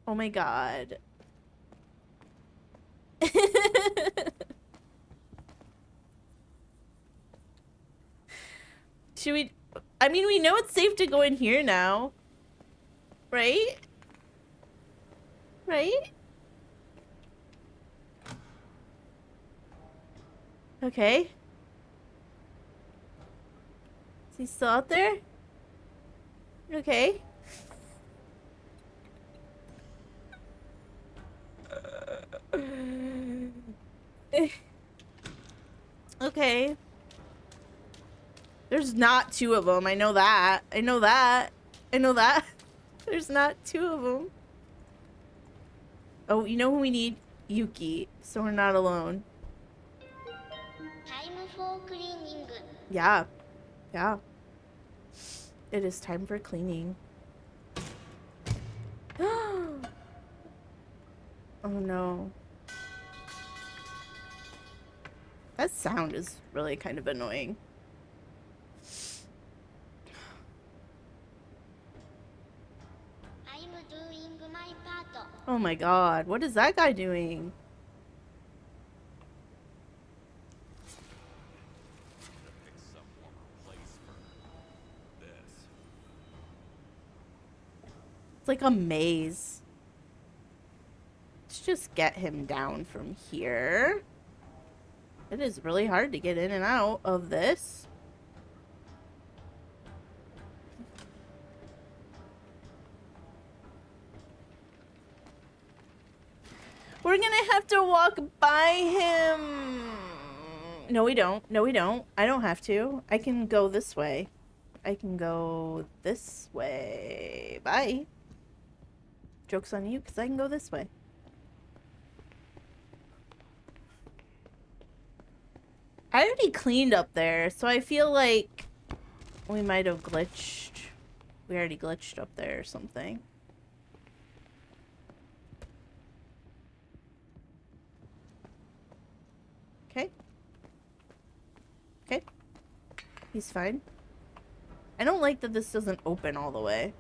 S1: Oh my god. Should we... I mean, we know it's safe to go in here now. Right? Right? Okay. Is he still out there? Okay. Okay. There's not two of them. I know that. I know that. I know that. There's not two of them. Oh, you know who we need? Yuki. So we're not alone.
S5: Time for cleaning.
S1: Yeah. Yeah. It is time for cleaning. Oh no. That sound is really kind of annoying.
S5: I'm doing my part.
S1: Oh my god, what is that guy doing?
S2: Pick some warmer place for this.
S1: It's like a maze. Let's just get him down from here. It is really hard to get in and out of this. We're gonna have to walk by him. No, we don't. No, we don't. I don't have to. I can go this way. I can go this way. Bye. Joke's on you, because I can go this way. I already cleaned up there, so I feel like we might have glitched. We already glitched up there or something. Okay. Okay. He's fine. I don't like that this doesn't open all the way.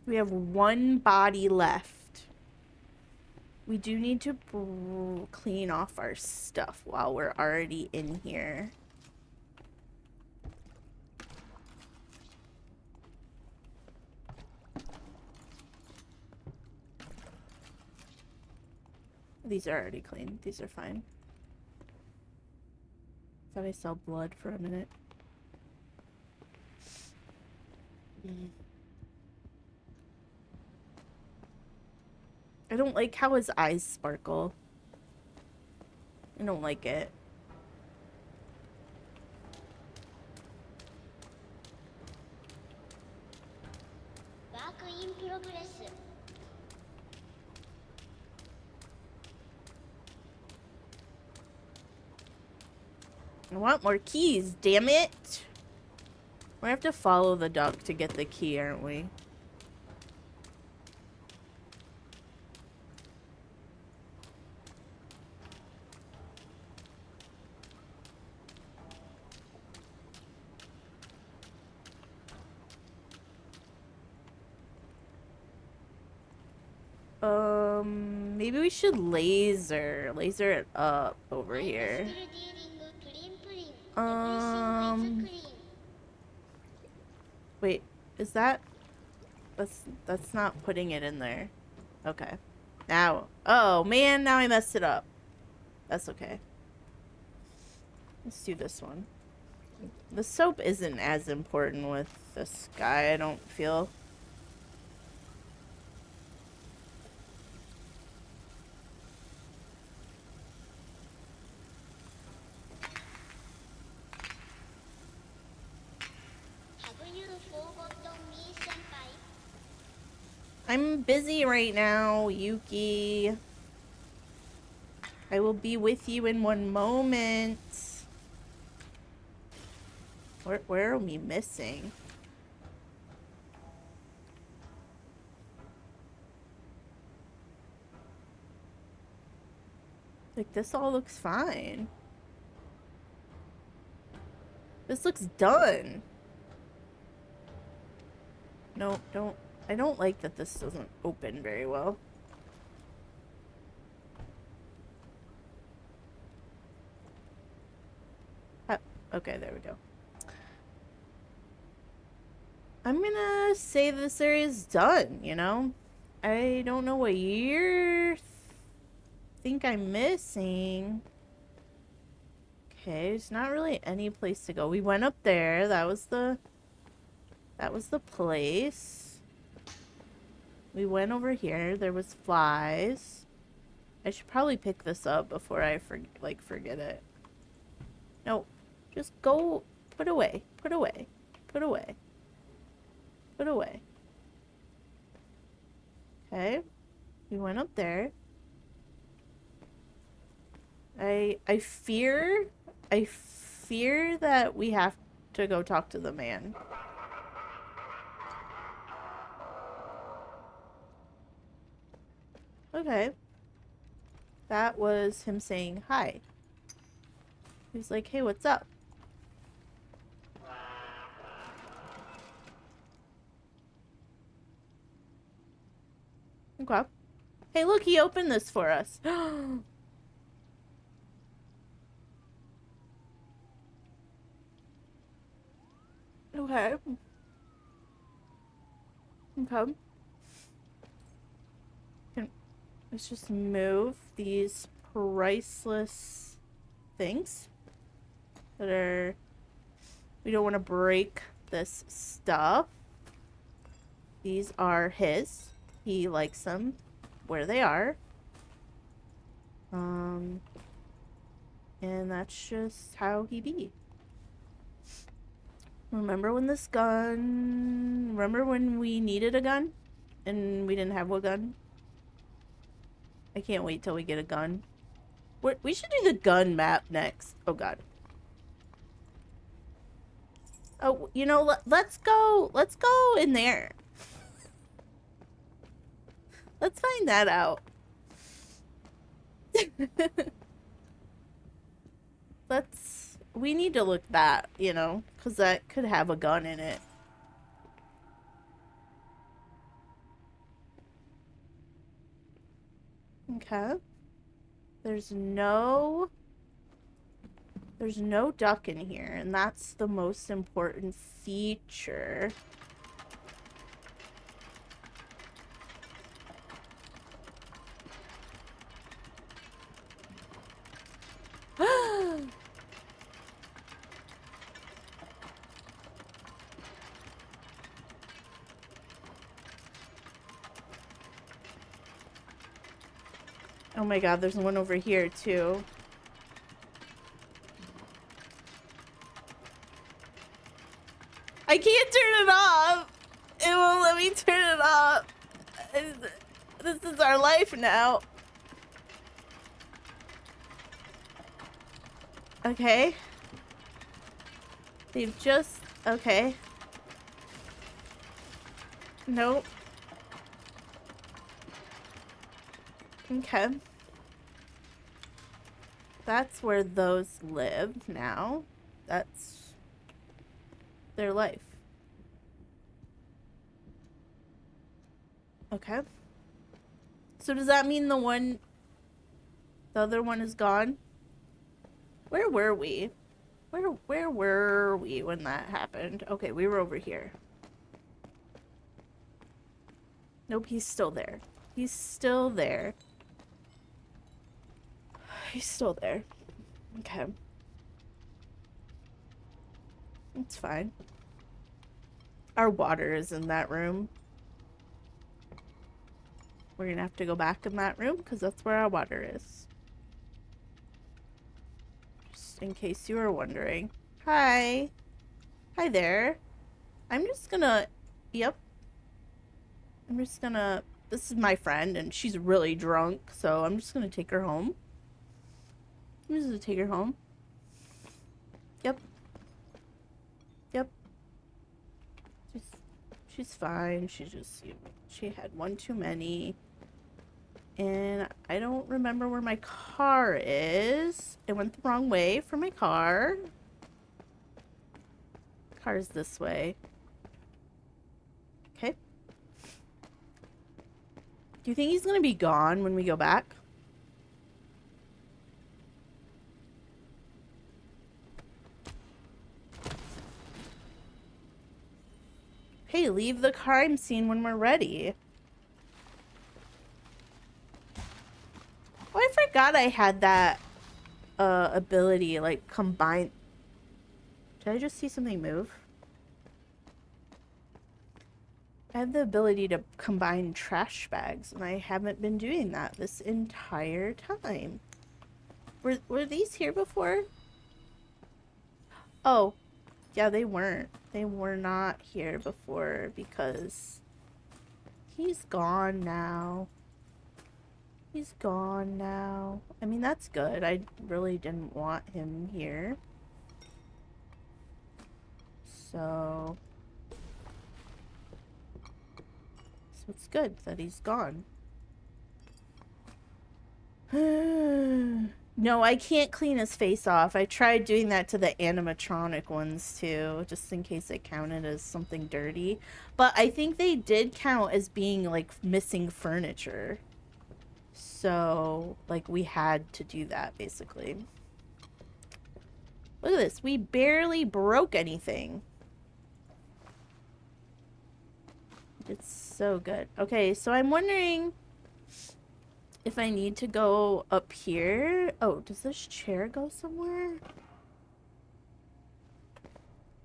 S1: We have one body left. We do need to clean off our stuff while we're already in here. These are already clean. These are fine. Thought I saw blood for a minute. I don't like how his eyes sparkle. I don't like it.
S5: Work in progress.
S1: I want more keys, damn it! We have to follow the duck to get the key, aren't we? Maybe we should laser it up over here. Wait, is that... That's not putting it in there. Okay. Now, oh man, now I messed it up. That's okay. Let's do this one. The soap isn't as important with this guy, I don't feel. I'm busy right now, Yuki. I will be with you in one moment. Where are we missing? Like, this all looks fine. This looks done. No, I don't like that this doesn't open very well. Okay, there we go. I'm gonna say this area is done, you know? I don't know what you think I'm missing. Okay, there's not really any place to go. We went up there. That was the place. We went over here. There was flies. I should probably pick this up before I forget it. No, just go. Put away. Put away. Put away. Put away. Okay. We went up there. I fear that we have to go talk to the man. Okay. That was him saying hi. He's like, hey, what's up? Okay. Hey, look, he opened this for us. Okay. Okay. Let's just move these priceless things that are... We don't want to break this stuff. These are his. He likes them where they are. And that's just how he be. Remember when this gun... Remember when we needed a gun? And we didn't have a gun? I can't wait till we get a gun. We should do the gun map next. Oh, God. Oh, you know, let's go in there. Let's find that out. We need to look that, you know, because that could have a gun in it. Okay. There's no duck in here, and that's the most important feature. Oh my God, there's one over here too. I can't turn it off. It won't let me turn it off. This is our life now. Okay. They've just... Okay. Nope. Okay. That's where those live now. That's their life. Okay. So does that mean the other one is gone? Where were we? Where were we when that happened? Okay, we were over here. Nope, he's still there. He's still there. He's still there. Okay. It's fine. Our water is in that room. We're gonna have to go back in that room because that's where our water is. Just in case you were wondering. Hi. Hi there. I'm just gonna... Yep. I'm just gonna... This is my friend and she's really drunk, so I'm just gonna take her home. I'm just gonna take her home. Yep. She's fine. She just, she had one too many. And I don't remember where my car is. It went the wrong way for my car. Car's this way. Okay. Do you think he's gonna be gone when we go back? Hey, leave the crime scene when we're ready. Oh, I forgot I had that ability, like, combine. Did I just see something move? I have the ability to combine trash bags, and I haven't been doing that this entire time. Were these here before? Oh, yeah, they weren't. They were not here before because he's gone now. He's gone now. I mean, that's good. I really didn't want him here. So it's good that he's gone. No, I can't clean his face off. I tried doing that to the animatronic ones too, just in case it counted as something dirty. But I think they did count as being like missing furniture. So, like, we had to do that basically. Look at this. We barely broke anything. It's so good. Okay, so I'm wondering if I need to go up here. Oh, does this chair go somewhere?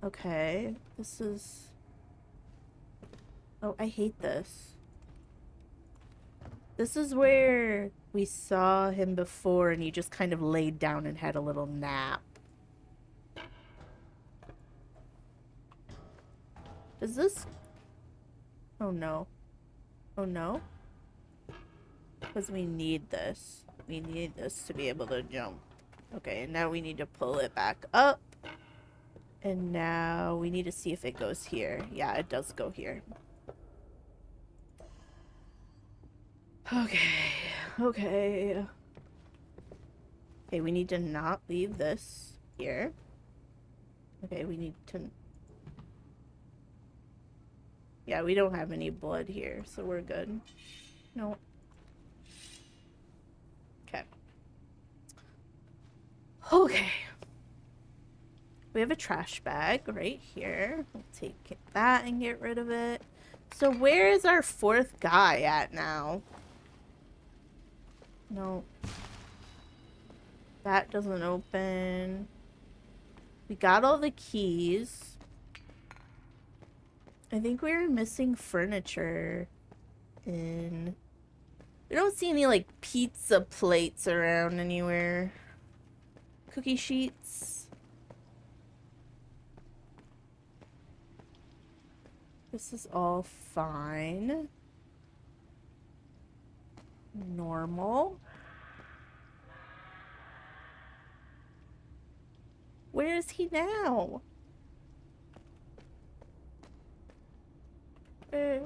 S1: Okay, this is... Oh, I hate this. This is where we saw him before and he just kind of laid down and had a little nap. Does this... Oh no. Oh no? Because we need this. We need this to be able to jump. Okay, and now we need to pull it back up. And now we need to see if it goes here. Yeah, it does go here. Okay. Okay. Okay, we need to not leave this here. Okay, we need to... Yeah, we don't have any blood here, so we're good. No. Okay. Okay. We have a trash bag right here. We'll take that and get rid of it. So where is our fourth guy at now? No. That doesn't open. We got all the keys. I think we were missing furniture in... We don't see any, like, pizza plates around anywhere. Cookie sheets. This is all fine. Normal. Where is he now?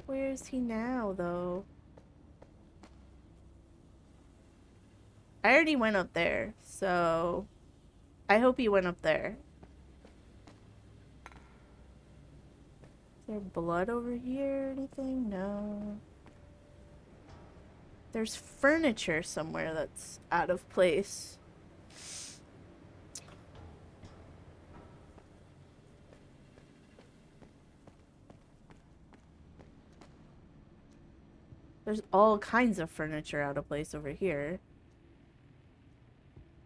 S1: Where is he now, though? I already went up there, so I hope he went up there. Is there blood over here or anything? No. There's furniture somewhere that's out of place. There's all kinds of furniture out of place over here.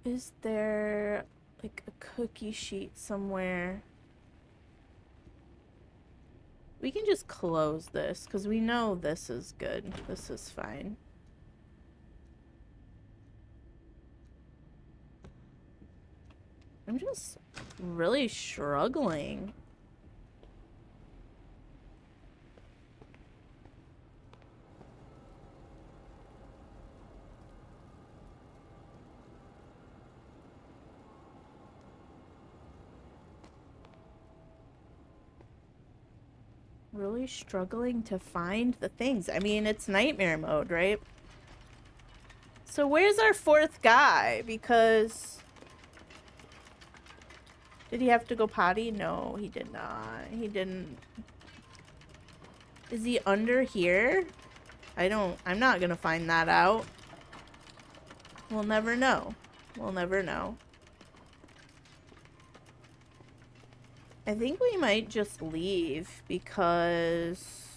S1: Is there, like, a cookie sheet somewhere? We can just close this, because we know this is good. This is fine. I'm just really struggling. really struggling to find the things. I mean, it's nightmare mode, right? So where's our fourth guy? Because... Did he have to go potty? No, he did not. He didn't. Is he under here? I'm not gonna find that out. We'll never know. We'll never know. I think we might just leave because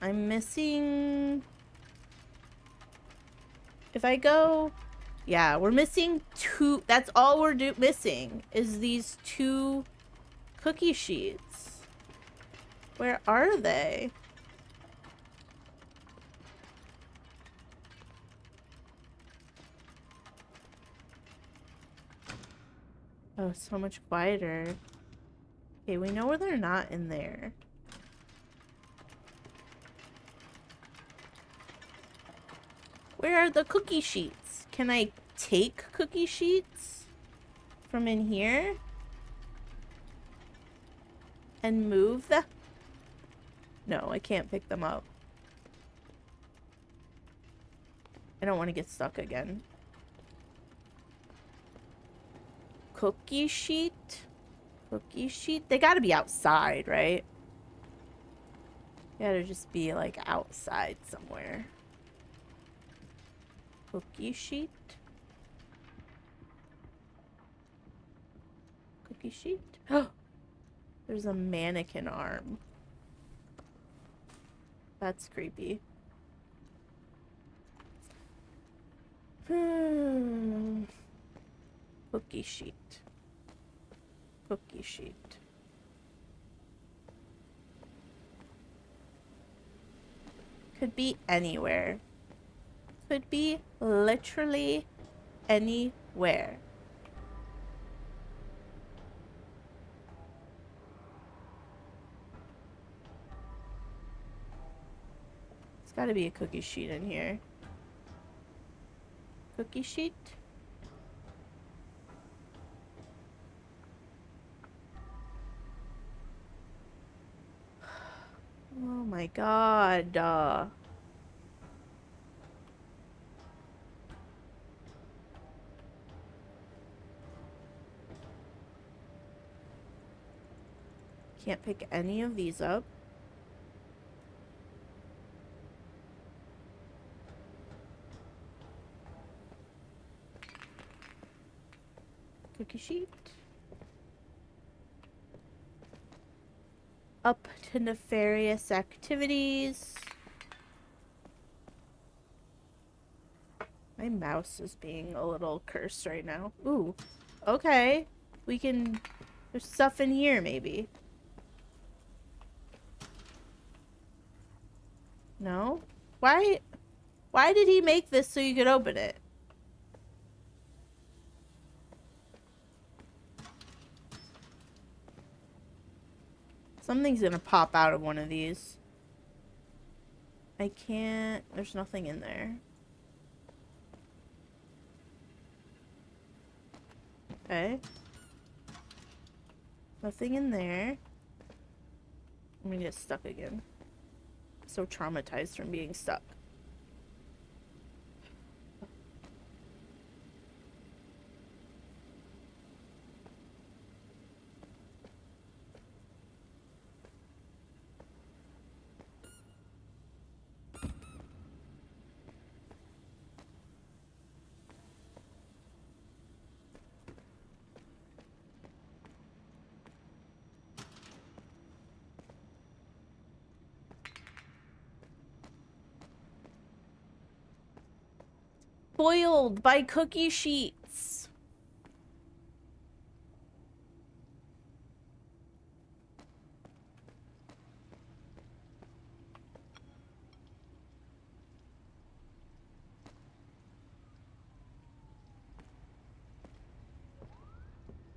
S1: I'm missing... If I go... Yeah, we're missing 2... That's all we're missing is these 2 cookie sheets. Where are they? Oh, so much quieter. Okay, we know where they're not in there. Where are the cookie sheets? Can I take cookie sheets from in here? And move them? No, I can't pick them up. I don't want to get stuck again. Cookie sheet? Cookie sheet? They gotta be outside, right? They gotta just be like outside somewhere. Cookie sheet? Cookie sheet? Oh! There's a mannequin arm. That's creepy. Cookie sheet. Cookie sheet. Could be anywhere. Could be literally anywhere. There's gotta be a cookie sheet in here. Cookie sheet? Oh my god. Can't pick any of these up. Cookie sheet. Up to nefarious activities. My mouse is being a little cursed right now. Ooh. Okay. We can... There's stuff in here, maybe. No? Why did he make this so you could open it? Something's gonna pop out of one of these. I can't... There's nothing in there. Okay. Nothing in there. I'm gonna get stuck again. So traumatized from being stuck. Spoiled by cookie sheets.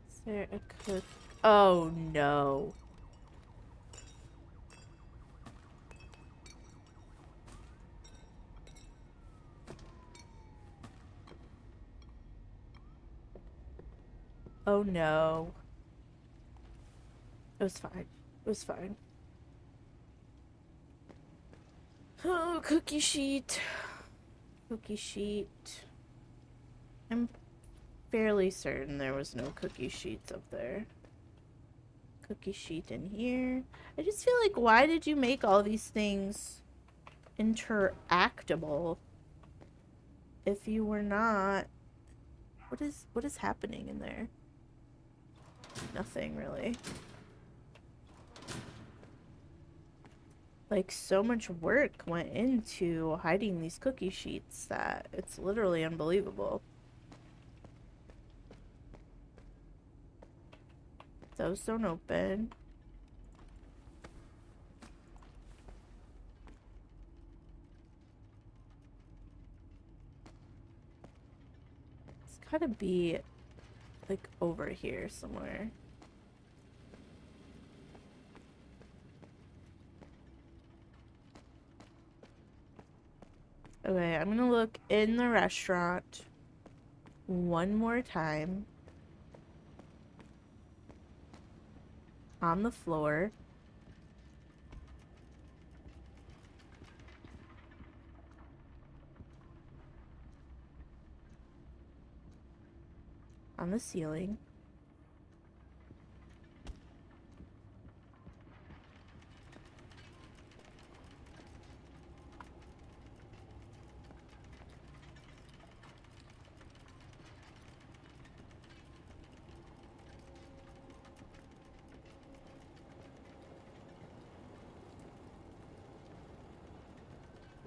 S1: Is there a cook? Oh no. Oh no. It was fine. It was fine. Oh, cookie sheet. Cookie sheet. I'm fairly certain there was no cookie sheets up there. Cookie sheet in here. I just feel like, why did you make all these things interactable if you were not? What is happening in there? Nothing really. Like, so much work went into hiding these cookie sheets that it's literally unbelievable. Those don't open. It's gotta be like over here somewhere. Okay, I'm gonna look in the restaurant one more time. On the floor. On the ceiling.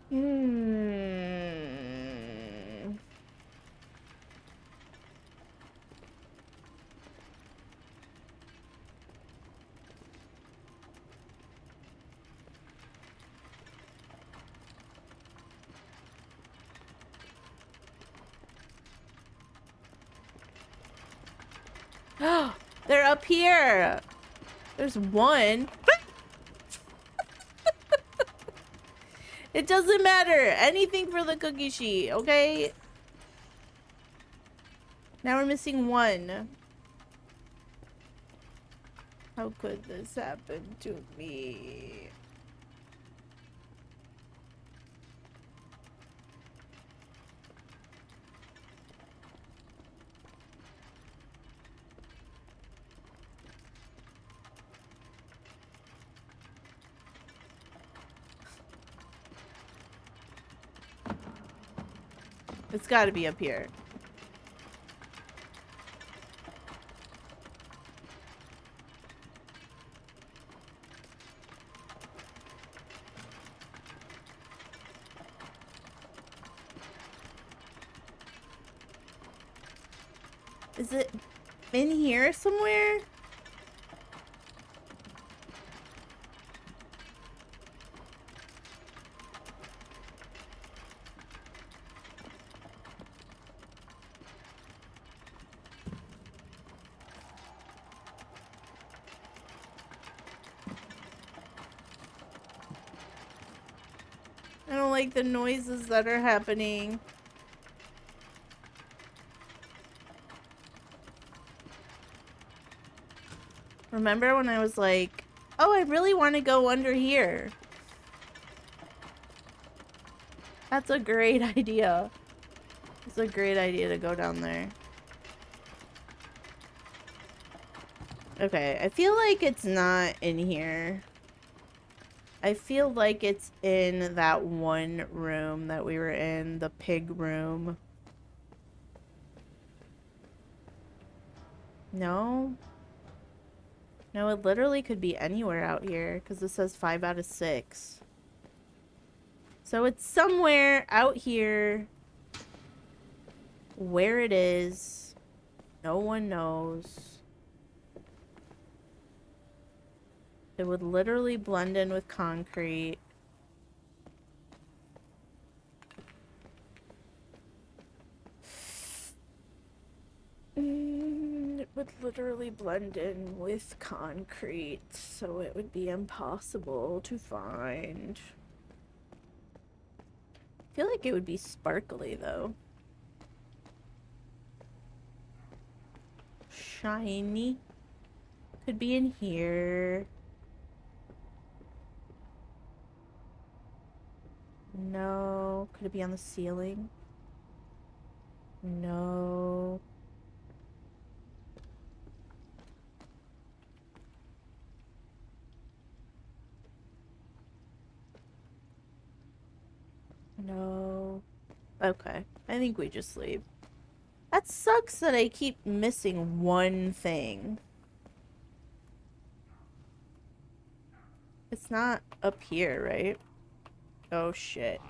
S1: Hmm. They're up here. There's one. It doesn't matter. Anything for the cookie sheet, okay? Now we're missing one. How could this happen to me? It's gotta be up here. Is it in here somewhere? I don't like the noises that are happening. Remember when I was like, oh, I really want to go under here. That's a great idea. It's a great idea to go down there. Okay, I feel like it's not in here. I feel like it's in that one room that we were in, the pig room. No? No, it literally could be anywhere out here because it says 5 out of 6. So it's somewhere out here. Where it is, no one knows. It would literally blend in with concrete. It would literally blend in with concrete, so it would be impossible to find. I feel like it would be sparkly, though. Shiny. Could be in here. Could it be on the ceiling? No. No. Okay. I think we just leave. That sucks that I keep missing one thing. It's not up here, right? Oh shit.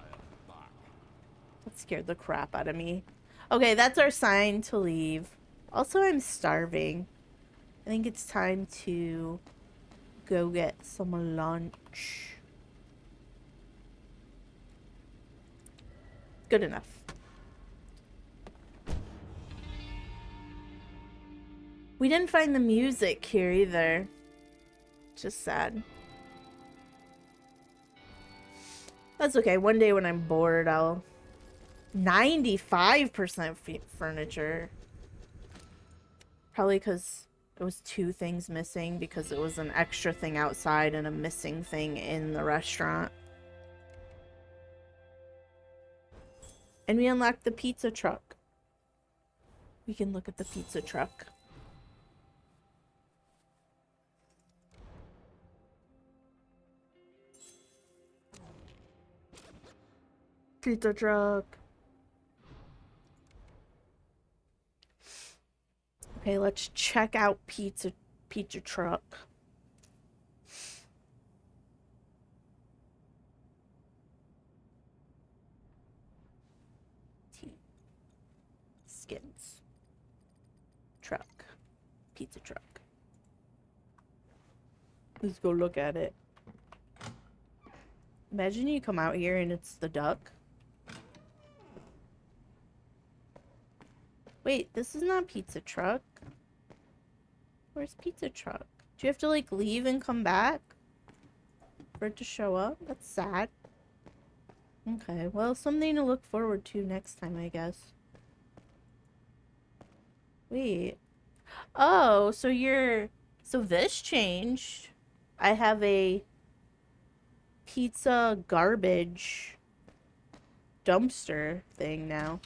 S1: That scared the crap out of me. Okay, that's our sign to leave. Also, I'm starving. I think it's time to go get some lunch. Good enough. We didn't find the music here either. Just sad. That's okay. One day when I'm bored, I'll... 95% furniture. Probably because it was 2 things missing because it was an extra thing outside and a missing thing in the restaurant. And we unlocked the pizza truck. We can look at the pizza truck. Pizza truck. Okay, let's check out pizza truck. Skins. Truck. Pizza truck. Let's go look at it. Imagine you come out here and it's the duck. Wait, this is not pizza truck. Where's pizza truck? Do you have to like leave and come back for it to show up? That's sad. Okay, well, something to look forward to next time, I guess. Wait. Oh, so so this changed. I have a pizza garbage dumpster thing now.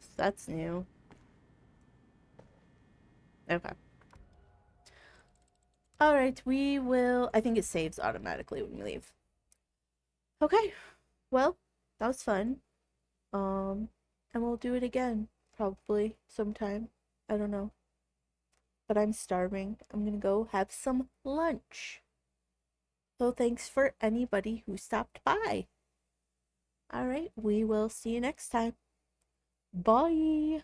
S1: So that's new. Okay. Alright, we will... I think it saves automatically when we leave. Okay. Well, that was fun. And we'll do it again. Probably sometime. I don't know. But I'm starving. I'm gonna go have some lunch. So thanks for anybody who stopped by. Alright, we will see you next time. Bye!